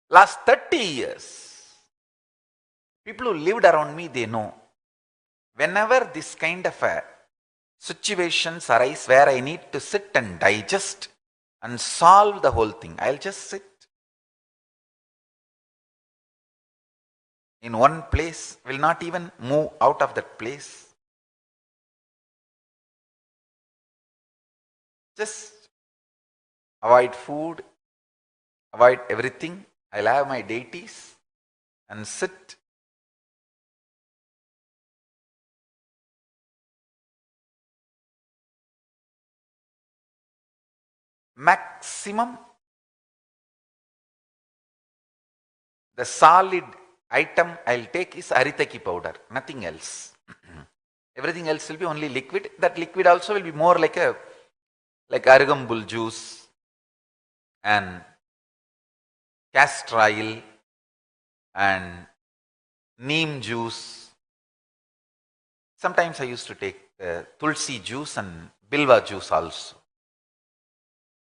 Last 30 years, people who lived around me, they know, whenever this kind of situations arise where I need to sit and digest and solve the whole thing, I'll just sit in one place, will not even move out of that place. Just avoid food, avoid everything. I'll have my deities and sit. Maximum, the solid item I'll take is aritaki powder, nothing else. Everything else will be only liquid. That liquid also will be more like arugambul juice and castor oil and neem juice. Sometimes I used to take tulsi juice and bilva juice also.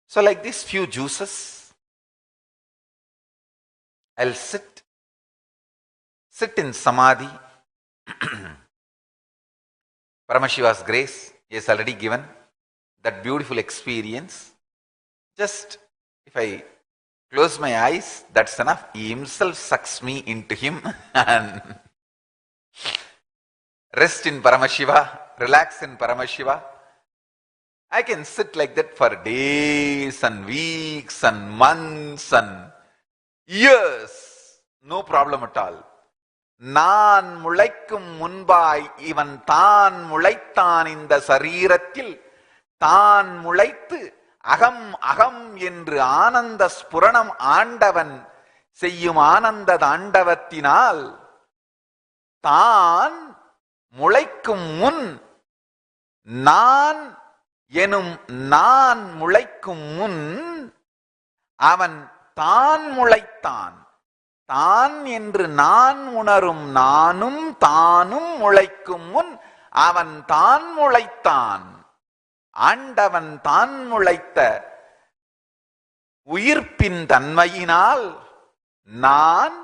So like these few juices, I'll sit in samadhi. Paramashiva's grace, he has already given that beautiful experience. Just if I close my eyes, that's enough. He himself sucks me into him and rest in Paramashiva, relax in Paramashiva. I can sit like that for days and weeks and months and years. No problem at all. நான் முளைக்கும் முன்பாய் இவன் தான் முளைத்தான் இந்த சரீரத்தில் தான் முளைத்து அகம் அகம் என்று ஆனந்த ஸ்புரணம் ஆண்டவன் செய்யும் ஆனந்த தாண்டவத்தினால் தான் முளைக்கும் முன் நான் எனும் நான் முளைக்கும் முன் அவன் தான் முளைத்தான். தான் என்று நான் உணரும் நானும் தானும் முளைக்கும் முன் அவன் தான் முளைத்தான். ஆண்டவன் தான் முளைத்த உயிர்ப்பின் தன்மையினால் நான்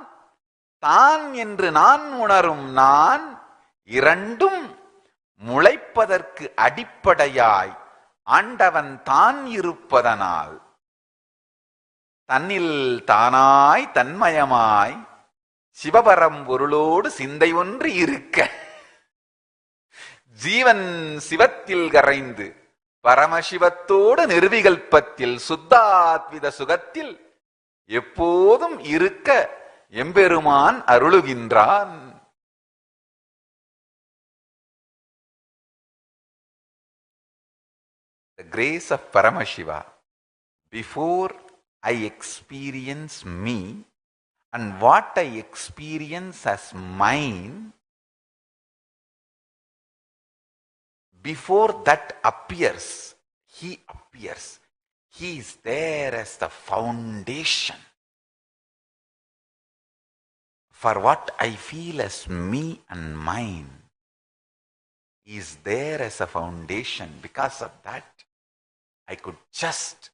தான் என்று நான் உணரும் நான் இரண்டும் முளைப்பதற்கு அடிப்படையாய் ஆண்டவன் தான் இருப்பதனால் தன்னில் தானாய் தன்மயமாய் சிவபரம் பொருளோடு சிந்தை ஒன்று இருக்க ஜீவன் சிவத்தில் கரைந்து பரமசிவத்தோடு நிர்விகல்பத்தில் சுத்தாத்வித சுகத்தில் எப்போதும் இருக்க எம்பெருமான் அருளுகின்றான். the grace of Paramashiva, before I experience me and what I experience as mine, before that appears, he appears. He is there as the foundation for what I feel as me and mine. He is there as a foundation. Because of that, I could just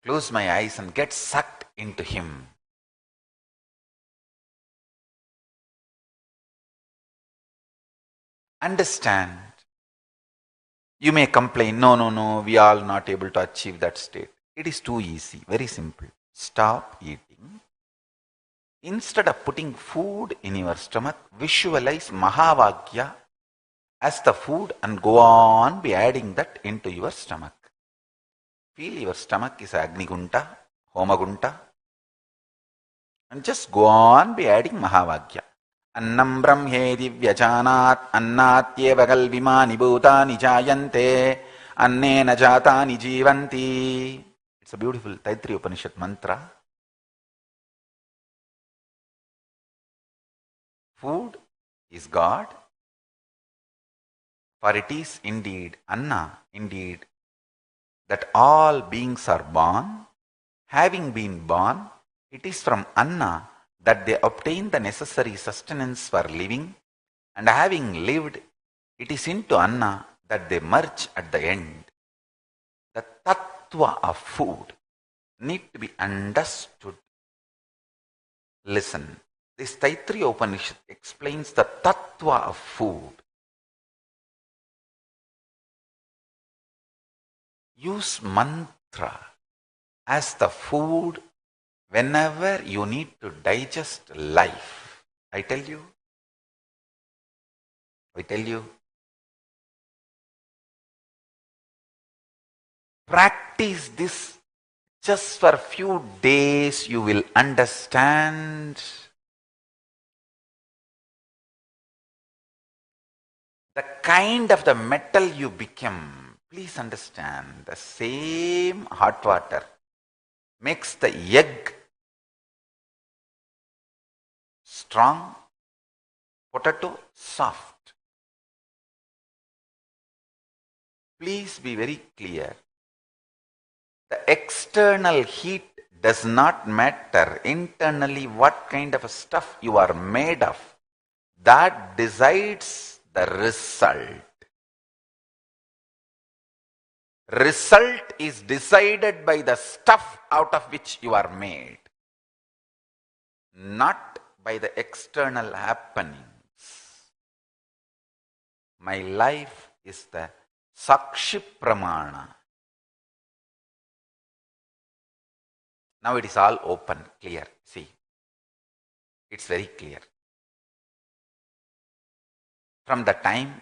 close my eyes and get sucked into him. Understand. You may complain, no, we are not able to achieve that state. It is too easy, very simple. Stop eating. Instead of putting food in your stomach, visualize Mahavagya as the food and go on be adding that into your stomach. Feel your stomach is Agnigunta, Homagunta, and just go on be adding Mahavagya. Annam brahmedi vyajanat annatyeva galvimani bhutani jayante annena jatani jivanti. It's a beautiful Taittiriya Upanishad mantra. Food is God, for it is indeed Anna, indeed, that all beings are born. Having been born, it is from Anna that they obtain the necessary sustenance for living, and having lived, it is into Anna that they merge at the end. The tattva of food need to be understood. Listen, this Taittiriya Upanishad explains the tattva of food. Use mantra as the food whenever you need to digest life. I tell you. Practice this just for a few days, you will understand the kind of the metal you become. Please understand, the same hot water makes the egg strong, potato soft. Please be very clear. The external heat does not matter. Internally, what kind of a stuff you are made of, that decides the result. Result is decided by the stuff out of which you are made, not by the external happenings. My life is the Sakshi Pramana. Now it is all open, clear. See, it's very clear. From the time,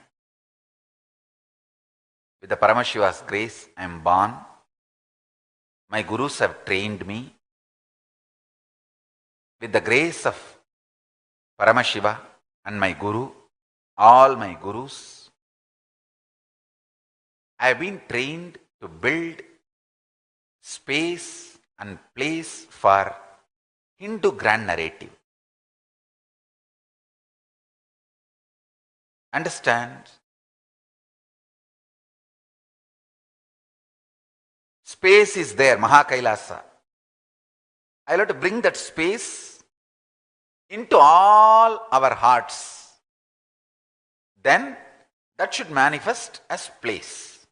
with the Paramashiva's grace, I am born. My gurus have trained me. With the grace of Paramashiva and my guru, all my gurus, I have been trained to build space and place for Hindu grand narrative. Understand? Space is there, KAILASA. I have to bring that space into all our hearts. Then that should manifest as place.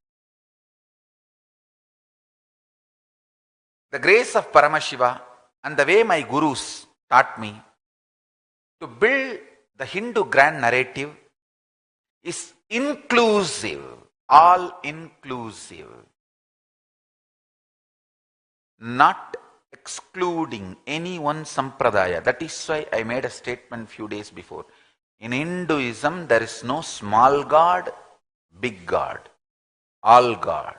The grace of Paramashiva and the way my gurus taught me to build the Hindu grand narrative is inclusive, all inclusive. Not excluding any one sampradaya. That is why I made a statement few days before. In Hinduism, there is no small God, big God, all God.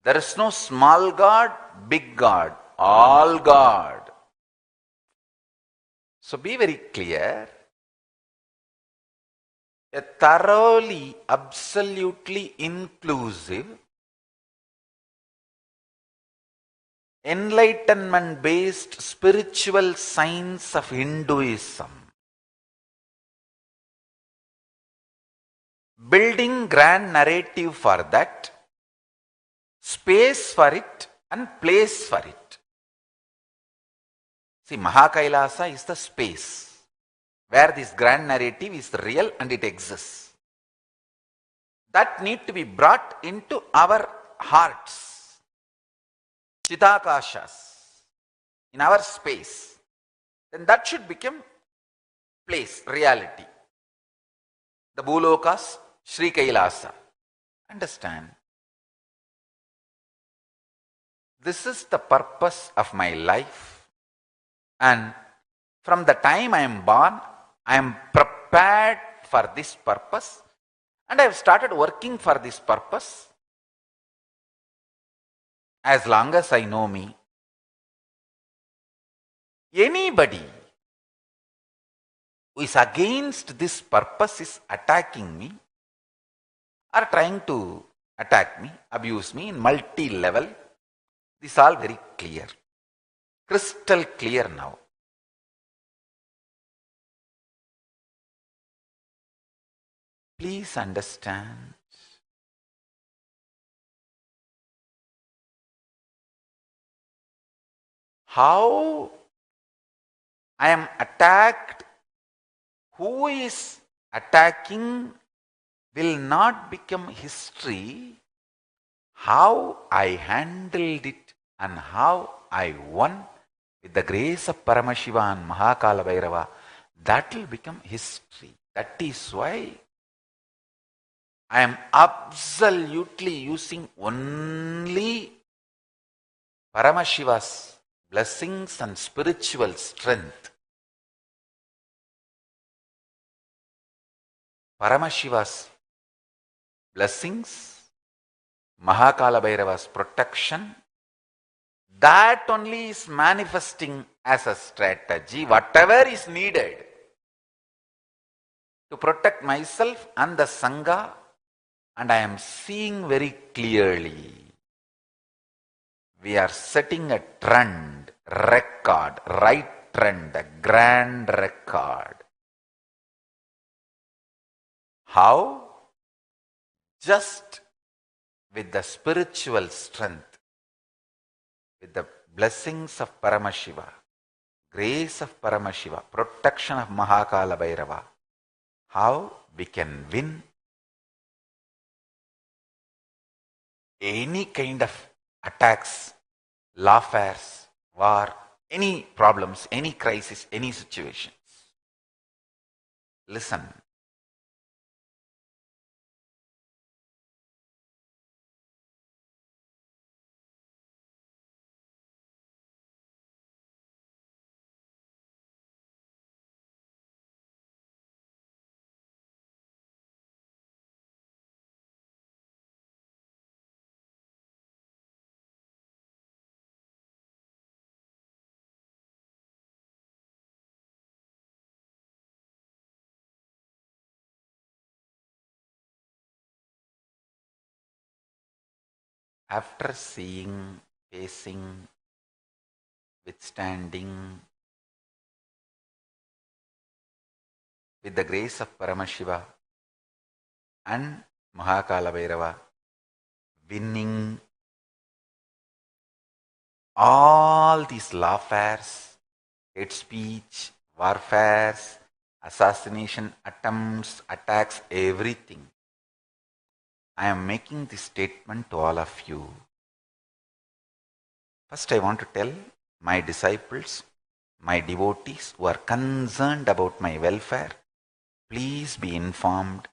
There is no small God, big God, all God. So be very clear. a thoroughly, absolutely inclusive, enlightenment-based spiritual science of Hinduism. Building grand narrative for that, space for it and place for it. See, KAILASA is the space where this grand narrative is real and it exists. That need to be brought into our hearts, Chidakashas, in our space. Then that should become place, reality. The Bhulokas, Sri KAILASA. Understand? This is the purpose of my life. And from the time I am born, I am prepared for this purpose. And I have started working for this purpose. As long as I know me, anybody who is against this purpose is attacking me or trying to attack me, abuse me in multi-level. This is all very clear. Crystal clear now. Please understand. How I am attacked, who is attacking will not become history. How I handled it and how I won with the grace of Paramashiva and Mahakala Bhairava, that will become history. That is why I am absolutely using only Paramashiva's blessings and spiritual strength. Paramashiva's blessings, Mahakala Bhairava's protection, that only is manifesting as a strategy, whatever is needed to protect myself and the Sangha, and I am seeing very clearly. We are setting a trend, record, right trend, a grand record. How? Just with the spiritual strength, with the blessings of Paramashiva, grace of Paramashiva, protection of Mahakala Bhairava, how we can win any kind of attacks, lawfares, war, any problems, any crisis, any situations. Listen. After seeing, facing, withstanding, with the grace of Paramashiva and Mahakala Bhairava, winning all these lawfares, hate speech, warfares, assassination attempts, attacks, everything. I am making this statement to all of you. First, I want to tell my disciples, my devotees who are concerned about my welfare, please be informed.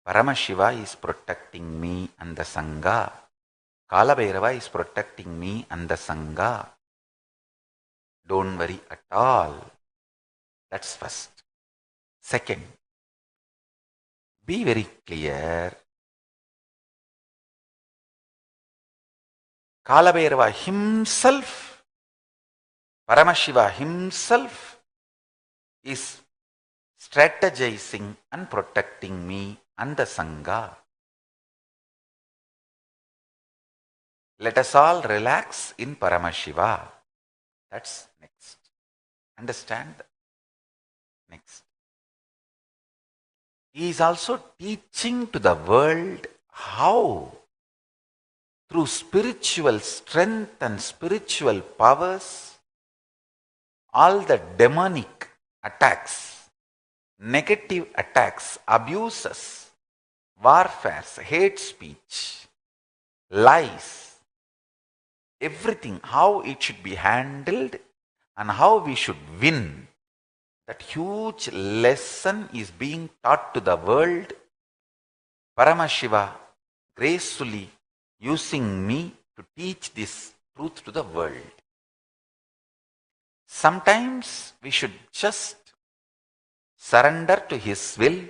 Paramashiva is protecting me and the Sangha. Kala Bhairava is protecting me and the Sangha. Don't worry at all. That's first. Second, be very clear. Kala Bhairava himself, Paramashiva himself is strategizing and protecting me and the Sangha. Let us all relax in Paramashiva. That's next. Understand? Next. He is also teaching to the world how, through spiritual strength and spiritual powers, all the demonic attacks, negative attacks, abuses, warfares, hate speech, lies, everything, how it should be handled and how we should win. That huge lesson is being taught to the world. Paramashiva gracefully using me to teach this truth to the world. Sometimes we should just surrender to his will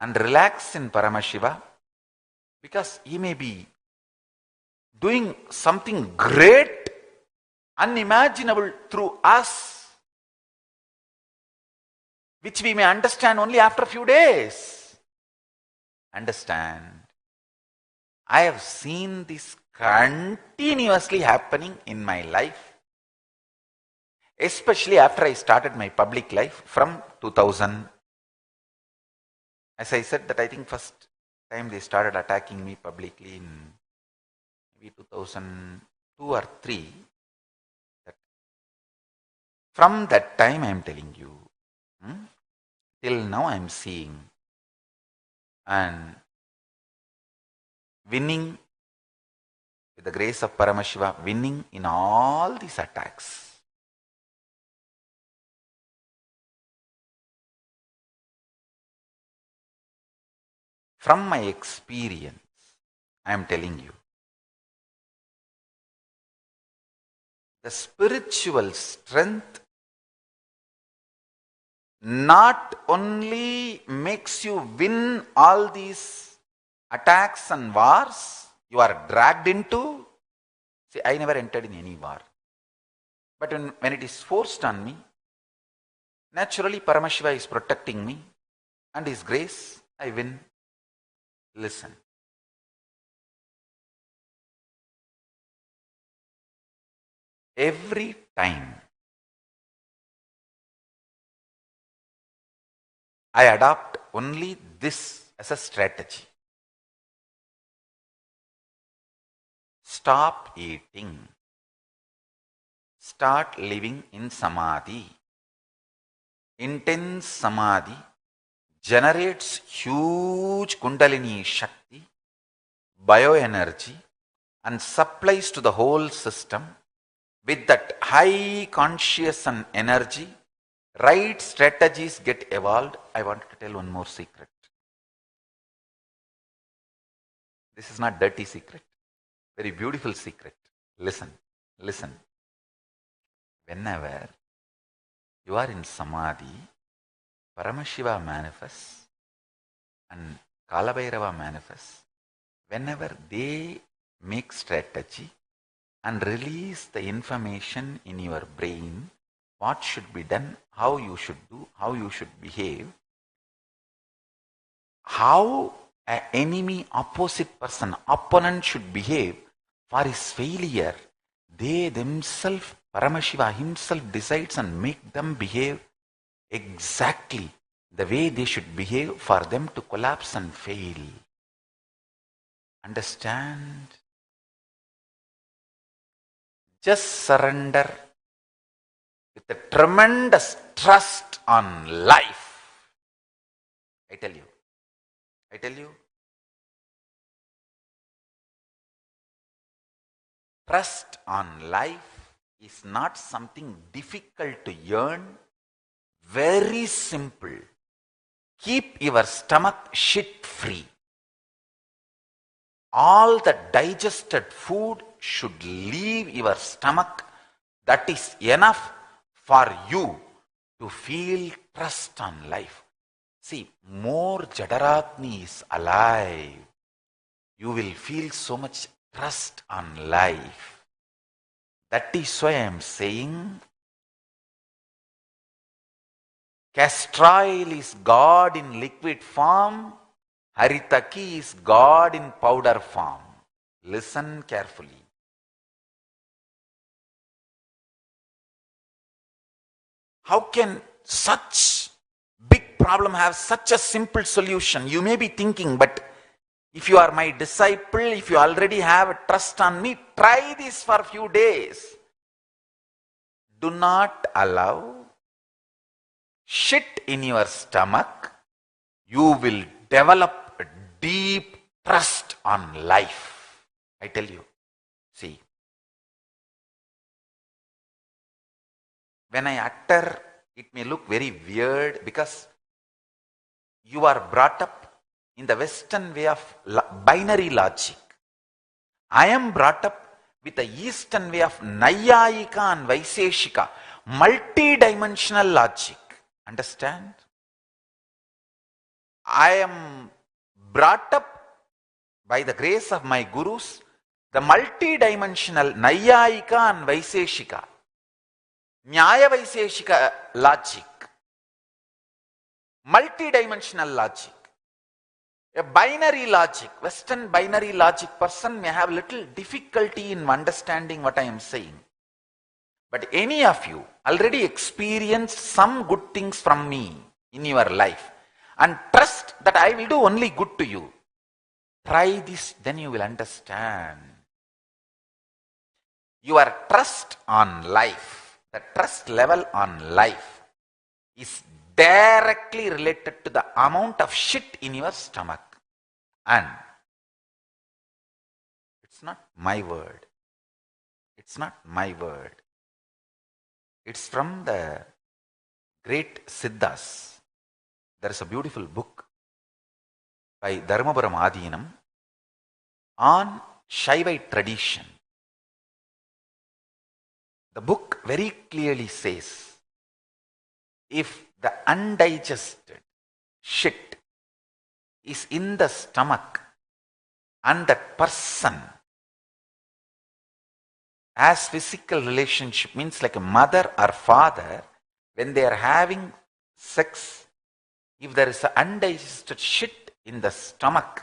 and relax in Paramashiva, because he may be doing something great, unimaginable through us, which we may understand only after a few days. Understand? I have seen this continuously happening in my life, especially after I started my public life from 2000. As I said that I think first time they started attacking me publicly in maybe 2002 or 3. From that time I am telling you, till now I am seeing and winning with the grace of Paramashiva, winning in all these attacks. From my experience, I am telling you, the spiritual strength not only makes you win all these attacks and wars you are dragged into. See, I never entered in any war. But when it is forced on me, naturally Paramashiva is protecting me, and his grace, I win. Listen. Every time I adopt only this as a strategy. Stop eating. Start living in Samadhi. Intense Samadhi generates huge Kundalini Shakti, bioenergy, and supplies to the whole system. With that high conscious and energy, right strategies get evolved. I want to tell one more secret. This is not dirty secret. Very beautiful secret. Listen. Listen. Whenever you are in Samadhi, Paramashiva manifests and Kalabhairava manifests. Whenever they make strategy and release the information in your brain, what should be done, how you should do, how you should behave, how an enemy, opposite person, opponent should behave for his failure, they themselves, Paramashiva himself decides and make them behave exactly the way they should behave for them to collapse and fail. Understand? Just surrender with a tremendous trust on life. I tell you, trust on life is not something difficult to earn. Very simple. Keep your stomach shit free. All the digested food should leave your stomach. That is enough for you to feel trust on life. See, more Jadaratni is alive, you will feel so much trust on life. That is why I am saying, Castor oil is God in liquid form. Haritaki is God in powder form. Listen carefully. How can such big problem have such a simple solution? You may be thinking, but if you are my disciple, if you already have a trust on me, try this for a few days. Do not allow shit in your stomach. You will develop a deep trust on life. I tell you. See, when I utter, it may look very weird because you are brought up in the Western way of binary logic. I am brought up with the Eastern way of Nayayika and Vaiseshika, multi-dimensional logic. Understand? I am brought up by the grace of my gurus, the multi-dimensional Nayayika and Vaiseshika, Nyaya Vaiseshika logic, multi-dimensional logic. A binary logic, Western binary logic person may have little difficulty in understanding what I am saying. But any of you already experienced some good things from me in your life and trust that I will do only good to you. Try this, then you will understand. Your trust on life, the trust level on life is directly related to the amount of shit in your stomach. And it's not my word. It's not my word. It's from the great Siddhas. There is a beautiful book by Dharmapuram Adinam on Shaivite tradition. The book very clearly says, if the undigested shit is in the stomach and that person has physical relationship, means like a mother or father, when they are having sex, if there is an undigested shit in the stomach,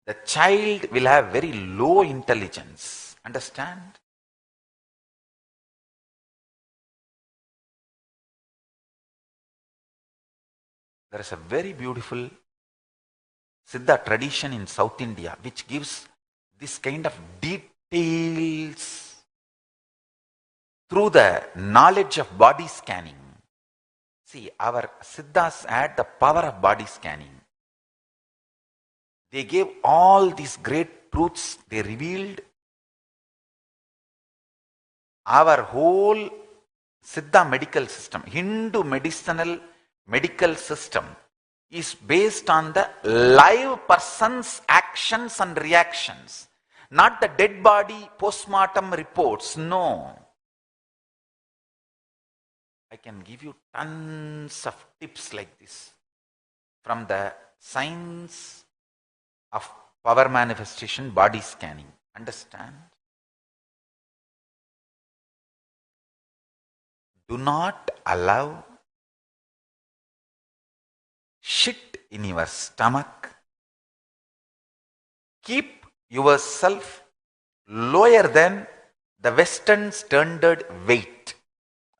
the child will have very low intelligence. Understand? There is a very beautiful Siddha tradition in South India which gives this kind of details through the knowledge of body scanning. See, our Siddhas had the power of body scanning. They gave all these great truths, they revealed. Our whole Siddha medical system, Hindu medical system is based on the live person's actions and reactions, not the dead body postmortem reports. No. I can give you tons of tips like this from the science of power manifestation, body scanning. Understand? Do not allow shit in your stomach. Keep yourself lower than the Western standard weight.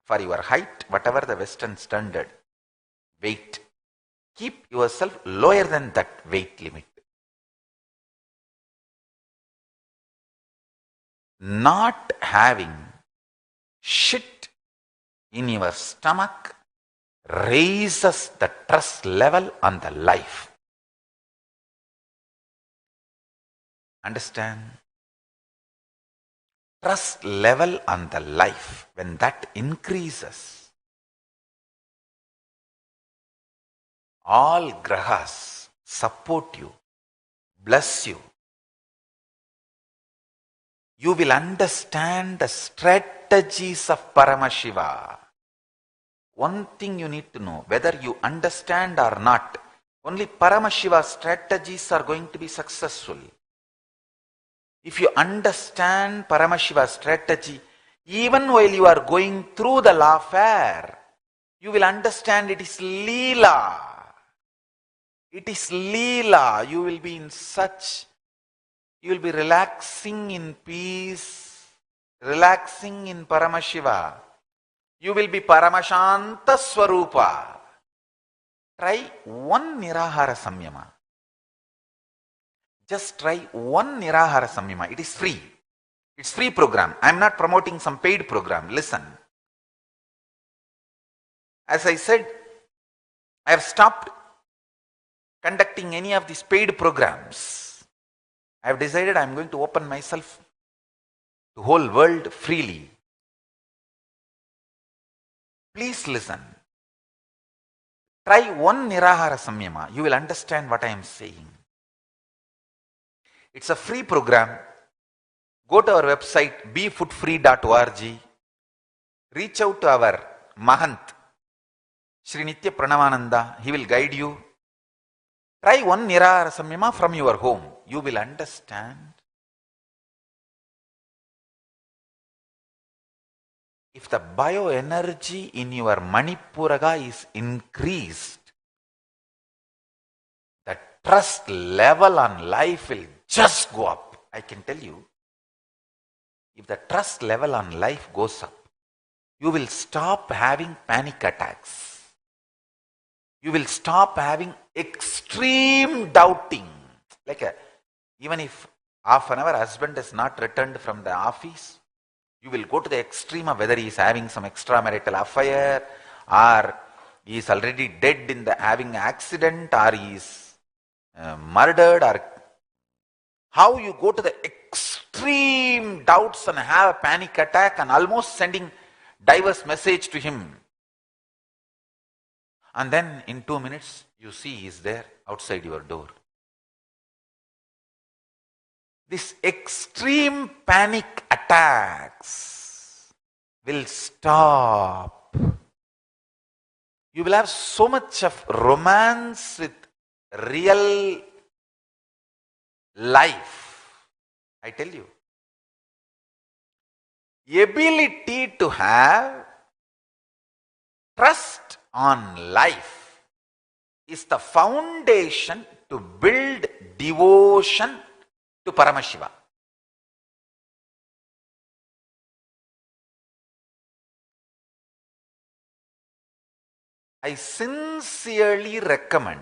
For your height, whatever the Western standard weight, keep yourself lower than that weight limit. Not having shit in your stomach raises the trust level on the life. Understand? Trust level on the life, when that increases, all grahas support you, bless you. You will understand the strategies of Paramashiva. One thing you need to know, whether you understand or not, only Paramashiva strategies are going to be successful. If you understand Paramashiva strategy, even while you are going through the lawfare, You will understand it is Leela. It is Leela. You will be you will be relaxing in peace, relaxing in Paramashiva. You will be Paramashanta Swarupa. Try one Nirahara Samyama. Just try one Nirahara Samyama. It is free. It's free program. I am not promoting some paid program. Listen. As I said, I have stopped conducting any of these paid programs. I have decided I am going to open myself to whole world freely. Please listen. Try one Nirahara Samyama. You will understand what I am saying. It's a free program. Go to our website befootfree.org. Reach out to our Mahant, Sri Nithya Pranavananda. He will guide you. Try one Nirahara Samyama from your home. You will understand. If the bioenergy in your Manipuraga is increased, the trust level on life will just go up. I can tell you, if the trust level on life goes up, you will stop having panic attacks. You will stop having extreme doubting. Even if half an hour husband has not returned from the office, you will go to the extreme of whether he is having some extramarital affair, or he is already dead in the having accident, or he is murdered, or how you go to the extreme doubts and have a panic attack and almost sending diverse message to him. And then in 2 minutes, you see he is there outside your door. This extreme panic attacks will stop. You will have so much of romance with real life. I tell you. Ability to have trust on life is the foundation to build devotion to Paramashiva. I sincerely recommend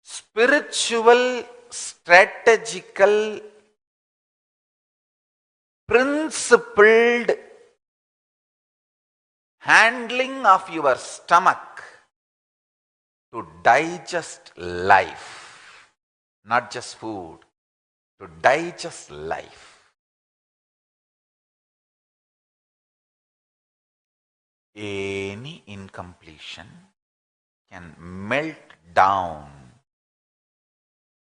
spiritual, strategical, principled handling of your stomach to digest life, not just food, to digest life. Any incompletion can melt down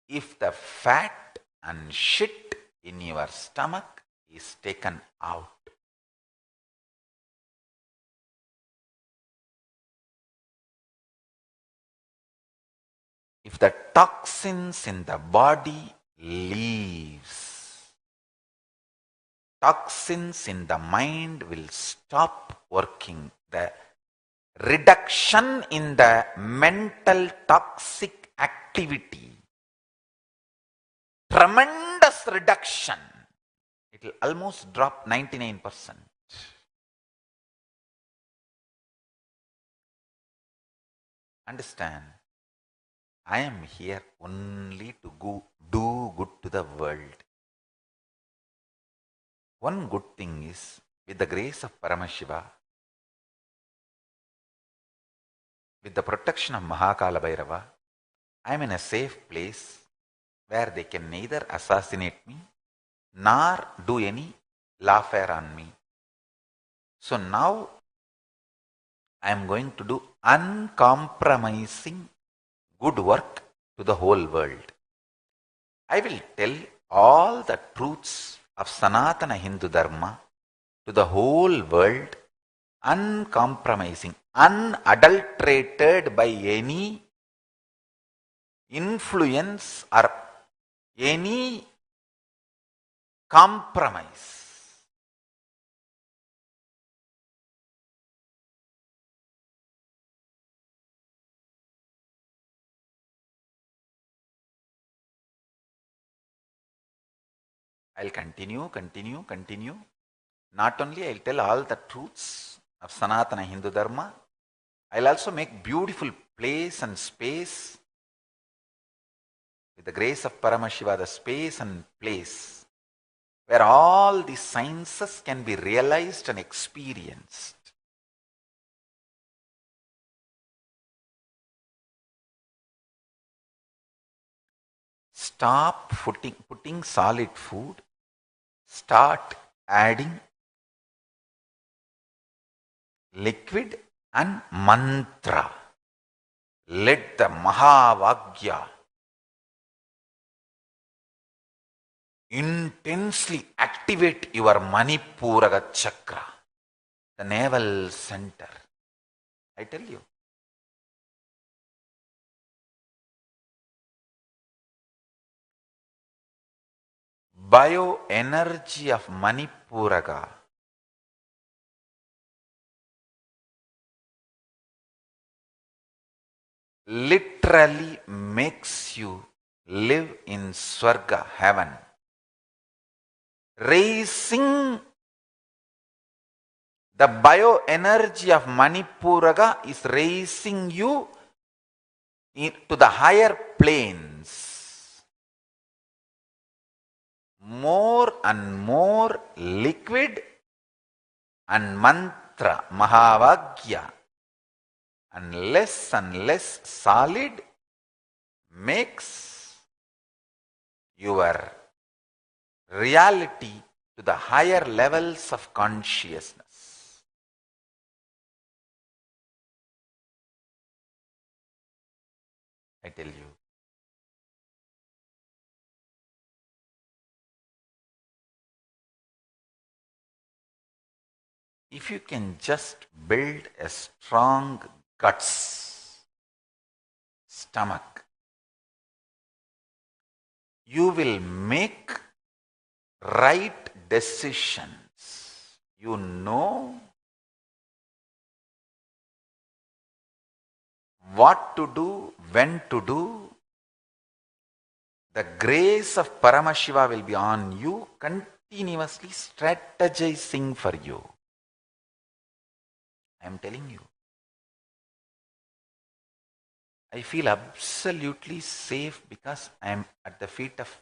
if the fat and shit in your stomach is taken out. If the toxins in the body leaves, toxins in the mind will stop working. The reduction in the mental toxic activity, tremendous reduction. It will almost drop 99%. Understand? I am here only to do good to the world. One good thing is, with the grace of Paramashiva, with the protection of Mahakala Bhairava, I am in a safe place where they can neither assassinate me nor do any lawfare on me. So now I am going to do uncompromising good work to the whole world. I will tell all the truths of Sanatana Hindu Dharma to the whole world, uncompromising, unadulterated by any influence or any compromise. I'll continue. Not only I'll tell all the truths of Sanatana Hindu Dharma, I'll also make beautiful place and space with the grace of Paramashiva, the space and place where all the sciences can be realized and experienced. Stop putting solid food. Start adding liquid and mantra. Let the Mahavagya intensely activate your Manipuraga chakra, the navel center. I tell you. Bioenergy of Manipuraga literally makes you live in Swarga, heaven. Raising the bioenergy of Manipuraga is raising you to the higher planes. More and more liquid and mantra, Mahavagya, and less solid makes your reality to the higher levels of consciousness. I tell you. If you can just build a strong guts, stomach, you will make right decisions. You know what to do, when to do. The grace of Paramashiva will be on you, continuously strategizing for you. I am telling you. I feel absolutely safe because I am at the feet of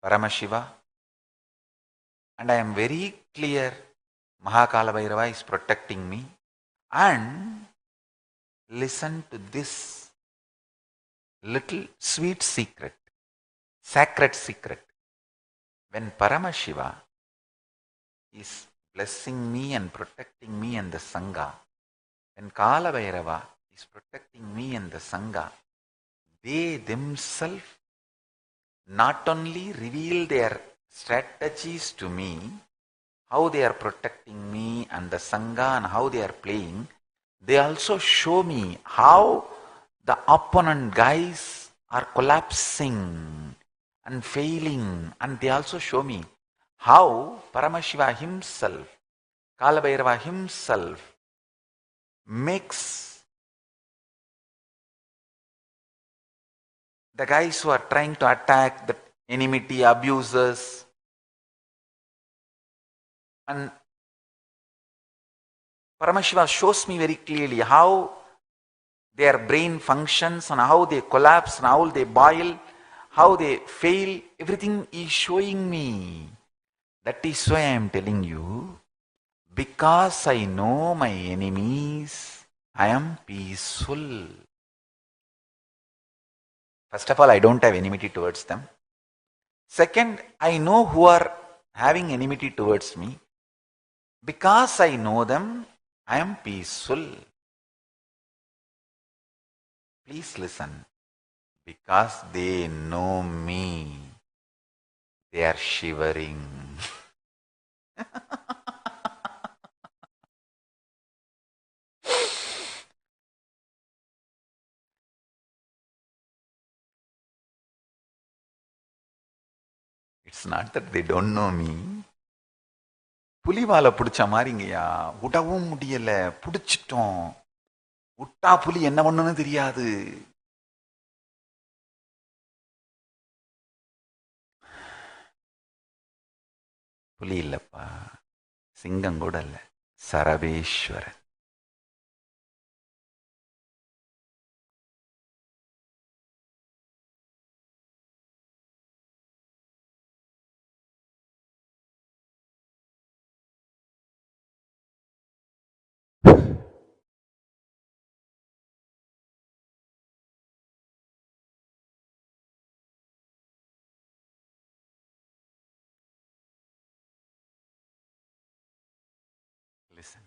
Paramashiva, and I am very clear Mahakala Bhairava is protecting me. And listen to this little sweet secret, sacred secret. When Paramashiva is blessing me and protecting me and the Sangha, when Kala Bhairava is protecting me and the Sangha, they themselves not only reveal their strategies to me, how they are protecting me and the Sangha and how they are playing, they also show me how the opponent guys are collapsing and failing, and they also show me how Paramashiva himself, Kala Bhairava himself, makes the guys who are trying to attack, the enmity, abusers, and Paramashiva shows me very clearly how their brain functions and how they collapse and how they boil, how they fail. Everything is showing me. That is why I am telling you, because I know my enemies, I am peaceful. First of all, I don't have enmity towards them. Second, I know who are having enmity towards me. Because I know them, I am peaceful. Please listen. Because they know me, they are shivering. It's not that they don't know me. புலிவாலை பிடிச்ச மாதிரிங்கய்யா, விடவும் முடியல, பிடிச்சிட்டோம். விட்டா புலி என்ன பண்ணுன்னு தெரியாது. புலி இல்லப்பா, சிங்கம் கூட இல்ல, சரபேஸ்வரன். Listen.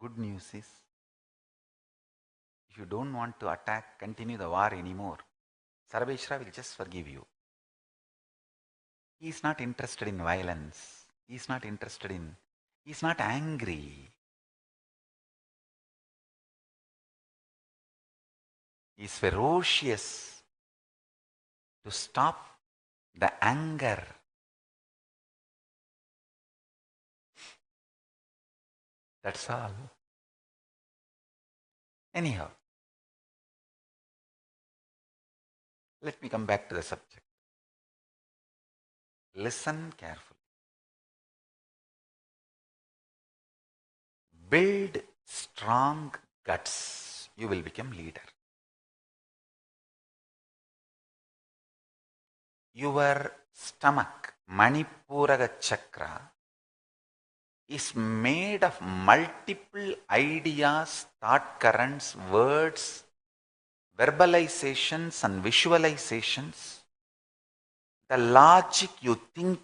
Good news is, if you don't want to attack, continue the war anymore, Sarveshwara will just forgive you. He is not interested in violence. He is not angry. He is ferocious to stop the anger. That's all. Anyhow, let me come back to the subject. Listen carefully. Build strong guts. You will become leader. Your stomach, Manipuraga chakra, is made of multiple ideas, thought currents, words, verbalizations and visualizations. The logic you think,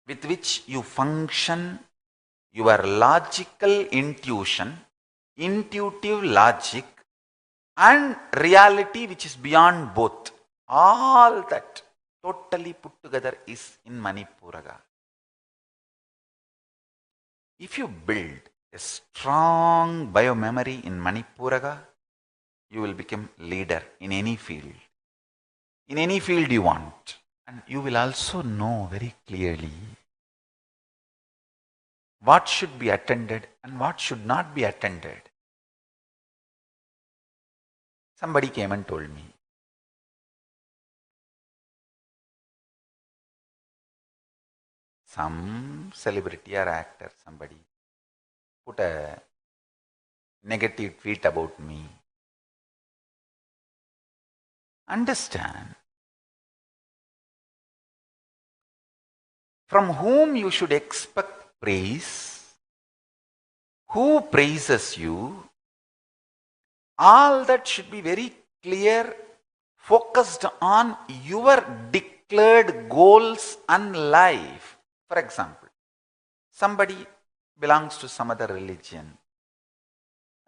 with which you function, your logical intuition, intuitive logic, and reality which is beyond both. All that totally put together is in Manipuraga. If you build a strong biomemory in Manipuraga, you will become leader in any field. In any field you want. And you will also know very clearly what should be attended and what should not be attended. Somebody came and told me, some celebrity or actor, somebody put a negative tweet about me. Understand, from whom you should expect praise, who praises you, all that should be very clear, focused on your declared goals and life. For example, somebody belongs to some other religion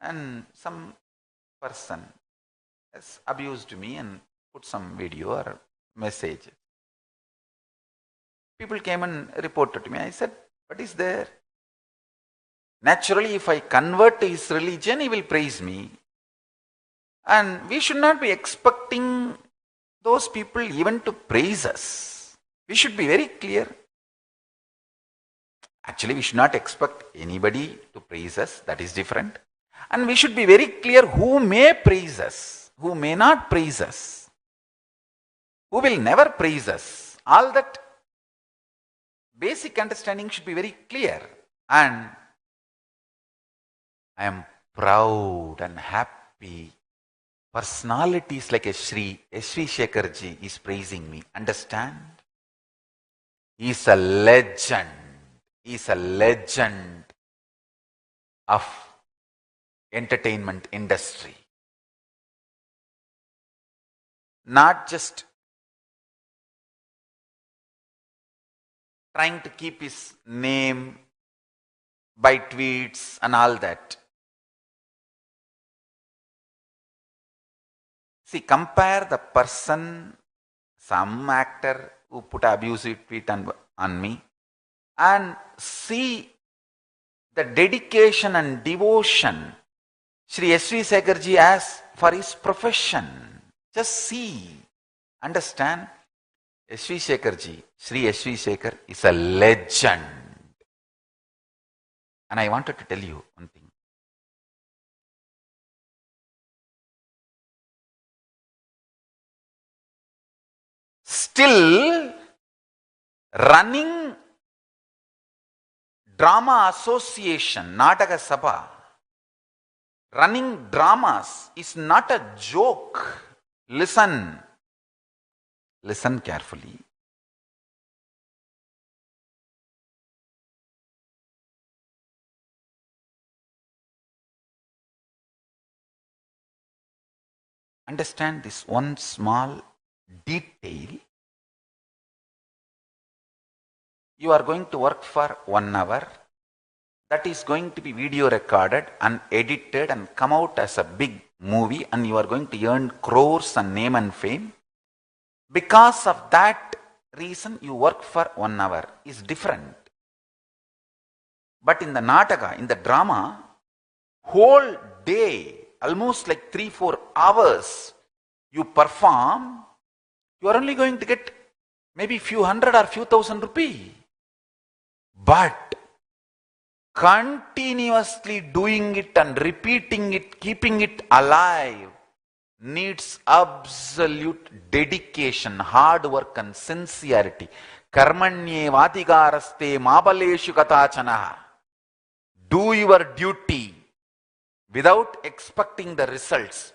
and some person has abused me and put some video or message. People came and reported to me. I said, what is there? Naturally, if I convert to his religion, he will praise me. And we should not be expecting those people even to praise us. We should be very clear. Actually, we should not expect anybody to praise us. That is different. And we should be very clear who may praise us, who may not praise us, who will never praise us. All that basic understanding should be very clear. And I am proud and happy. Personalities like Sri Shekharji is praising me. Understand? He is a legend. He is a legend of entertainment industry. Not just trying to keep his name by tweets and all that. See, compare the person, some actor who put abusive tweet on me, and see the dedication and devotion Sri S.V. Sekharji has for his profession. Just see, understand. S.V. Sekharji, Sri S.V. Sekhar is a legend. And I wanted to tell you one thing. Still running drama association, Nataka Sabha, running dramas is not a joke. Listen carefully. Understand this one small detail. You are going to work for 1 hour. That is going to be video recorded and edited and come out as a big movie, and you are going to earn crores and name and fame. Because of that reason, you work for 1 hour is different. But in the Nataka, in the drama, whole day, almost like 3-4 hours, you perform, you are only going to get maybe few hundred or few thousand rupees. But continuously doing it and repeating it, keeping it alive, needs absolute dedication, hard work and sincerity. Karmanye vatigaraste mabaleshu katachana. Do your duty without expecting the results.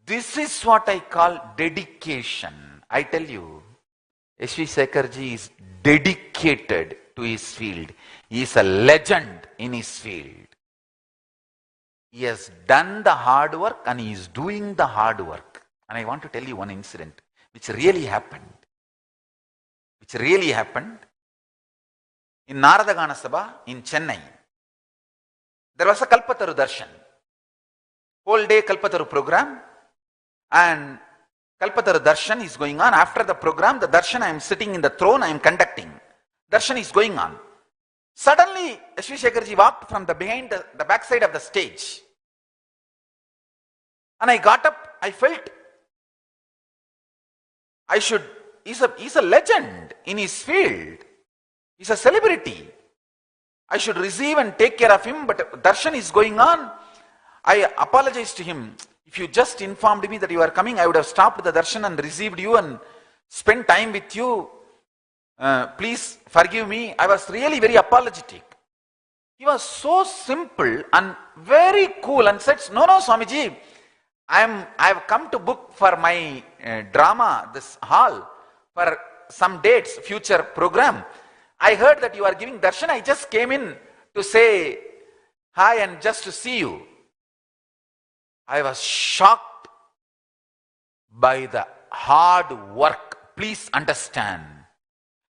This is what I call dedication. I tell you, S.V. Sekharji is dedicated to his field. He is a legend in his field. He has done the hard work and he is doing the hard work. And I want to tell you one incident which really happened. In Naradagana Sabha in Chennai. There was a Kalpataru Darshan. Whole day Kalpataru program. And Kalpataru Darshan is going on. After the program, the Darshan, I am sitting in the throne, I am conducting. Darshan is going on. Suddenly, S.V. Sekharji walked from the behind the backside of the stage. And I got up, I felt he's a legend in his field. He's a celebrity. I should receive and take care of him, but Darshan is going on. I apologized to him. If you just informed me that you are coming, I would have stopped the Darshan and received you and spent time with you. Please forgive me. I was really very apologetic. He was so simple and very cool and said, no, Swamiji, I have come to book for my drama, this hall, for some dates, future program. I heard that you are giving darshan. I just came in to say hi and just to see you. I was shocked by the hard work. Please understand.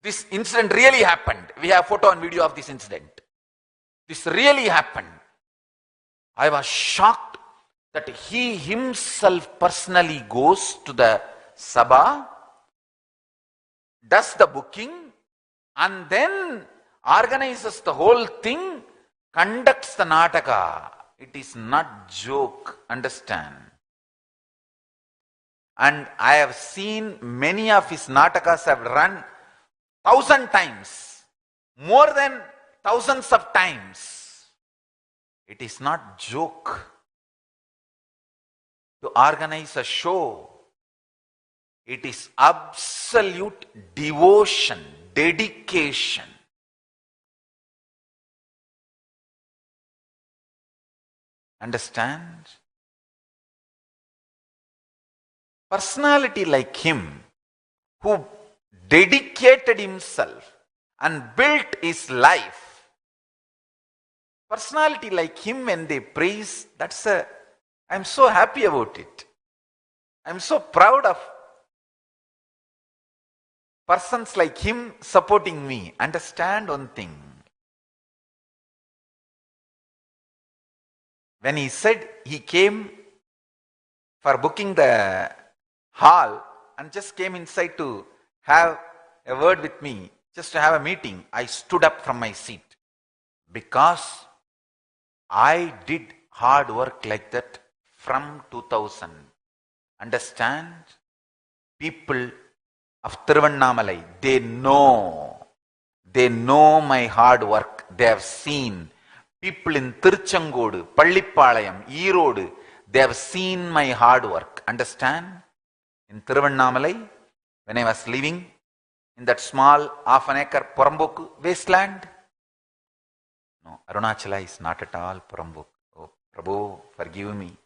This incident really happened. We have photo and video of this incident. This really happened. I was shocked that he himself personally goes to the Sabha, does the booking, and then organizes the whole thing, conducts the Nataka. It is not joke, understand. And I have seen many of his Natakas have run 1,000 times, more than thousands of times. It is not joke to organize a show. It is absolute devotion, dedication. Understand? Personality like him, who dedicated himself and built his life. Personality like him, when they praise, I'm so happy about it. I'm so proud of persons like him supporting me. Understand one thing. When he said he came for booking the hall and just came inside to have a word with me, just to have a meeting, I stood up from my seat because I did hard work like that from 2000. Understand? People of Tiruvannamalai, they know my hard work. They have seen. People in Tiruchengodu, Pallipalayam, Erode, they have seen my hard work. Understand? In Tiruvannamalai, when I was living in that small half an acre Porambok wasteland, no, Arunachala is not at all Porambok. Oh, Prabhu, forgive me.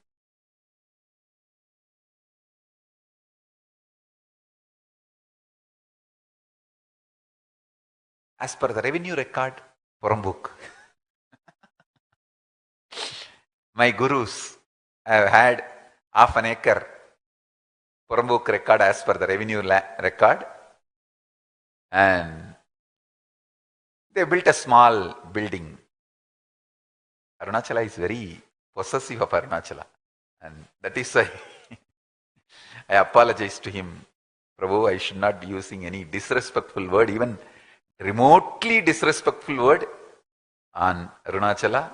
As per the revenue record, Porambok. My gurus have had half an acre Porambok record as per the revenue record, and they built a small building. Arunachala is very possessive of Arunachala, and that is why I apologize to him. Prabhu, I should not be using any disrespectful word, even remotely disrespectful word on Arunachala.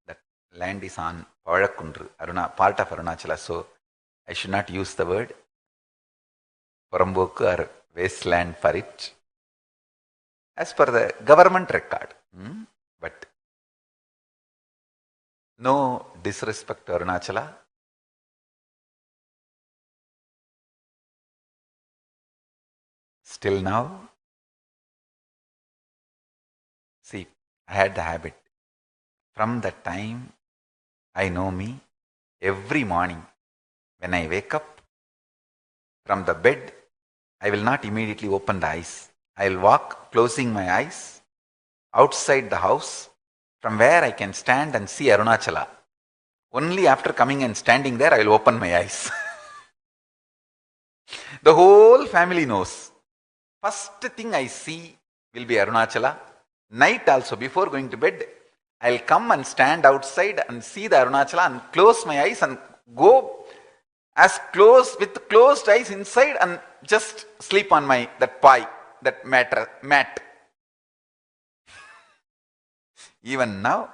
That land is on Pavakundru, part of Arunachala, so I should not use the word Porambok or wasteland for it, as per the government record. But no disrespect to Arunachala. Still now, see, I had the habit. From that time, I know me. Every morning, when I wake up from the bed, I will not immediately open the eyes. I will walk, closing my eyes, outside the house, from where I can stand and see Arunachala. Only after coming and standing there, I will open my eyes. The whole family knows. First thing I see will be Arunachala. Night also, before going to bed, I'll come and stand outside and see the Arunachala and close my eyes and go as close with closed eyes inside and just sleep on that mat. Even now,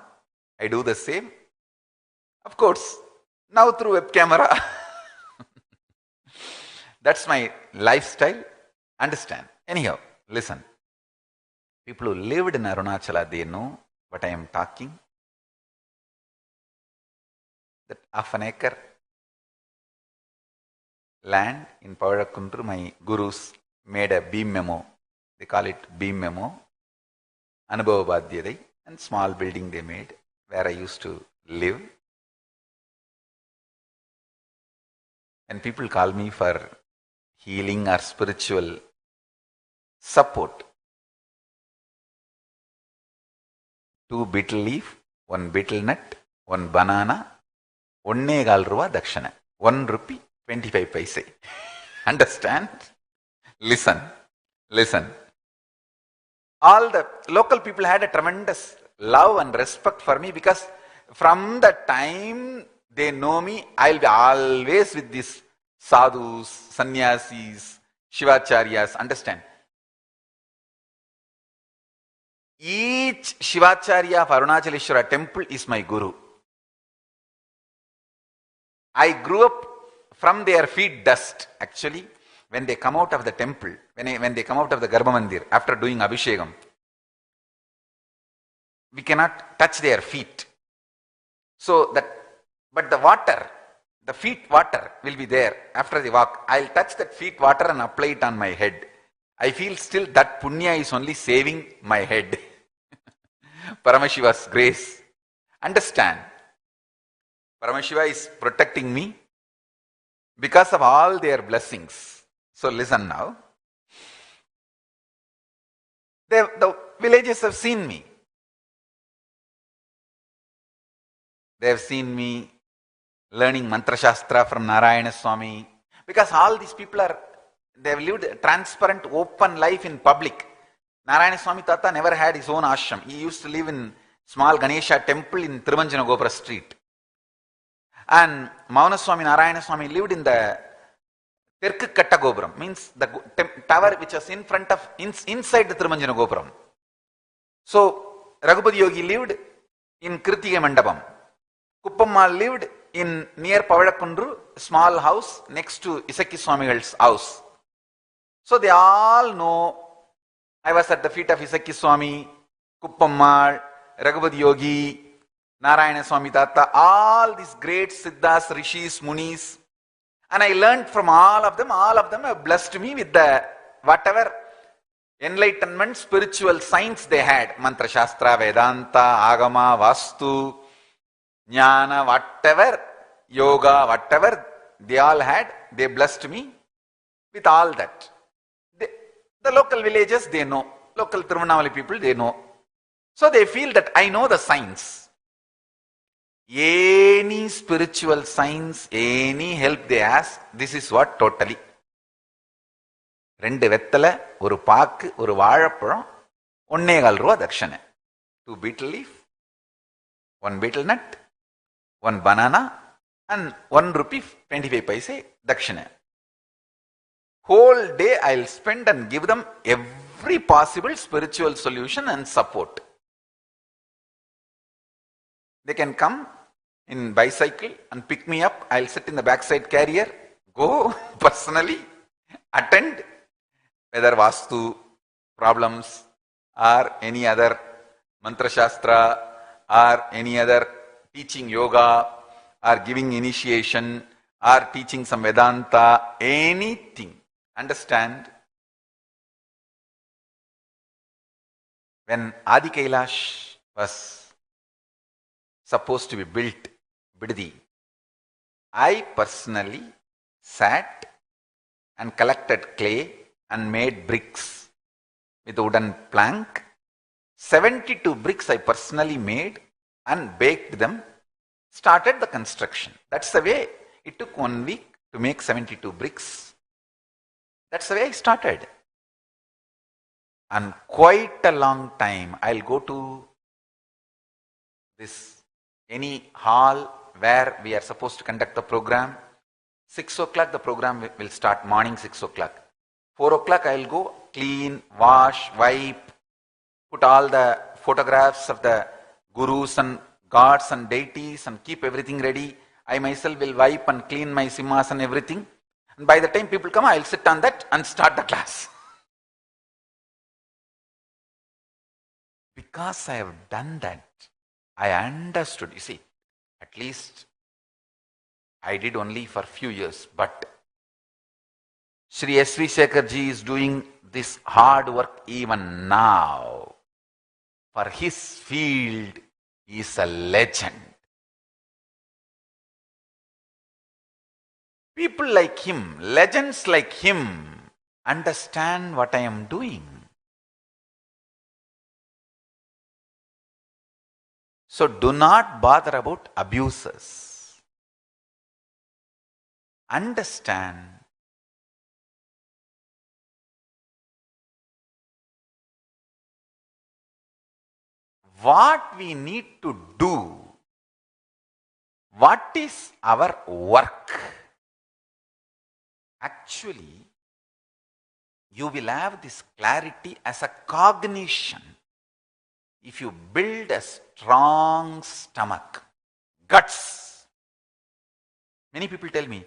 I do the same. Of course, now through web camera. That's my lifestyle. Understand? Anyhow, listen. People who lived in Arunachala, they know what I am talking. That half an acre land in Pavakundru, my gurus made a beam memo. They call it beam memo. Anubhava Badhyadai, and small building they made where I used to live. And people call me for healing or spiritual support. 2 betel leaf, 1 betel nut, 1 banana, 1.25 rupees dakshana. 1 rupee, 25 paise. Understand? Listen. All the local people had a tremendous love and respect for me because from the time they know me, I'll be always with these sadhus, sannyasis, shivacharyas. Understand? Each Shivacharya of Arunachaleshwara temple is my guru. I grew up from their feet dust. Actually, when they come out of the temple, when they come out of the Garbha Mandir after doing Abhishekam, we cannot touch their feet. But the feet water will be there after they walk. I'll touch that feet water and apply it on my head. I feel still that punya is only saving my head. Paramashiva's grace. Understand? Paramashiva is protecting me. because of all their blessings. So listen now. The villagers have seen me. They have seen me learning Mantra Shastra from Narayana Swami. Because all these people they have lived a transparent, open life in public. Narayana Swami Tata never had his own ashram. He used to live in small Ganesha temple in Thiruvanjana Gopura street. And Mauna Swami, Narayana Swami lived in the Terku Katta Gopuram, means the tower which was in front of, inside the Thiruvanjana Gopuram. So, Raghupati Yogi lived in Kirtiga Mandapam. Kuppammal lived in near Pavadakundru, small house next to Isaki Swamigal's house. So they all know I was at the feet of Isaki Swami, Kuppammal, Raghupati Yogi, Narayana Swami Tata, all these great Siddhas, Rishis, Munis. And I learned from all of them have blessed me with the whatever enlightenment, spiritual science they had. Mantra Shastra, Vedanta, Agama, Vastu, Jnana, whatever, Yoga, whatever they all had, they blessed me with all that. The local villages, they know. Local Tirunavali people, they know. So they feel that I know the science. Any spiritual science, any help they ask, this is what totally. 2 வெத்தலை, ஒரு பாக்கு, ஒரு வாழைப்பழம், 1.25 ரூபா தட்சணை. 2 betel leaf, 1 betel nut, 1 banana, and 1 rupee 25 paise dakshina. Whole day I'll spend and give them every possible spiritual solution and support. They can come in bicycle and pick me up. I'll sit in the backside carrier, go personally, attend whether Vastu problems or any other Mantra Shastra or any other teaching yoga or giving initiation or teaching some Vedanta, anything. Understand? When Adi Kailash was supposed to be built, Bidadi, I personally sat and collected clay and made bricks with a wooden plank. 72 bricks I personally made and baked them, started the construction. That's the way. It took 1 week to make 72 bricks. That's the way I started. And quite a long time, I'll go to this, any hall where we are supposed to conduct the program. 6 o'clock the program will start, morning 6 o'clock. 4 o'clock I'll go, clean, wash, wipe, put all the photographs of the gurus and gods and deities and keep everything ready. I myself will wipe and clean my simhas and everything. And by the time people come, I'll sit on that and start the class. Because I have done that, I understood. You see, at least I did only for few years, but Sri S.V. Sekharji is doing this hard work even now. For his field, he is a legend. People like him, legends like him, understand what I am doing. So do not bother about abuses. Understand what we need to do. What is our work? Actually, you will have this clarity as a cognition if you build a strong stomach, guts. Many people tell me,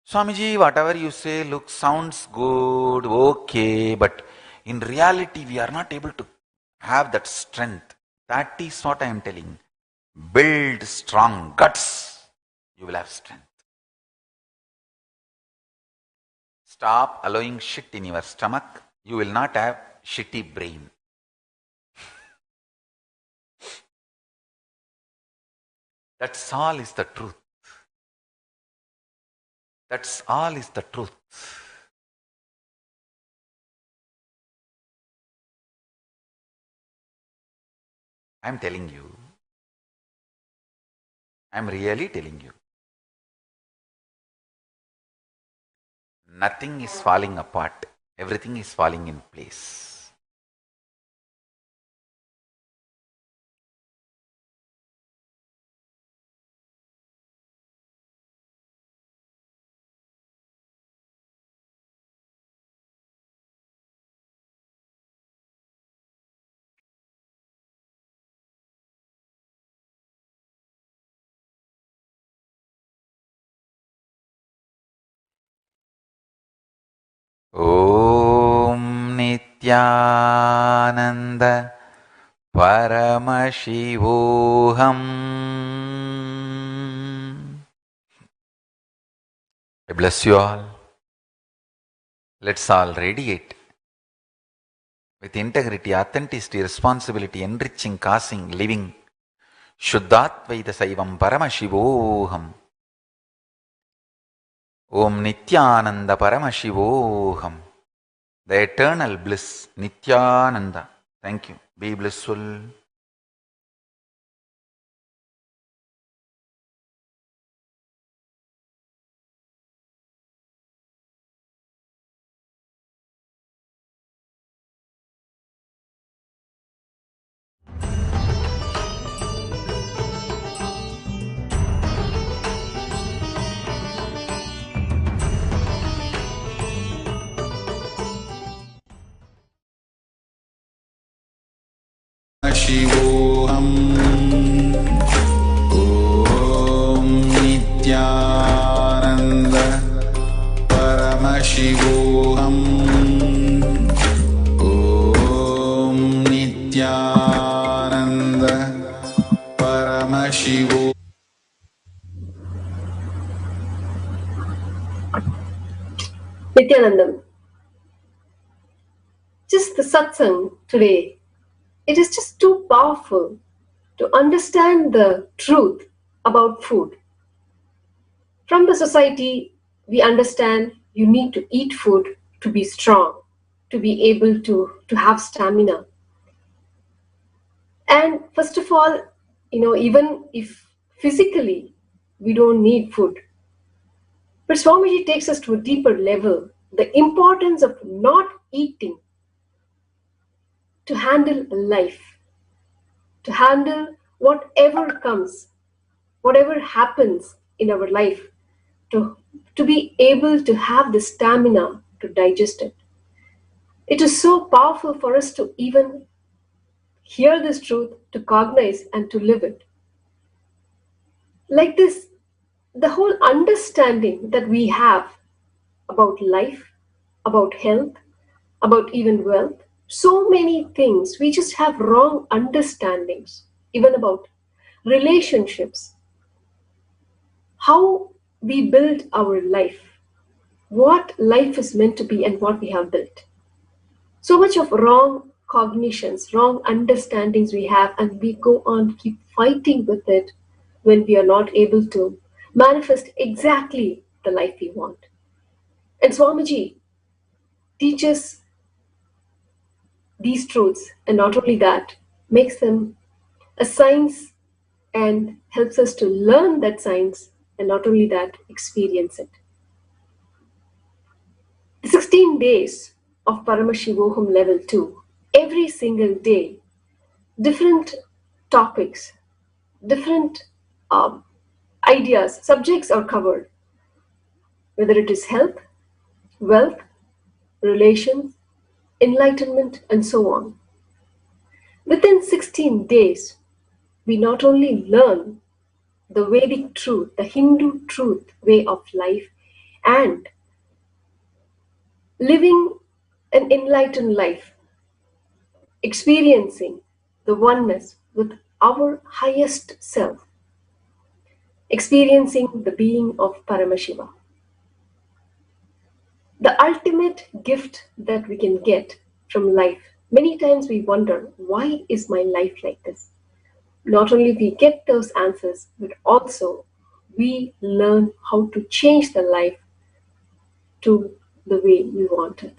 Swamiji, whatever you say sounds good, okay, but in reality we are not able to have that strength. That is what I am telling. Build strong guts, you will have strength. Stop allowing shit in your stomach, you will not have shitty brain. That's all is the truth. That's all is the truth. I'm telling you. I'm really telling you. Nothing is falling apart. Everything is falling in place. Om Nithyananda Paramashivoham. I bless you all. Let's all radiate with integrity, authenticity, responsibility, enriching, causing, living. Shuddhatvaida Saivam Paramashivoham. Om Nithyananda Paramashivoham. The eternal bliss, Nithyananda. Thank you. Be blissful. Shivoham. Om Nithyananda Paramashivoham. Om Nithyananda Paramashivoham. Nithyanandam. Just the satsang today, it is just too powerful to understand the truth about food. From the society, we understand you need to eat food to be strong, to be able to have stamina. And first of all, even if physically we don't need food, but Swamiji takes us to a deeper level, the importance of not eating to handle life, to handle whatever comes, whatever happens in our life, to be able to have the stamina to digest it. It is so powerful for us to even hear this truth, to cognize and to live it. Like this, the whole understanding that we have about life, about health, about even wealth, so many things, we just have wrong understandings, even about relationships, how we build our life, what life is meant to be and what we have built. So much of wrong cognitions, wrong understandings we have, and we go on keep fighting with it when we are not able to manifest exactly the life we want. And Swamiji teaches these truths, and not only that, makes them a science and helps us to learn that science, and not only that, experience it. The 16 days of Paramashivoham level 2, every single day, different topics, different ideas, subjects are covered, whether it is health, wealth, relations, enlightenment, and so on. Within 16 days, we not only learn the Vedic truth, the Hindu truth way of life, and living an enlightened life, experiencing the oneness with our highest self, experiencing the being of Paramashiva. The ultimate gift that we can get from life. Many times we wonder, why is my life like this? Not only we get those answers, but also we learn how to change the life to the way we want it.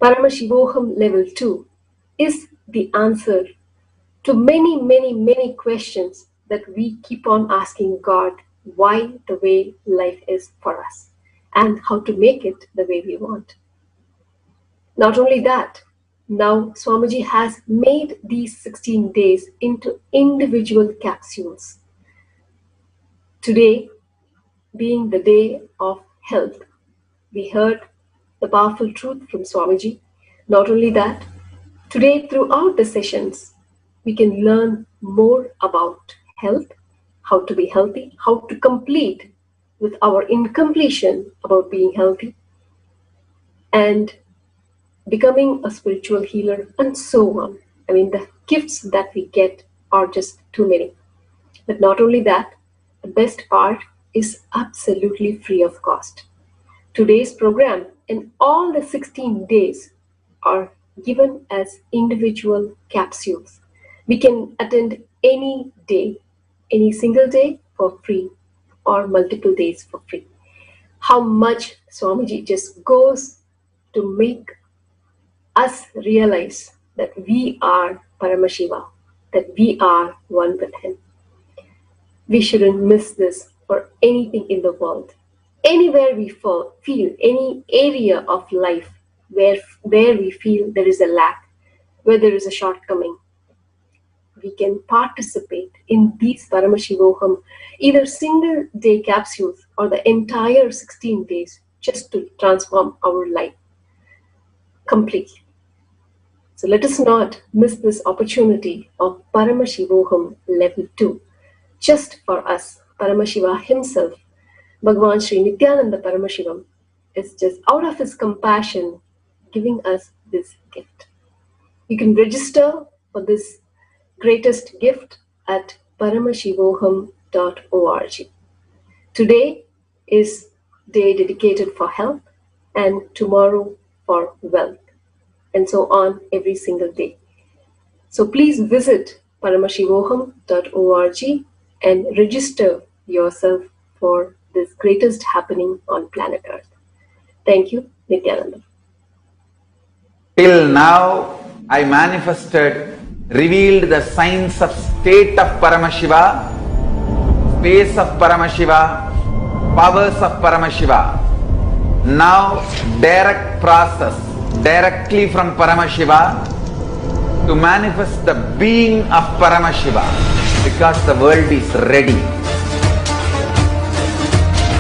Paramashivoham level 2 is the answer to many, many, many questions that we keep on asking God why the way life is for us and how to make it the way we want. Not only that, now Swamiji has made these 16 days into individual capsules. Today, being the day of health, we heard the powerful truth from Swamiji. Not only that, today throughout the sessions, we can learn more about health, how to be healthy, how to complete with our incompletion about being healthy, and becoming a spiritual healer, and so on. I mean, the gifts that we get are just too many. But not only that, the best part is absolutely free of cost. Today's program and all the 16 days are given as individual capsules. We can attend any day, any single day for free or multiple days for free. How much Swamiji just goes to make us realize that we are Paramashiva, that we are one with Him. We shouldn't miss this for anything in the world. Anywhere we feel, any area of life where we feel there is a lack, where there is a shortcoming, we can participate in these Paramashivoham, either single day capsules or the entire 16 days, just to transform our life completely. So let us not miss this opportunity of Paramashivoham level 2. Just for us, Paramashiva himself, Bhagavan Sri Nithyananda Paramashivam, is just out of his compassion giving us this gift. You can register for this greatest gift at paramashivoham.org. Today is day dedicated for health and tomorrow for wealth, and so on every single day. So please visit paramashivoham.org and register yourself for this greatest happening on planet Earth. Thank you, Nithyananda. Till now, I manifested, revealed the signs of state of Paramashiva, space of Paramashiva, powers of Paramashiva. Now, direct process, directly from Paramashiva to manifest the being of Paramashiva, because the world is ready.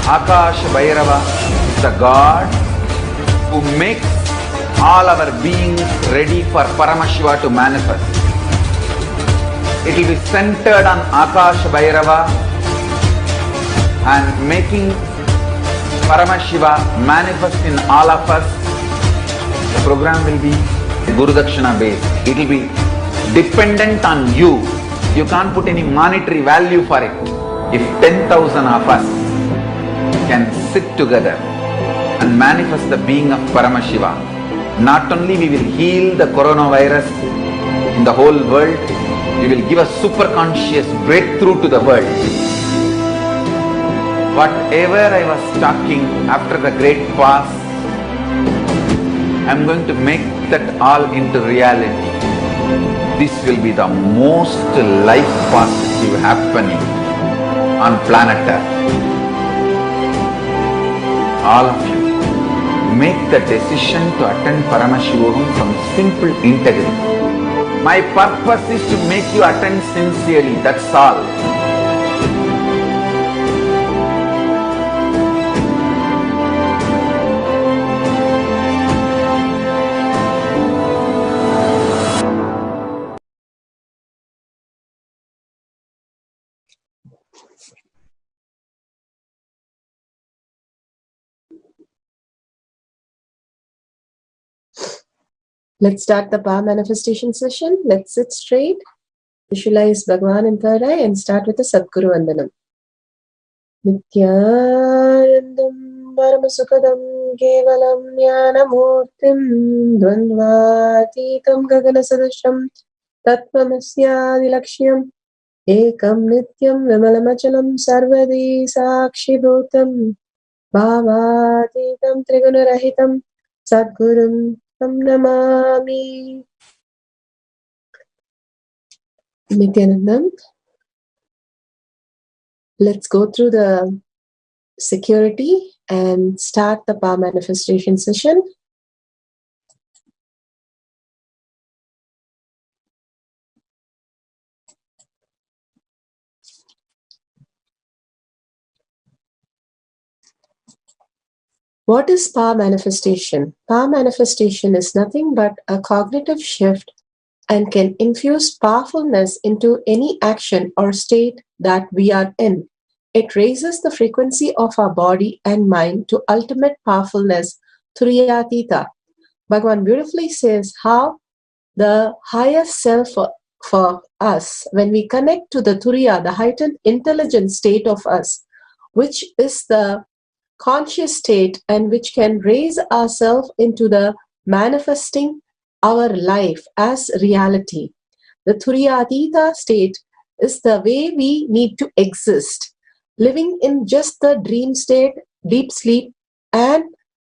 Akash Bhairava is the God who makes all our beings ready for Paramashiva to manifest. It will be centered on Akash Bhairava and making Paramashiva manifest in all of us. The program will be Guru Dakshina based. It will be dependent on you. You can't put any monetary value for it. If 10,000 of us can sit together and manifest the being of Paramashiva, not only we will heal the coronavirus in the whole world, we will give a super conscious breakthrough to the world. Whatever I was talking after the great fast, I am going to make that all into reality. This will be the most life positive happening on planet Earth. All of you, make the decision to attend Paramashivoham from simple integrity. My purpose is to make you attend sincerely, that's all. Let's start the power manifestation session. Let's sit straight, visualize Bhagavan in third eye, and start with the Sadguru Vandanam. Nithyanandam Paramasukadam Kevalam Jnanamurtim Dvandvatitam Gaganasadasham Tattvamasyaadilaksham Ekam Nityam Vimalamachalam Sarvadi Sakshibhutam Bhavatītam Trigunarahitam Sadgurum Tam Namami. Nithyanandam, let's go through the security and start the power manifestation session. What is power manifestation? Power manifestation is nothing but a cognitive shift and can infuse powerfulness into any action or state that we are in. It raises the frequency of our body and mind to ultimate powerfulness, Turiyatita. Bhagavan beautifully says how the higher self for us, when we connect to the Turiya, the heightened intelligent state of us, which is the conscious state and which can raise ourselves into the manifesting our life as reality. The Turiyatita state is the way we need to exist. Living in just the dream state, deep sleep, and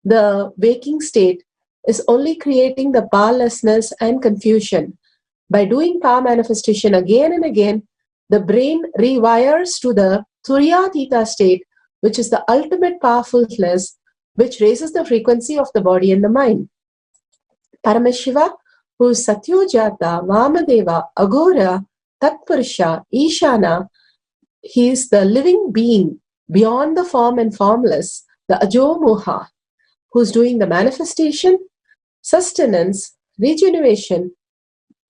the waking state is only creating the powerlessness and confusion. By doing power manifestation again and again, the brain rewires to the Turiyatita state, which is the ultimate powerfulness, which raises the frequency of the body and the mind. Paramashiva, who is Satyojata, Vamadeva, Agora, Tatpurusha, Ishana, he is the living being beyond the form and formless, the Ajomoha, who is doing the manifestation, sustenance, regeneration,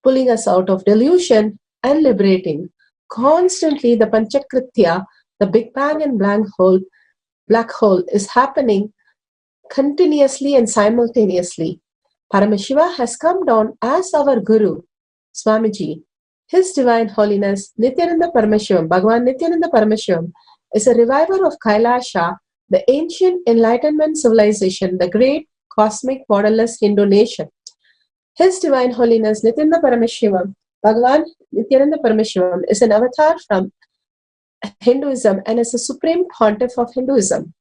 pulling us out of delusion and liberating. Constantly the Panchakritya, the Big Bang and black hole is happening continuously and simultaneously. Paramashiva has come down as our Guru, Swamiji. His Divine Holiness Nithyananda Paramashivam, Bhagavan Nithyananda Paramashivam, is a reviver of KAILASA, the ancient enlightenment civilization, the great cosmic borderless Hindu nation. His Divine Holiness Nithyananda Paramashivam, Bhagavan Nithyananda Paramashivam, is an avatar from Hinduism and is the supreme pontiff of Hinduism.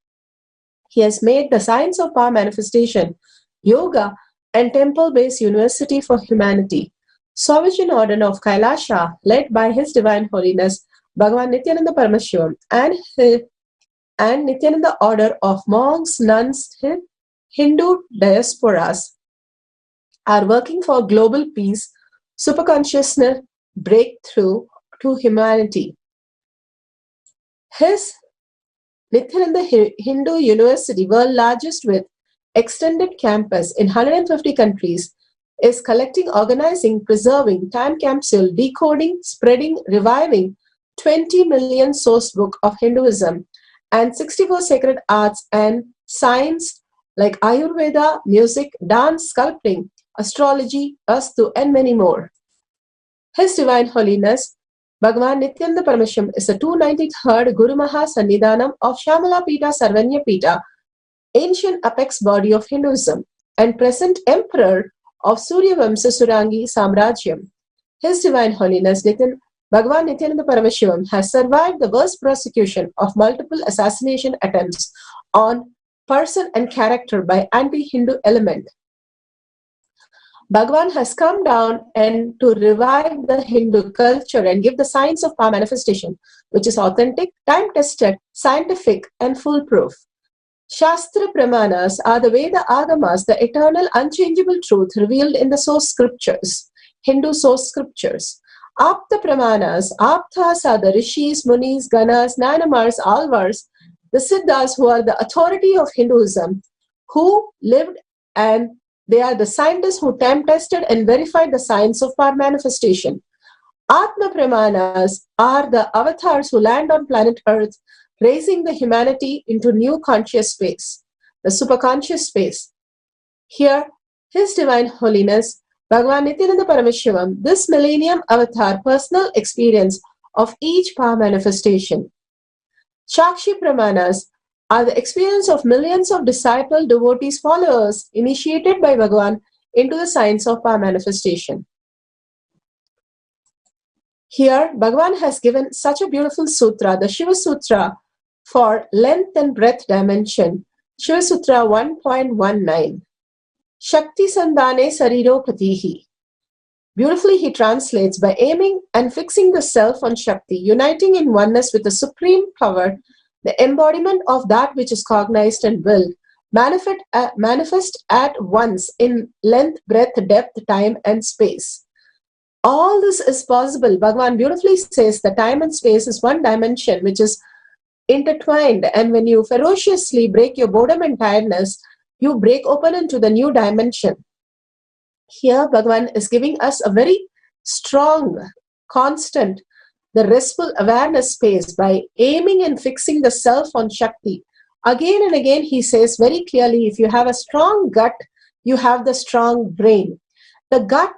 He has made the science of power manifestation, yoga, and temple-based university for humanity. Sovereign Order of KAILASA, led by His Divine Holiness Bhagavan Nithyananda Paramashivam and Nithyananda Order of monks, nuns, Hindu diasporas, are working for global peace, superconsciousness breakthrough to humanity. His Nithyananda Hindu University, world largest with extended campus in 150 countries, is collecting, organizing, preserving, time capsule, decoding, spreading, reviving 20 million source book of Hinduism and 64 sacred arts and science like Ayurveda, music, dance, sculpting, astrology, Vastu, and many more. His Divine Holiness Bhagavan Nithyananda Paramashivam is the 293rd Guru Maha Sannidhanam of Shamala Pita Sarvanya Pita, ancient apex body of Hinduism, and present emperor of Suryavamsa Surangi Samrajyam. His Divine Holiness Bhagavan Nithyananda Paramashivam has survived the worst prosecution of multiple assassination attempts on person and character by anti-Hindu element. Bhagavan has come down and to revive the Hindu culture and give the science of power manifestation, which is authentic, time-tested, scientific, and foolproof. Shastra Pramanas are the Veda Agamas, the eternal, unchangeable truth revealed in the source scriptures, Hindu source scriptures. Apta Pramanas, Aptas are the Rishis, Munis, Ganas, Nanamars, Alvars, the Siddhas who are the authority of Hinduism, who lived, and they are the scientists who time-tested and verified the science of power manifestation. Atma Pramanas are the avatars who land on planet Earth, raising the humanity into new conscious space, the superconscious space. Here, His Divine Holiness, Bhagavan Nithyananda Paramashivam, this millennium avatar personal experience of each power manifestation. Shakshi Pramanas are the experience of millions of disciple, devotees, followers initiated by Bhagavan into the science of power manifestation. Here, Bhagavan has given such a beautiful sutra, the Shiva Sutra, for length and breadth dimension. Shiva Sutra 1.19. Shakti Sandhane Sariro Patihi. Beautifully he translates, by aiming and fixing the self on Shakti, uniting in oneness with the supreme power, the embodiment of that which is cognized and willed, manifest at once in length, breadth, depth, time and space. All this is possible. Bhagavan beautifully says that time and space is one dimension which is intertwined, and when you ferociously break your boredom and tiredness, you break open into the new dimension. Here Bhagavan is giving us a very strong, constant, the restful awareness space by aiming and fixing the self on Shakti. Again and again he says very clearly, if you have a strong gut, you have the strong brain. The gut,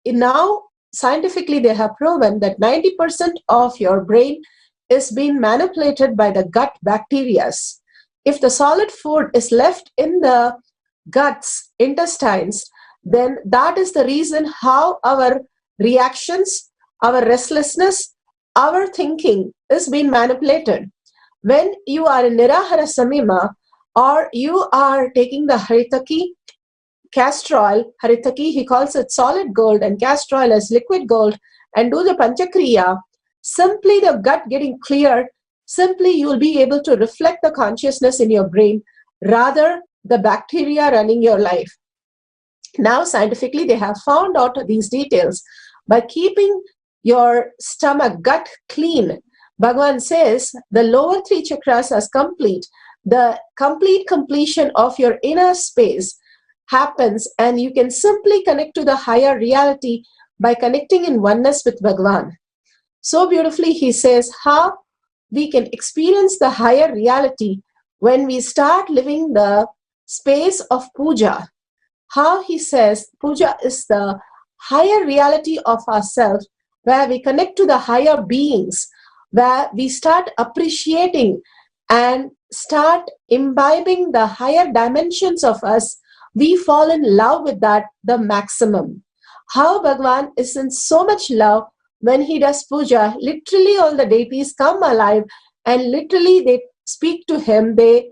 now scientifically they have proven that 90% of your brain is being manipulated by the gut bacteria. If the solid food is left in the guts, intestines, then that is the reason how our reactions, our restlessness, our thinking is being manipulated. When you are in Nirahara Samima, or you are taking the Haritaki, castor oil, Haritaki, he calls it solid gold, and castor oil as liquid gold, and do the Panchakriya, simply the gut getting cleared, simply you will be able to reflect the consciousness in your brain, rather the bacteria running your life. Now scientifically they have found out these details. By keeping your stomach, gut clean, Bhagavan says the lower three chakras are complete. The complete completion of your inner space happens, and you can simply connect to the higher reality by connecting in oneness with Bhagavan. So beautifully he says how we can experience the higher reality when we start living the space of puja. How he says puja is the higher reality of ourselves, where we connect to the higher beings, where we start appreciating and start imbibing the higher dimensions of us. We fall in love with that, the maximum. How Bhagavan is in so much love when he does puja, literally all the deities come alive and literally they speak to him, they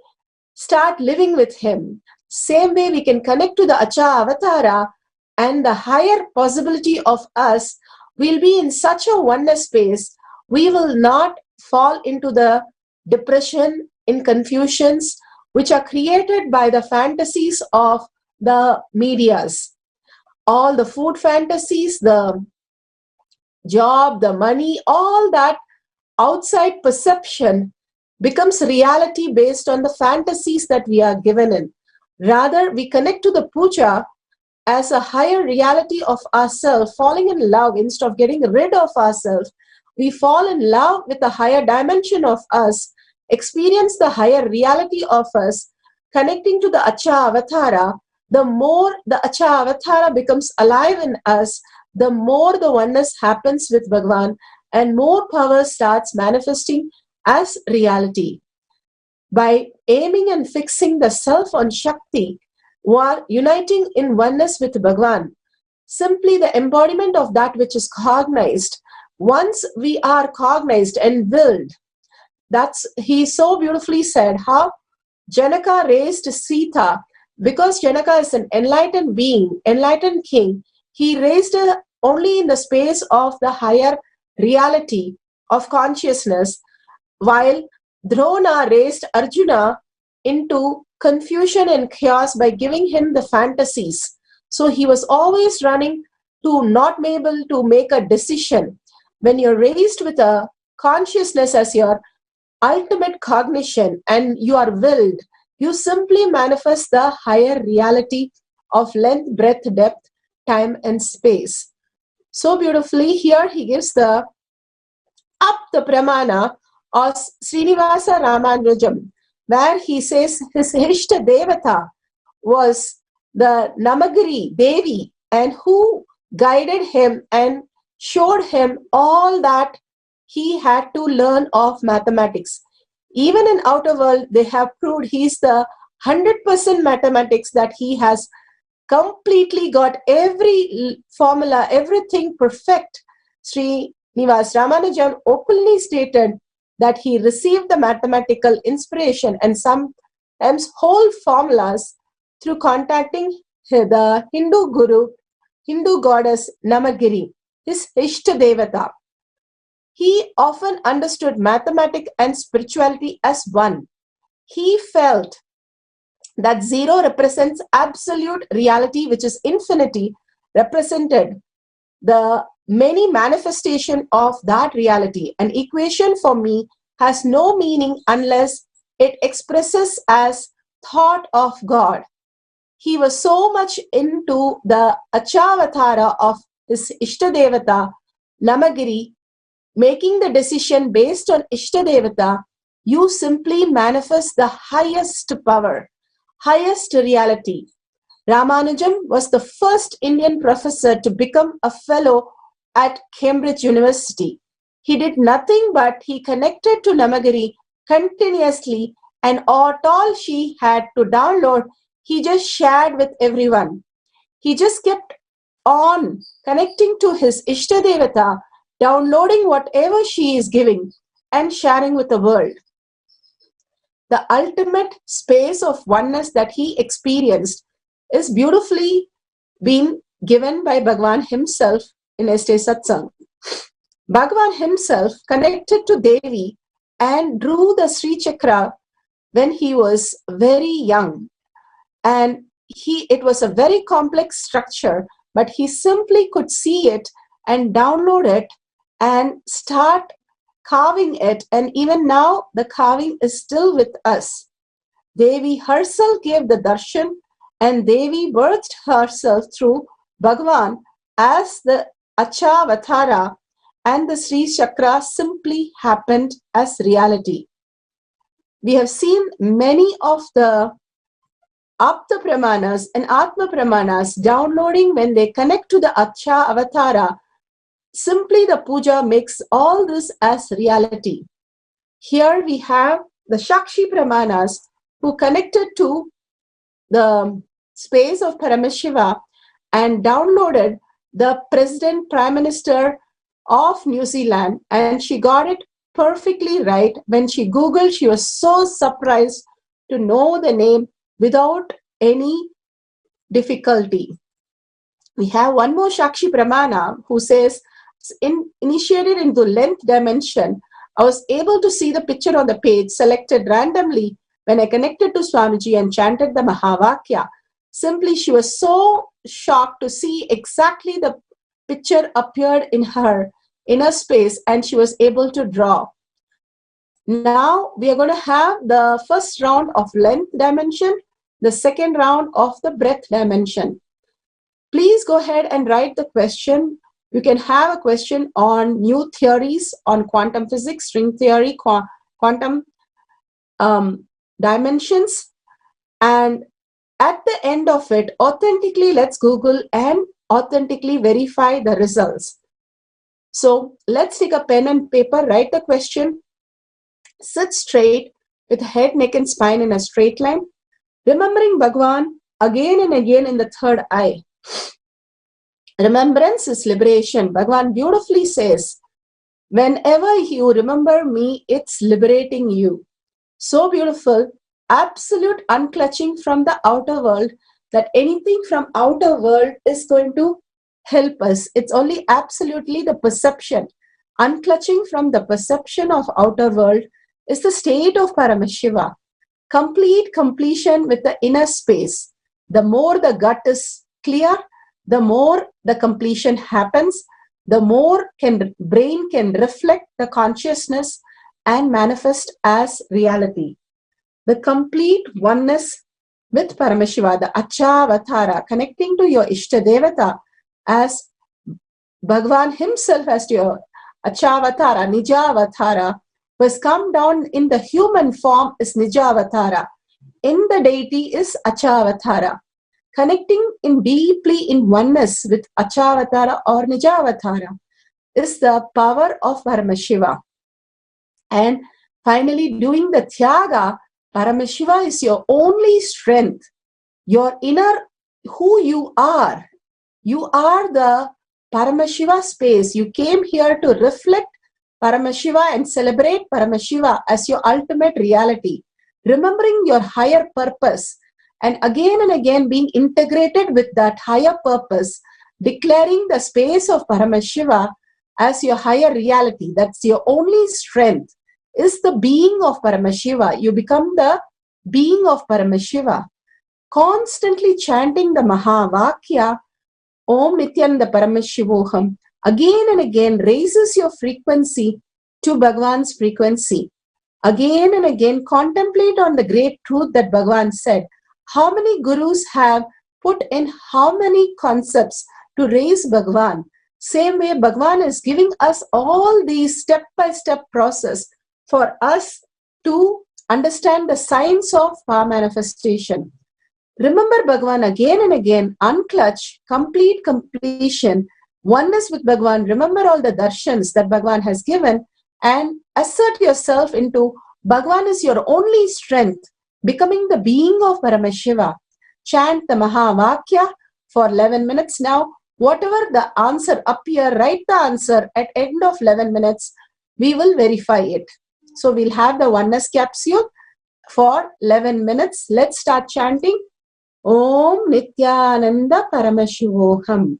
start living with him. Same way we can connect to the Acha Avatara, and the higher possibility of us will be in such a oneness space. We will not fall into the depression, in confusions, which are created by the fantasies of the medias. All the food fantasies, the job, the money, all that outside perception becomes reality based on the fantasies that we are given in. Rather, we connect to the puja as a higher reality of ourselves, falling in love instead of getting rid of ourselves. We fall in love with the higher dimension of us, experience the higher reality of us, connecting to the Acha Avatara. The more the Acha Avatara becomes alive in us, the more the oneness happens with Bhagavan and more power starts manifesting as reality. By aiming and fixing the self on Shakti, while uniting in oneness with Bhagavan, simply the embodiment of that which is cognized. Once we are cognized and willed, that's, he so beautifully said how Janaka raised Sita, because Janaka is an enlightened being, enlightened king. He raised her only in the space of the higher reality of consciousness, while Drona raised Arjuna into confusion and chaos by giving him the fantasies. So he was always running to not be able to make a decision. When you're raised with a consciousness as your ultimate cognition and you are willed, you simply manifest the higher reality of length, breadth, depth, time and space. So beautifully here he gives the Apta Pramana of Srinivasa Ramanujam, where he says his Ishta Devata was the Namagiri Devi, and who guided him and showed him all that he had to learn of mathematics. Even in outer world, they have proved he's the 100% mathematics, that he has completely got every formula, everything perfect. Srinivasa Ramanujam openly stated that he received the mathematical inspiration and sometimes whole formulas through contacting the Hindu goddess Namagiri, his Ishta Devata. He often understood mathematics and spirituality as one. He felt that zero represents absolute reality, which is infinity, represented the many manifestation of that reality. An equation for me has no meaning unless it expresses as thought of God. He was so much into the Achavatara of his Ishtadevata, Namagiri, making the decision based on Ishtadevata, you simply manifest the highest power, highest reality. Ramanujam was the first Indian professor to become a fellow at Cambridge University. He did nothing but he connected to Namagiri continuously, and all she had to download, he just shared with everyone. He just kept on connecting to his Ishtadevata, downloading whatever she is giving and sharing with the world. The ultimate space of oneness that he experienced is beautifully being given by Bhagavan himself in yesterday's Satsang. Bhagavan himself connected to Devi and drew the Sri Chakra when he was very young. And it was a very complex structure, but he simply could see it and download it and start carving it. And even now, the carving is still with us. Devi herself gave the darshan, and Devi birthed herself through Bhagavan as the Achavatara, and the Sri Chakra simply happened as reality. We have seen many of the Apta Pramanas and Atma Pramanas downloading when they connect to the Achavatara. Simply the puja makes all this as reality. Here we have the Shakshi Pramanas who connected to the space of Paramashiva and downloaded the President Prime Minister of New Zealand, and she got it perfectly right. When she Googled, she was so surprised to know the name without any difficulty. We have one more Shakshi Pramana who says, initiated into length dimension, I was able to see the picture on the page selected randomly when I connected to Swamiji and chanted the Mahavakya. Simply, she was so shocked to see exactly the picture appeared in her inner space, and she was able to draw. Now we are going to have the first round of length dimension, the second round of the breadth dimension. Please go ahead and write the question. You can have a question on new theories on quantum physics, string theory, quantum dimensions, and at the end of it, authentically, let's Google and authentically verify the results. So let's take a pen and paper, write the question, sit straight with head, neck and spine in a straight line, remembering Bhagavan again and again in the third eye. Remembrance is liberation. Bhagavan beautifully says, whenever you remember me, it's liberating you. So beautiful, absolute unclutching from the outer world, that anything from outer world is going to help us. It's only absolutely the perception. Unclutching from the perception of outer world is the state of Paramashiva. Complete completion with the inner space. The more the gut is clear, the more the completion happens, the more brain can reflect the consciousness and manifest as reality. The complete oneness with Paramashiva, the Achavatara, connecting to your Ishtadevata as Bhagavan himself as your Achavatara, Nijavatara, was come down in the human form is Nijavatara. In the deity is Achavatara. Connecting in deeply in oneness with Achavatara or Nijavatara is the power of Paramashiva. And finally, doing the Tyaga, Paramashiva is your only strength. Your inner, who you are. You are the Paramashiva space. You came here to reflect Paramashiva and celebrate Paramashiva as your ultimate reality, remembering your higher purpose and again being integrated with that higher purpose, declaring the space of Paramashiva as your higher reality. That's your only strength, is the being of Paramashiva. You become the being of Paramashiva. Constantly chanting the Mahavakya, Om Nithyananda Paramashivoham, again and again raises your frequency to Bhagavan's frequency. Again and again contemplate on the great truth that Bhagavan said. How many gurus have put in how many concepts to raise Bhagavan? Same way Bhagavan is giving us all these step-by-step process for us to understand the science of power manifestation. Remember Bhagavan again and again, unclutch, complete completion, oneness with Bhagavan. Remember all the darshans that Bhagavan has given and assert yourself into Bhagavan is your only strength, becoming the being of Paramashiva. Chant the Mahavakya for 11 minutes now. Whatever the answer appear, write the answer at end of 11 minutes. We will verify it. So we'll have the oneness capsule for 11 minutes. Let's start chanting. Om Nithyananda Paramashivoham.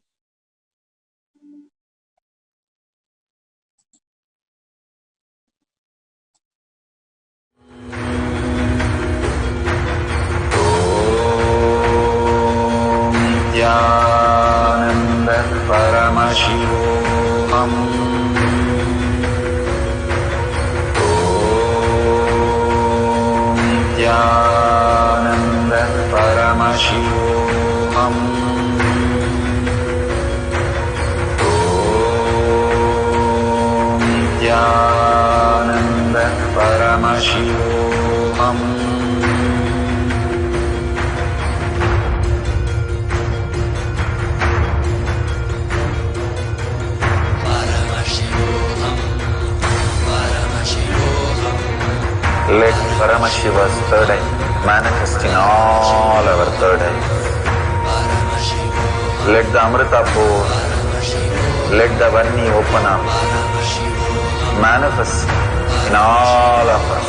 Nithyananda Paramashivoham. Nithyananda Paramashivoham. Nithyananda Paramashivoham. Let Paramashiva's third eye manifest in all our third eyes. Let the Amrita pour, let the Vanni open up, manifest in all of us.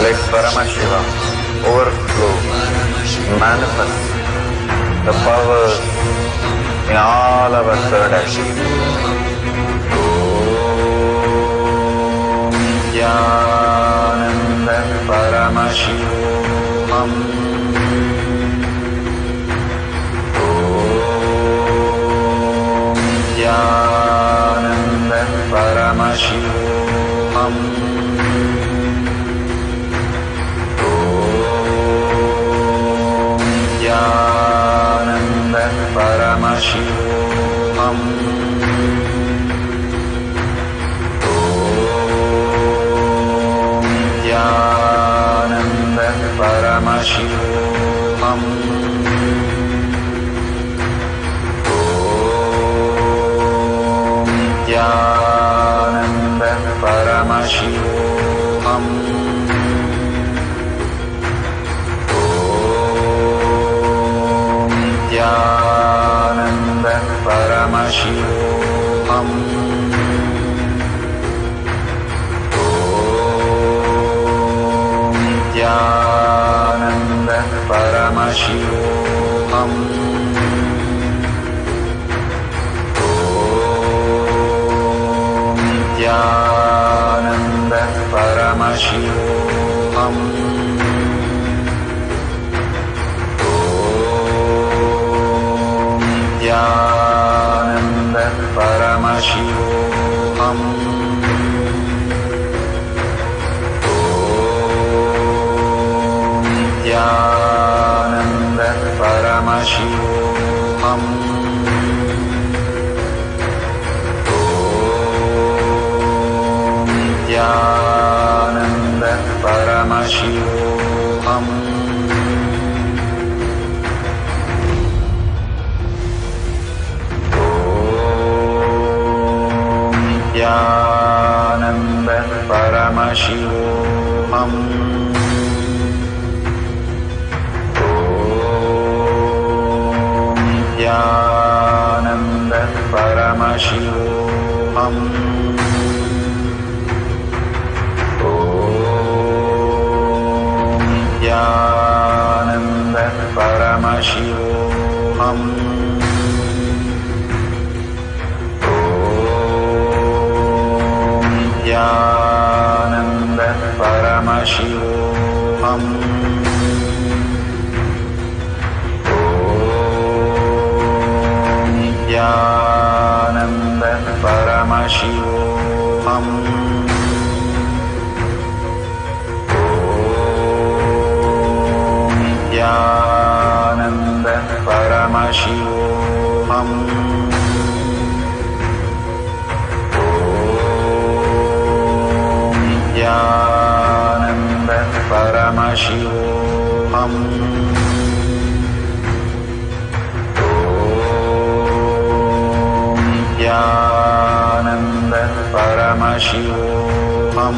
Let Paramashiva overflow, manifest the powers in all our third eyes. Om Nithyananda Paramashivoham. Om Nithyananda Paramashivoham. Nithyananda Paramashivoham. Om Nithyananda Paramashivoham. Om Nithyananda Paramashivoham. Nithyananda Paramashivoham. Om Nithyananda Paramashivoham. Om Nithyananda Paramashivoham. Nithyananda Paramashivoham. Om Nithyananda Paramashivoham. Om Nithyananda Paramashivoham. Nithyananda Paramashivoham. Nithyananda Paramashivoham. Om Nithyananda Paramashivoham. Om Nithyananda Paramashivoham. Nithyananda Paramashivoham. Om Nithyananda Paramashivoham. Om Nithyananda Paramashivoham. Nithyananda Paramashivoham. Om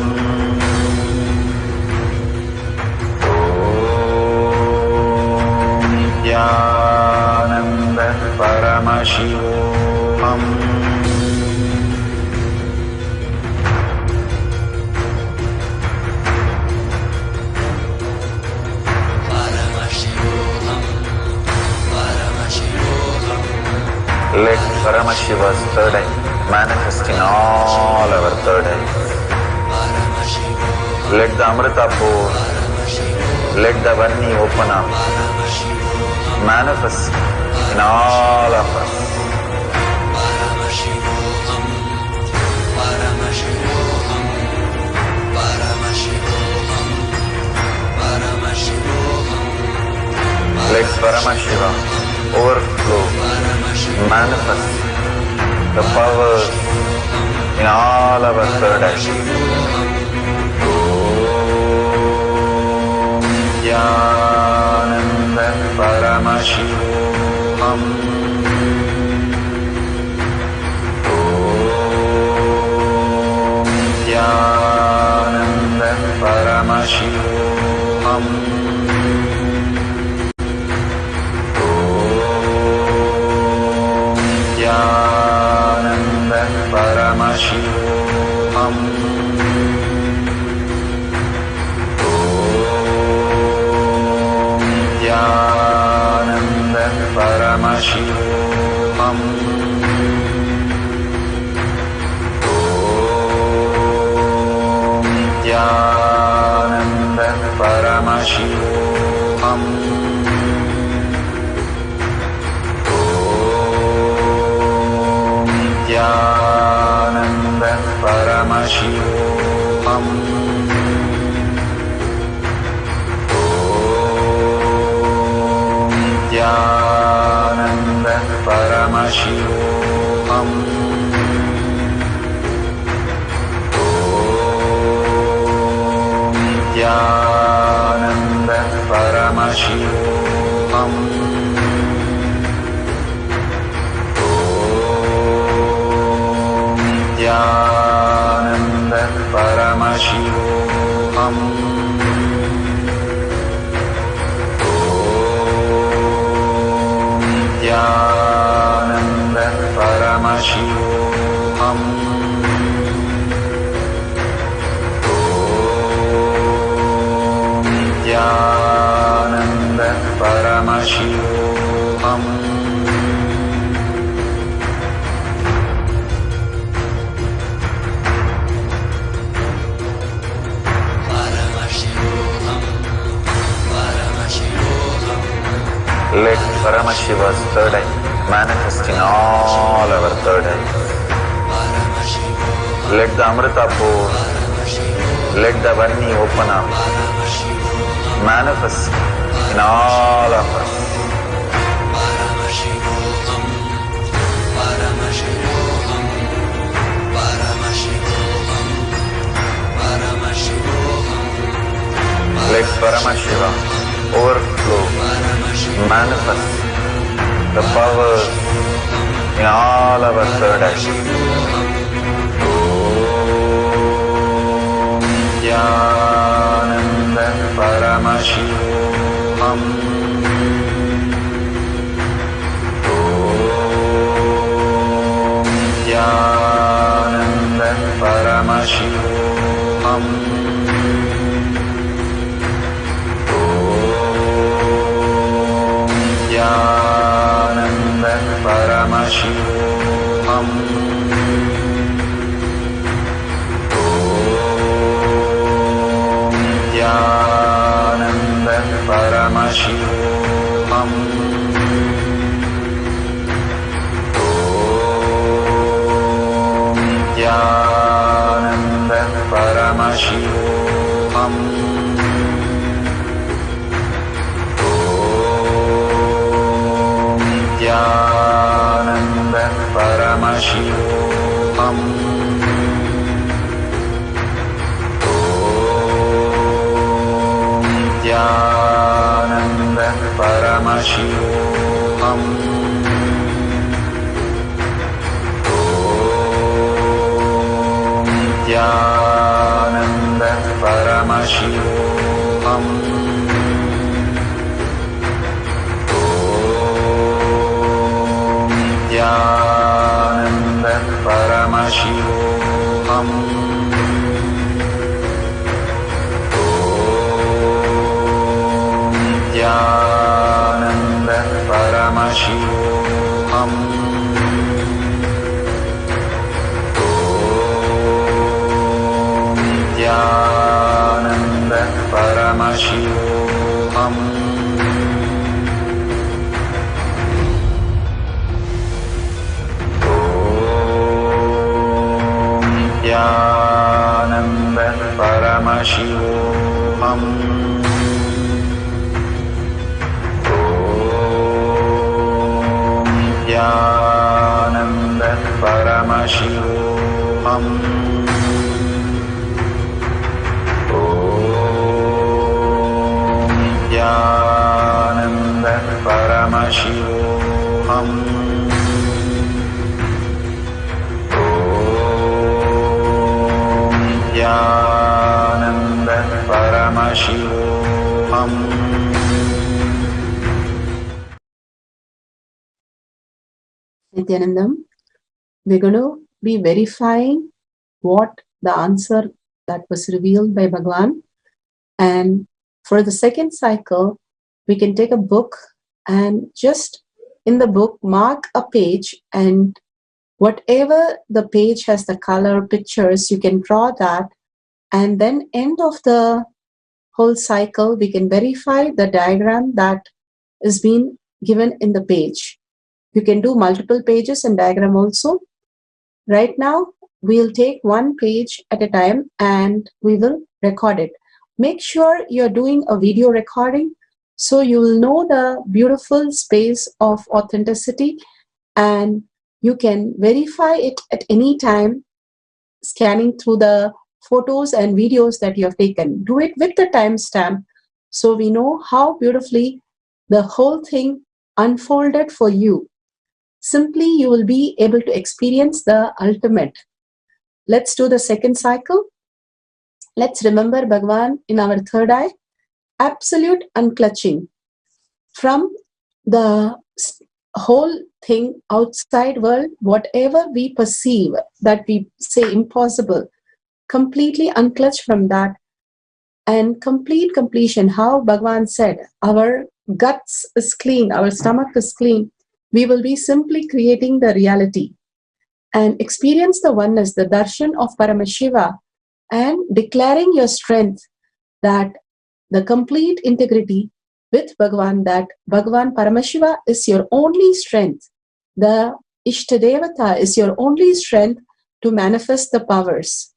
Nithyananda Paramashivoham. Let Paramashiva's third eye manifest in all our third eyes. Let the Amrita pour, let the Varni open up, manifest in all of us. Let Paramashiva overflow, manifest the powers in all our third eyes. Om Nithyananda Paramashivoham. Om Nithyananda Paramashivoham. Nithyananda Paramashivoham. Om Nithyananda Paramashivoham. Om Nithyananda Paramashivoham. Nithyananda Paramashivoham. Om Nithyananda Paramashivoham. Om Nithyananda Paramashivoham. Nithyananda Paramashivoham. Om Nithyananda Paramashivoham. Om Nithyananda Paramashivoham. Let Paramashiva's third eye manifest in all our third eyes. Let the Amrita pour, let the Varni open up, manifest in all of us. Let Paramashiva overflow, manifest the powers in all our third eyes. Om Nithyananda Paramashivoham. Om Paramashivoham. Om Nithyananda Paramashivoham. Om Nithyananda Paramashivoham. Om Nithyananda Paramashivoham. Om Nithyananda Paramashivoham. Om Nithyananda Paramashivoham. Om Nithyananda Paramashivoham. Om Nithyananda Paramashivoham. Om Nithyananda Paramashivoham. Om Nithyananda Paramashivoham. Om Nithyananda Paramashivoham. Om Nithyananda Paramashivoham. Om Nithyananda Paramashivoham. Om Nithyananda Paramashivoham. Nithyanandam, we're going to be verifying what the answer that was revealed by Bhagavan. And for the second cycle, we can take a book and just in the book mark a page, and whatever the page has the color, pictures, you can draw that. And then end of the whole cycle, we can verify the diagram that is being given in the page. You can do multiple pages and diagram also. Right now, we'll take one page at a time and we will record it. Make sure you're doing a video recording so you will know the beautiful space of authenticity, and you can verify it at any time scanning through the photos and videos that you have taken. Do it with the timestamp so we know how beautifully the whole thing unfolded for you. Simply, you will be able to experience the ultimate. Let's do the second cycle. Let's remember Bhagavan in our third eye. Absolute unclutching. From the whole thing outside world, whatever we perceive that we say impossible, completely unclutched from that, and complete completion. How Bhagavan said, our guts is clean, our stomach is clean. We will be simply creating the reality and experience the oneness, the darshan of Paramashiva, and declaring your strength, that the complete integrity with Bhagavan, that Bhagavan Paramashiva is your only strength. The Ishtadevata is your only strength to manifest the powers.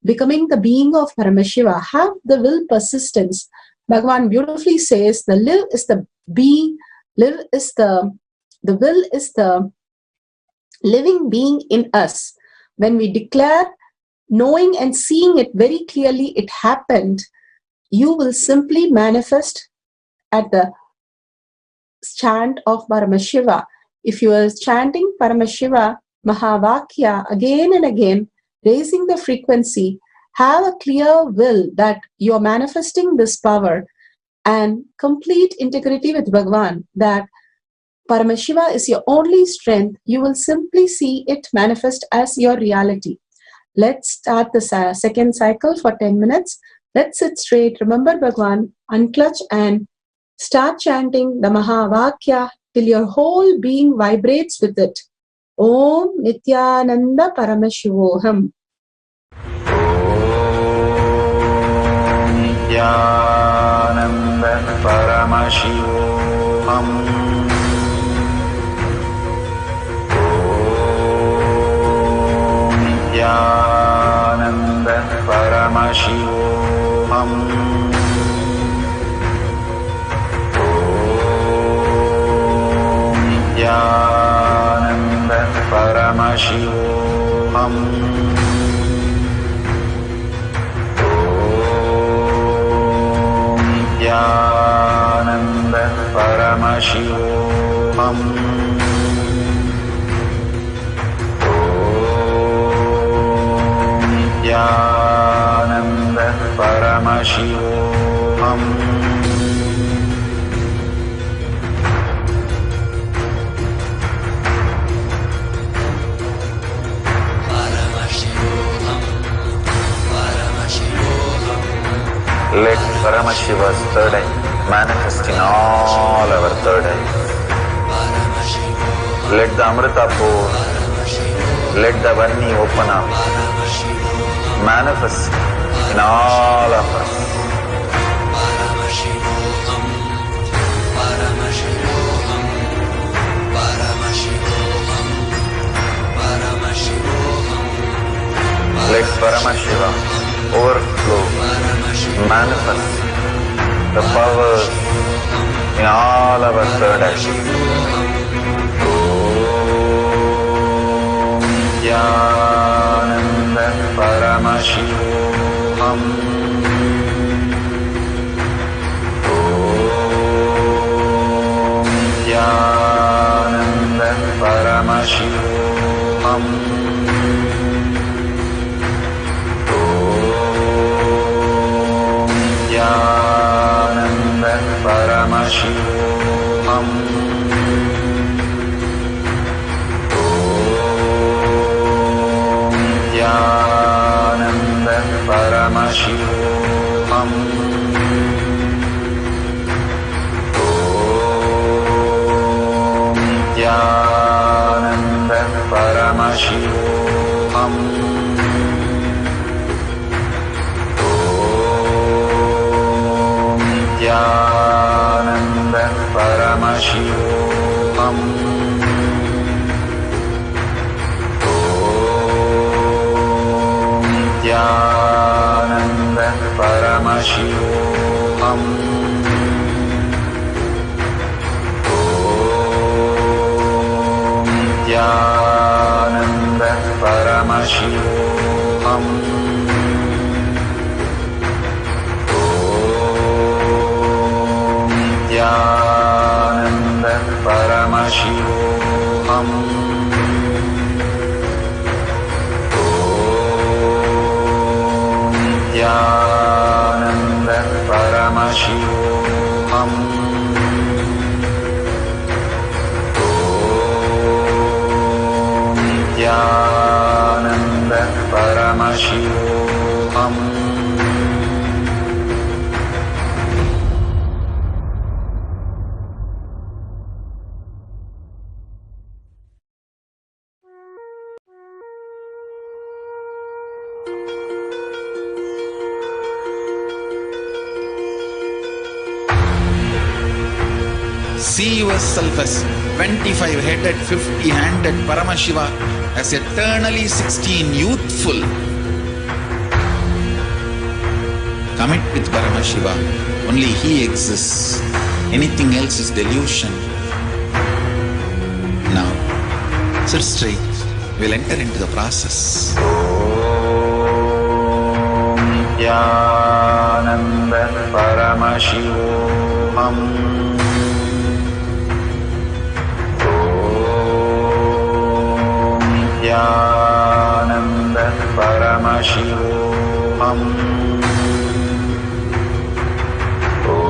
Becoming the being of Paramashiva, have the will persistence. Bhagavan beautifully says, the live is the being, live is the will is the living being in us. When we declare, knowing and seeing it very clearly, it happened, you will simply manifest at the chant of Paramashiva. If you are chanting Paramashiva Mahavakya again and again, raising the frequency, have a clear will that you are manifesting this power, and complete integrity with Bhagavan, that Paramashiva is your only strength, you will simply see it manifest as your reality. Let's start the second cycle for 10 minutes. Let's sit straight, remember Bhagwan, unclutch and start chanting the Mahavakya till your whole being vibrates with it. Om Nithyananda Paramashivoham. Nithyananda Paramashivoham. Nithyananda Paramashivoham. Nithyananda Paramashivoham. Nithyananda Paramashivoham. Nithyananda Paramashivoham. Let Paramashiva's third eye manifest in all our third eyes. Let the Amrita pour, let the Vanni open up, manifest in all of us. Let Paramashiva overflow, manifest the powers in all our third eyes. Om Nithyananda Paramashivoham. Om Nithyananda Paramashivoham. Nithyananda Paramashivoham. Om Nithyananda Paramashivoham. Om Nithyananda Paramashivoham. Nithyananda Paramashivoham. Om Nithyananda Paramashivoham. Om Nithyananda Paramashivoham. Nithyananda Paramashivoham. Om Nithyananda Paramashivoham. Om Nithyananda Paramashivoham. See yourself as 25-headed, 50-handed Paramashiva, as eternally 16, youthful. Commit with Paramashiva. Only He exists. Anything else is delusion. Now, sit straight. We'll enter into the process. Om Nithyananda Paramashivoham. Nithyananda Paramashivoham. Om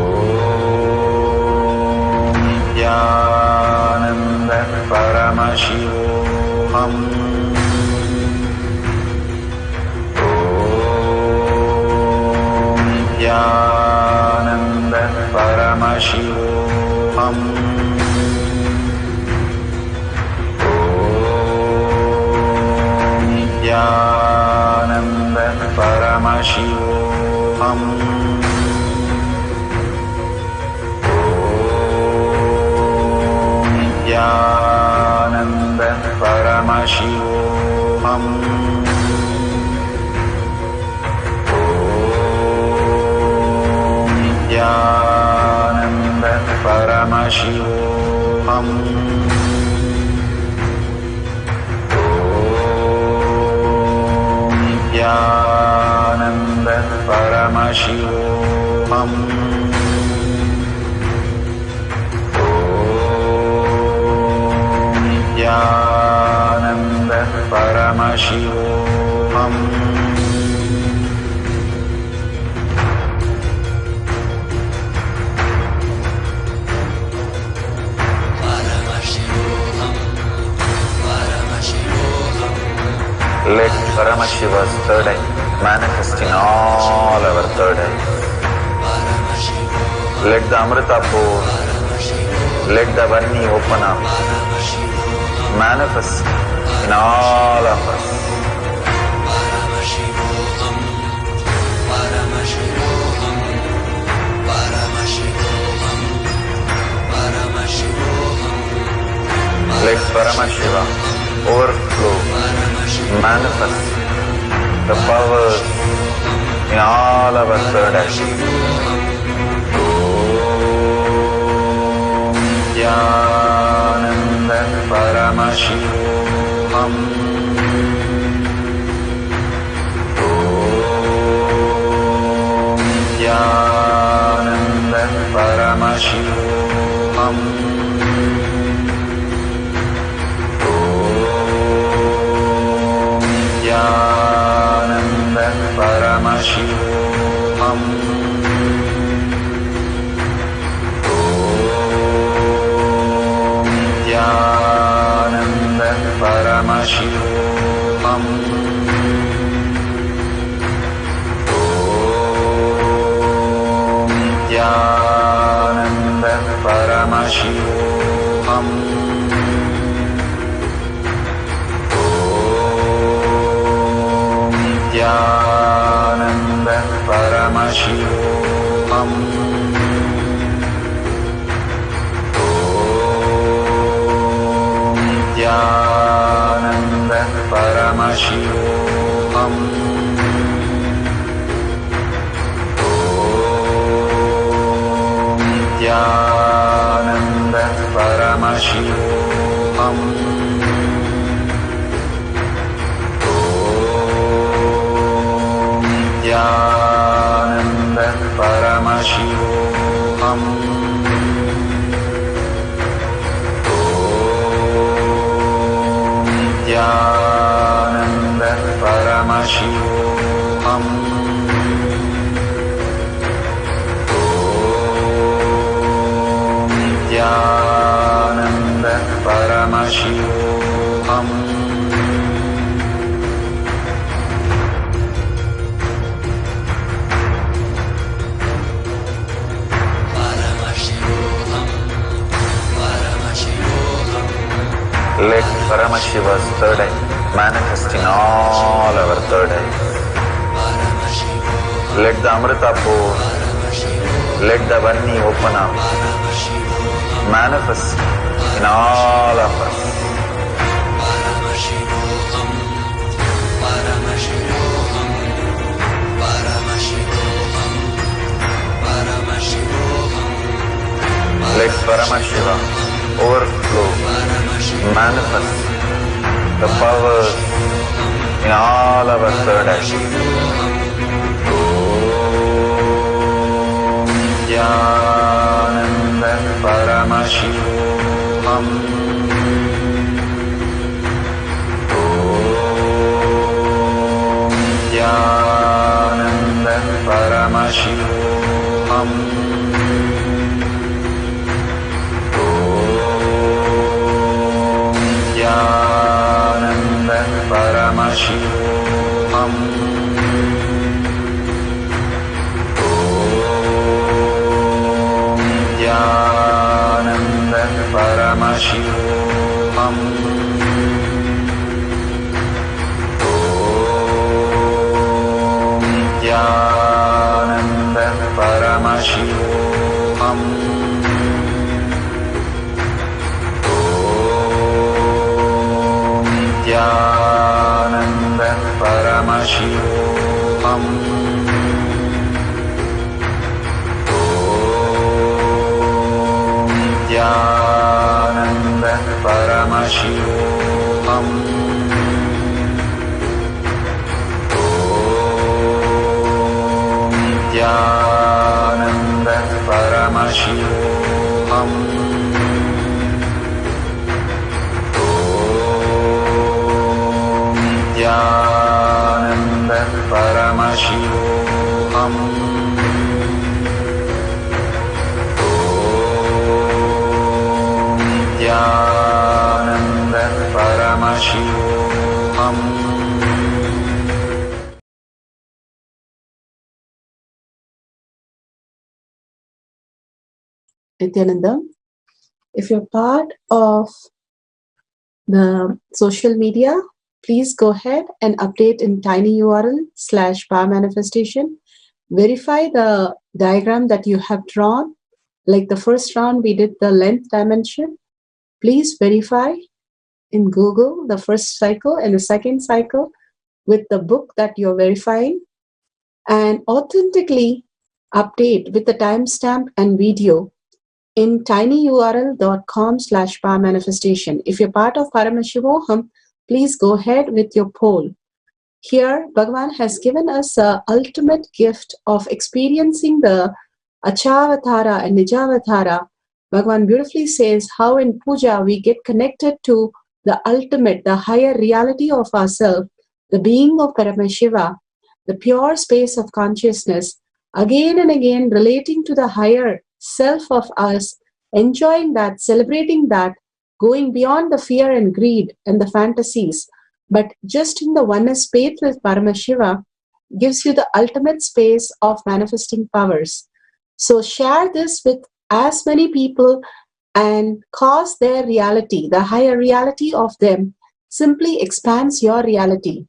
Nithyananda Paramashivoham. Nithyananda Paramashivoham. Om Nithyananda Paramashivoham. Om Nithyananda Paramashivoham. Nithyananda Paramashivoham. Om Nithyananda Paramashivoham. Om Nithyananda Paramashivoham. Let Paramashiva's third eye manifest in all our third eyes. Let the Amrita pour, let the Varni open up, manifest in all of us. Let Paramashiva overflow, manifest the powers in all our third eyes. Om Nithyananda Paramashivoham. Om Nithyananda Paramashivoham. Nithyananda Paramashivoham. Om Nithyananda Paramashivoham. Om Nithyananda Paramashivoham. Nithyananda Paramashivoham. Om Nithyananda Paramashivoham. Om Nithyananda Paramashivoham. Nithyananda Paramashivoham. Om Nithyananda Paramashivoham. Om Nithyananda Paramashivoham. Let Paramashiva's third eye manifest in all our third eyes. Let the Amrita pour, let the Varni open up, manifest in all of us. Let Paramashiva overflow, manifest the powers in all our third eyes. Om Nithyananda Paramashivoham. Om Nithyananda Paramashivoham. Nithyananda Paramashivoham. Om Nithyananda Paramashivoham. Om Nithyananda Paramashivoham. Om Nithyananda Paramashivoham. Nithyananda, if you're part of the social media, please go ahead and update in tinyurl/power manifestation. Verify the diagram that you have drawn. Like the first round, we did the length dimension. Please verify in Google the first cycle and the second cycle with the book that you're verifying, and authentically update with the timestamp and video in tinyurl.com/power manifestation. If you're part of Paramashivoham, please go ahead with your poll. Here, Bhagavan has given us the ultimate gift of experiencing the Achavatara and Nijavatara. Bhagavan beautifully says how in puja we get connected to the ultimate, the higher reality of ourselves, the being of Paramashiva, the pure space of consciousness, again and again relating to the higher self of us, enjoying that, celebrating that, going beyond the fear and greed and the fantasies, but just in the oneness space with Paramashiva gives you the ultimate space of manifesting powers. So share this with as many people and cause their reality, the higher reality of them, simply expands your reality.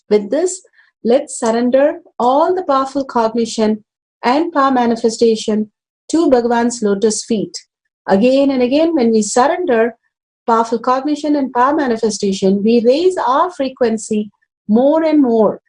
With this, let's surrender all the powerful cognition and power manifestation to Bhagavan's lotus feet. Again and again, when we surrender powerful cognition and power manifestation, we raise our frequency more and more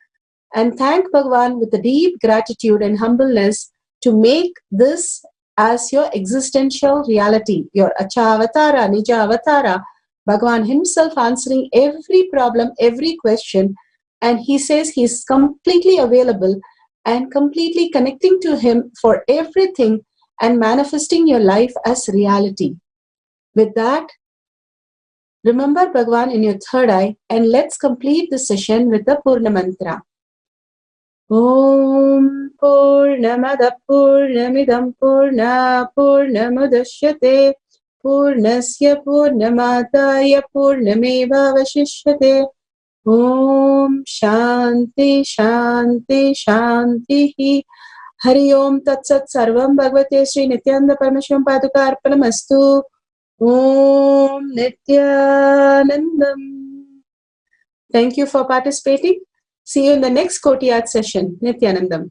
and thank Bhagavan with a deep gratitude and humbleness to make this as your existential reality, your Achavatara, Nijavatara, Bhagavan himself answering every problem, every question, and he says he's completely available and completely connecting to him for everything and manifesting your life as reality. With that, remember Bhagavan in your third eye and let's complete the session with the Purna Mantra. Om Purnamada Purnamidam Purna Purnamudashyate Purnasya Purnamadaya Purnameva Vashishyate. Om Shanti Shanti Shanti. Hari Om Tat Sat Sarvam Bhagavate Sri Nithyananda Paramashivam Paduka Arpanamastu. Om Nithyanandam. Thank you for participating. See you in the next Kotiyat session. Nithyanandam.